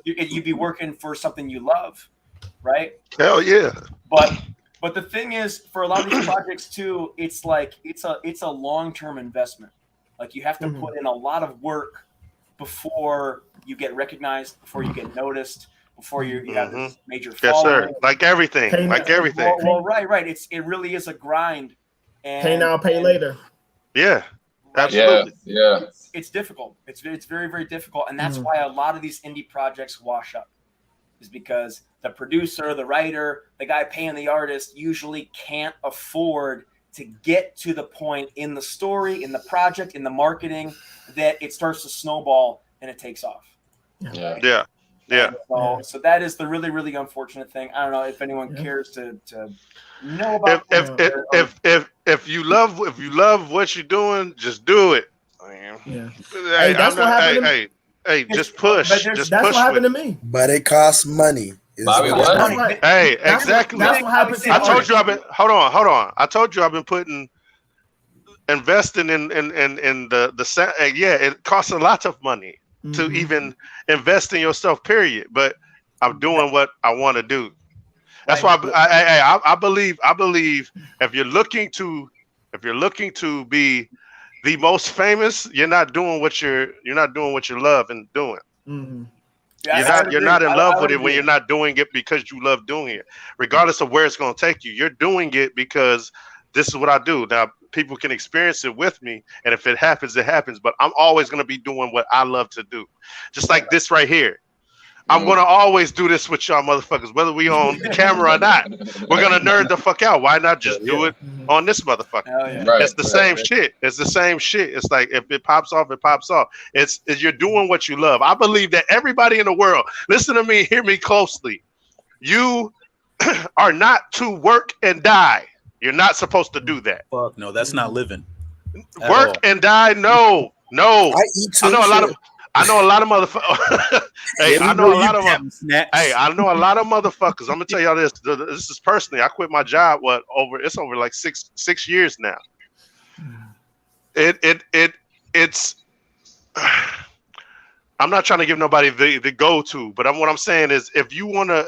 You'd be working for something you love, right? Hell yeah. But the thing is, for a lot of these projects too, it's like it's a long-term investment. Like you have to put in a lot of work before you get recognized, before you get noticed, before you have this major following. Yes, sir. Like everything. Everything. Well, right. It really is a grind. And, Pay now, pay later. Yeah. Absolutely. Yeah. It's difficult. It's very, very difficult. And that's why a lot of these indie projects wash up. Is because the producer, the writer, the guy paying the artist usually can't afford to get to the point in the story, in the project, in the marketing that it starts to snowball and it takes off. Yeah. So that is the really, really unfortunate thing. I don't know if anyone cares to know about. If you love what you're doing, just do it. Yeah. Hey, that's what happened. Hey, just push. That's what happened to me. But it costs money. Bobby, what? Hey, exactly. That's what happens to I told artists. you I've been. Hold on. I told you I've been investing in the. Yeah, it costs a lot of money to even invest in yourself. Period. But I'm doing what I want to do. That's why I believe if you're looking to be the most famous, you're not doing what you love and doing. Mm-hmm. Yeah, You're not in love with it when you're not doing it because you love doing it, regardless of where it's going to take you. You're doing it because this is what I do. Now, people can experience it with me, and if it happens, it happens. But I'm always going to be doing what I love to do, just like this right here. I'm going to always do this with y'all motherfuckers, whether we on camera or not. We're going to nerd the fuck out. Why not just do it on this motherfucker? Yeah. It's the same shit. It's the same shit. It's like if it pops off, it pops off. It's you're doing what you love. I believe that everybody in the world, listen to me, hear me closely. You are not to work and die. You're not supposed to do that. Fuck no, that's not living. Work and die? No. I eat too. I know a lot of motherfuckers. I know a lot of motherfuckers. I'm gonna tell y'all this. This is personally. I quit my job. It's over like six years now. It's. I'm not trying to give nobody the go-to, but what I'm saying is, if you wanna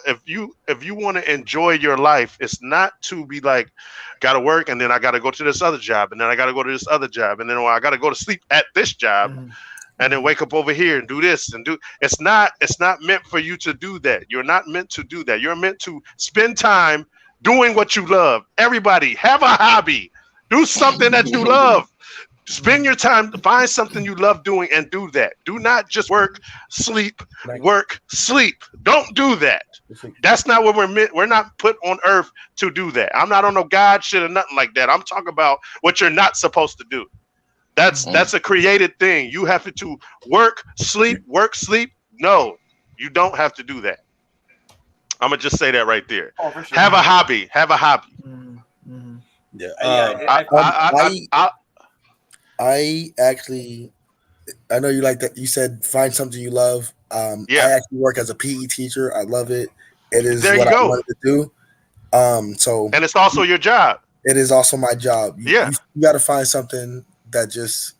enjoy your life, it's not to be like, gotta work and then I gotta go to this other job and then I gotta go to this other job and then I gotta go to sleep at this job. And then wake up over here and do this and do. It's not meant for you to do that. You're not meant to do that. You're meant to spend time doing what you love. Everybody have a hobby. Do something that you love. Spend your time to find something you love doing and do that. Do not just work, sleep. Don't do that. That's not what we're meant. We're not put on earth to do that. I'm not on no God shit or nothing like that. I'm talking about what you're not supposed to do. That's a created thing. You have to work, sleep. No, you don't have to do that. I'm gonna just say that right there. Oh, for sure. Have a hobby. Yeah. I actually, I know you like that. You said find something you love. I actually work as a PE teacher. I love it. It is what I wanted to do. And it's also your job. It is also my job. You got to find something that just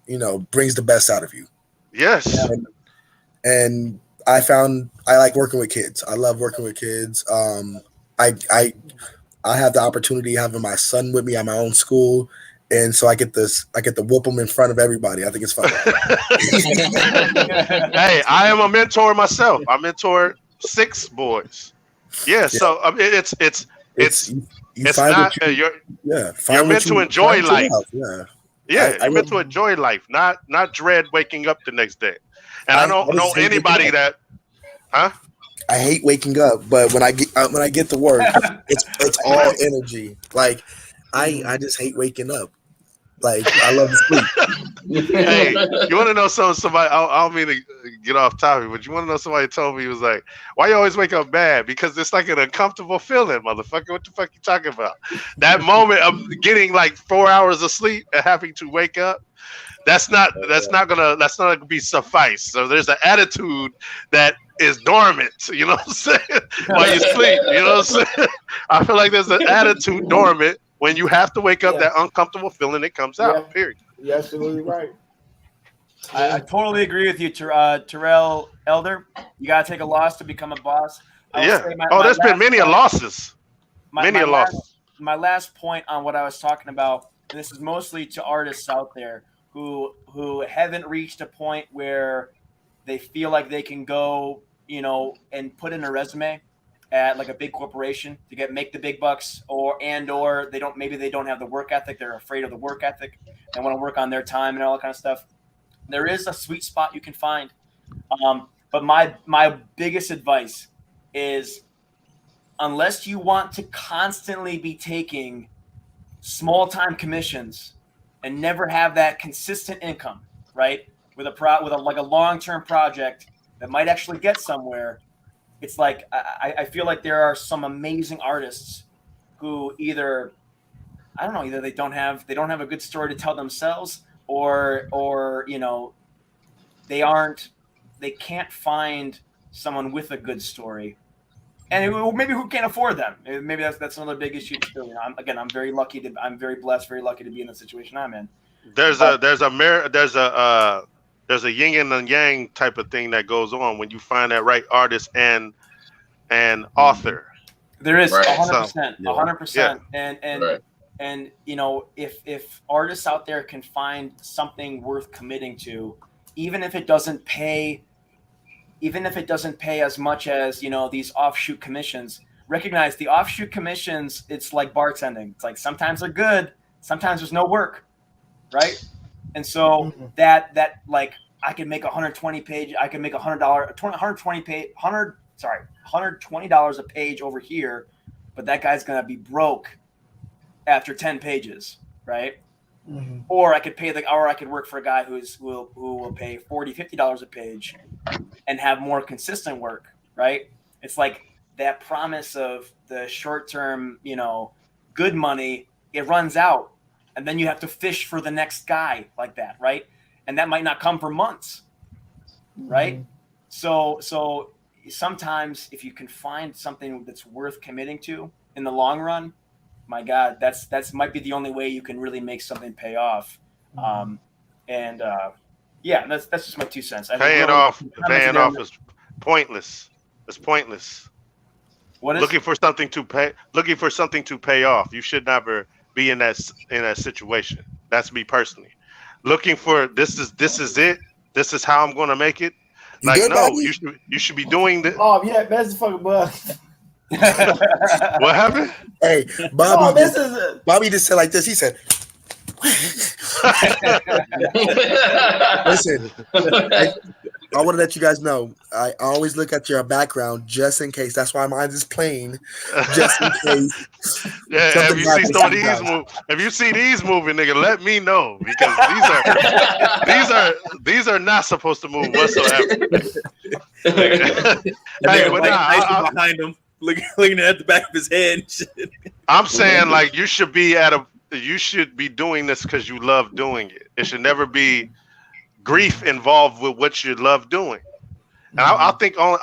brings the best out of you. Yes. And I found I like working with kids. I love working with kids. I have the opportunity of having my son with me at my own school, and so I get to whoop them in front of everybody. I think it's fun. Hey, I am a mentor myself. I mentored 6 boys. Yeah, so I mean, it's not you're meant to enjoy life. Yeah, you're meant to enjoy life, not dread waking up the next day. And I don't know anybody that, huh? I hate waking up, but when I get to work, it's all energy. Like I just hate waking up. Like I love to sleep. Hey, you want to know somebody? I don't mean to get off topic, but you want to know somebody told me, he was like, "Why you always wake up mad?" Because it's like an uncomfortable feeling, motherfucker. What the fuck you talking about? That moment of getting like 4 hours of sleep and having to wake up. That's not gonna be suffice. So there's an attitude that is dormant, you know what I'm saying? While you sleep, you know what I'm saying? I feel like there's an attitude dormant when you have to wake up. That uncomfortable feeling, it comes out. Period. You're absolutely right. I totally agree with you, Terrell Elder. You gotta take a loss to become a boss. There's been many losses. My last point on what I was talking about, and this is mostly to artists out there who haven't reached a point where they feel like they can go, and put in a resume at like a big corporation to make the big bucks, or they don't have the work ethic. They're afraid of the work ethic. They want to work on their time and all that kind of stuff. There is a sweet spot you can find. But my biggest advice is, unless you want to constantly be taking small time commissions and never have that consistent income, right? With a long-term project that might actually get somewhere, it's like I feel like there are some amazing artists who either they don't have a good story to tell themselves, or they can't find someone with a good story, and maybe who can't afford them. Maybe that's another big issue too. I'm very lucky I'm very blessed, very lucky to be in the situation I'm in. There's a yin and yang type of thing that goes on when you find that right artist and author. There is 100%, 100%, and if artists out there can find something worth committing to, even if it doesn't pay as much as these offshoot commissions, recognize the offshoot commissions. It's like bartending. It's like sometimes they're good, sometimes there's no work, right? And so that like I can make $120 a page over here, but that guy's gonna be broke after 10 pages, right? Mm-hmm. Or I could work for a guy who will pay $40-$50 a page and have more consistent work, right? It's like that promise of the short term, good money, it runs out. And then you have to fish for the next guy like that, right? And that might not come for months, right? Mm-hmm. So sometimes if you can find something that's worth committing to in the long run, my God, that's might be the only way you can really make something pay off. Mm-hmm. That's just my 2 cents. Paying off is pointless. It's pointless. What is looking for something to pay off? You should never be in that situation. That's me personally. Looking for this is it. This is how I'm going to make it. Like you should be doing this. Oh yeah, that's the fucking bug. What happened? Hey, Bobby just said like this. He said, "Listen, I want to let you guys know. I always look at your background just in case. That's why mine is plain, just in case." Yeah, have you seen some of these movies? If you see these moving, nigga, let me know, because these are not supposed to move whatsoever. Hey, but behind him, looking at the back of his head. I'm saying, like, you should be doing this because you love doing it. It should never be grief involved with what you love doing. And I think you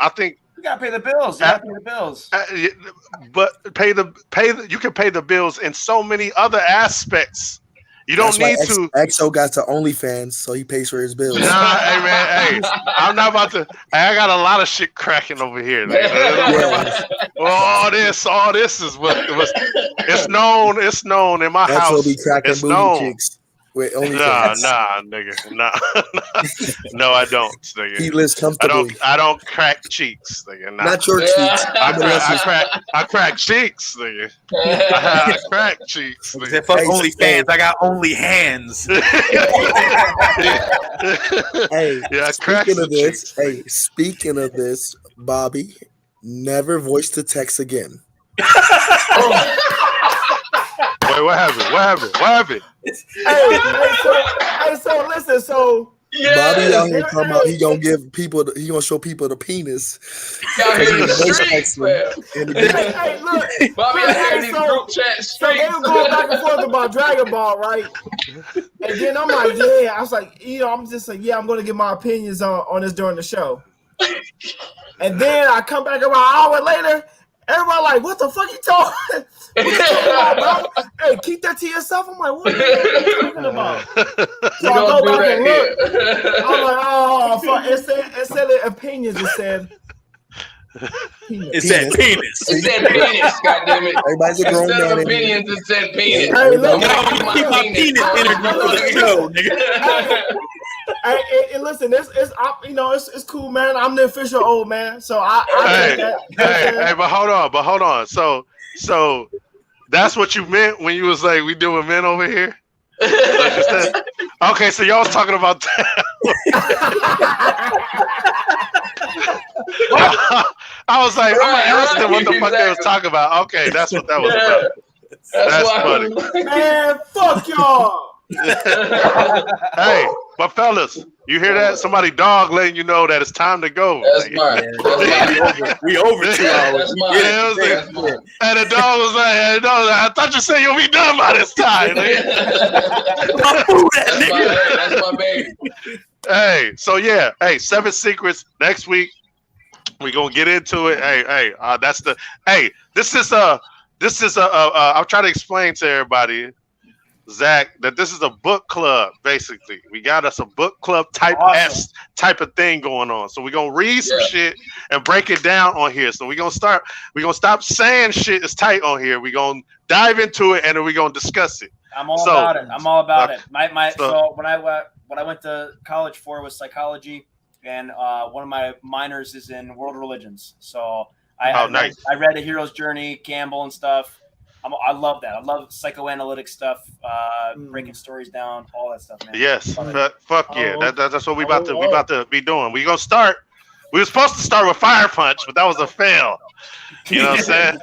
gotta pay the bills. You gotta pay the bills. But you can pay the bills in so many other aspects. You don't need That's to. why XO got to OnlyFans, so he pays for his bills. Nah, hey man, hey, I'm not about to. I got a lot of shit cracking over here. Like, well, all this is what it was. It's known in my XO house. be cracking It's booty known. cheeks with OnlyFans. Nah, nigga, nah. No, I don't, nigga. He lives comfortably. I don't crack cheeks, nigga. Nah. Not your cheeks. I crack cheeks, nigga. I crack cheeks, nigga. Fuck OnlyFans. I got only hands. Hey, Yeah, I crack speaking some of this, cheeks. hey, speaking of this, Bobby, never voice to text again. Wait, what happened? So listen, so Bobby out here talking about he gonna show people the penis. Out here in the Voice streets, texting. man. hey, look, Bobby out here in these group chat so they streets. were going back and forth about Dragon Ball, right? And then I'm like, yeah, I was like, I'm just like, yeah, I'm gonna give my opinions on this during the show. And then I come back about an hour later, everybody like, what the fuck you talking? What you talking about, bro? Hey, keep that to yourself. I'm like, what are you talking about? So I go back and look. I'm like, oh, fuck. It said the opinions. It said penis. It said penis. It said penis, goddammit. Everybody's a grown Instead man. of opinions, it said penis. Hey, look, Yo, keep my penis energy for the show, nigga. Hey, listen, it's cool, man. I'm the official old man, so I Hey, take that. hey, but hold on. So that's what you meant when you was like, we doing men over here? Is that what you said? Okay, so y'all was talking about that. I was like, I'm gonna ask them what the fuck they was talking about. Okay, that's what that was about. That's funny. Man, fuck y'all. Hey, but fellas, you hear that? Somebody dog letting you know that it's time to go. That's Like, mine. We over 2 hours. That's mine. Yeah, it was That's mine. and the dog was like, hey, dog, I thought you said you'll be done by this time. Like, That's my baby. hey, so yeah, hey, 7 Secrets next week. We gonna get into it. This is I'm trying to explain to everybody, Zach, that this is a book club. Basically, we got us a book club type of thing going on. So we're gonna read some shit and break it down on here. So we're gonna stop saying shit is tight on here. We're gonna dive into it and then we're gonna discuss it. I'm all about it. So what I went to college for was psychology, and one of my minors is in world religions. So I read A Hero's Journey, Campbell, and stuff. I love that. I love psychoanalytic stuff, breaking stories down, all that stuff, man. Yes, fuck yeah. That's what we about to be doing. We gonna start. We were supposed to start with Fire Punch, but that was a fail. You know what I'm saying?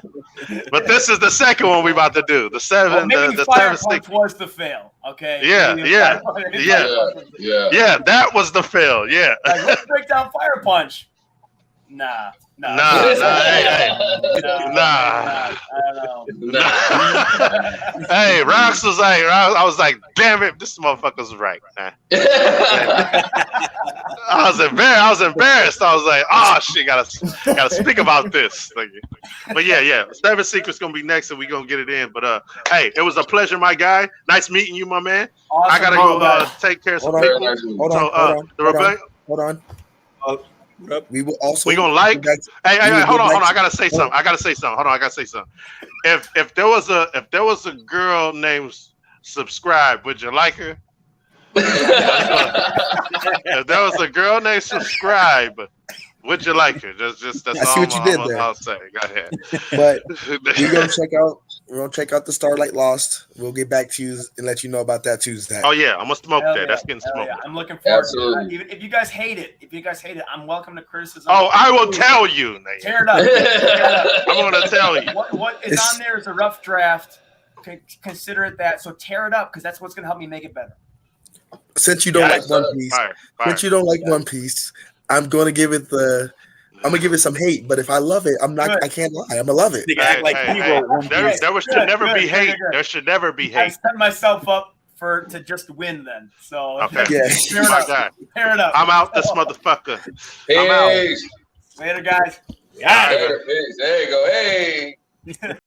But this is the second one we about to do. The 7, the Fire 7 Punch was the fail. Okay. Yeah. That was the fail. Yeah. Like, let's break down Fire Punch. Nah. Nah. I don't know. Hey, Rox was like, I was like, damn it, this motherfucker's right. Man. I was embarrassed. I was like, oh shit, gotta speak about this. But yeah, 7 Secrets gonna be next, and we gonna get it in. But hey, it was a pleasure, my guy. Nice meeting you, my man. Awesome. I gotta go take care of some people. Hold on. We will also. We gonna like. Hey, hold on. I gotta say something. If there was a girl named Subscribe, would you like her? If there was a girl named Subscribe, would you like her? That's I see all what you did there. I'll say. Go ahead. But we're gonna check out the Starlight Lost. We'll get back to you and let you know about that Tuesday. Oh yeah, I'm gonna smoke that. Yeah. That's getting smoked. Yeah. I'm looking forward Absolutely. to it. Even if you guys hate it, I'm welcome to criticism. Oh, I will tell you, Nate. Tear it up. I'm gonna tell you. What is on there is a rough draft. Consider it that. So tear it up, because that's what's gonna help me make it better. Since you don't like One Piece, One Piece, I'm gonna give it some hate, but if I love it, I can't lie. I'm gonna love it. Act like there should never be hate. There should never be I hate. set myself up to just win then. So Okay. Yeah. tear it up. Tear it up. I'm out this motherfucker. Hey, Later, guys. there you go. Hey.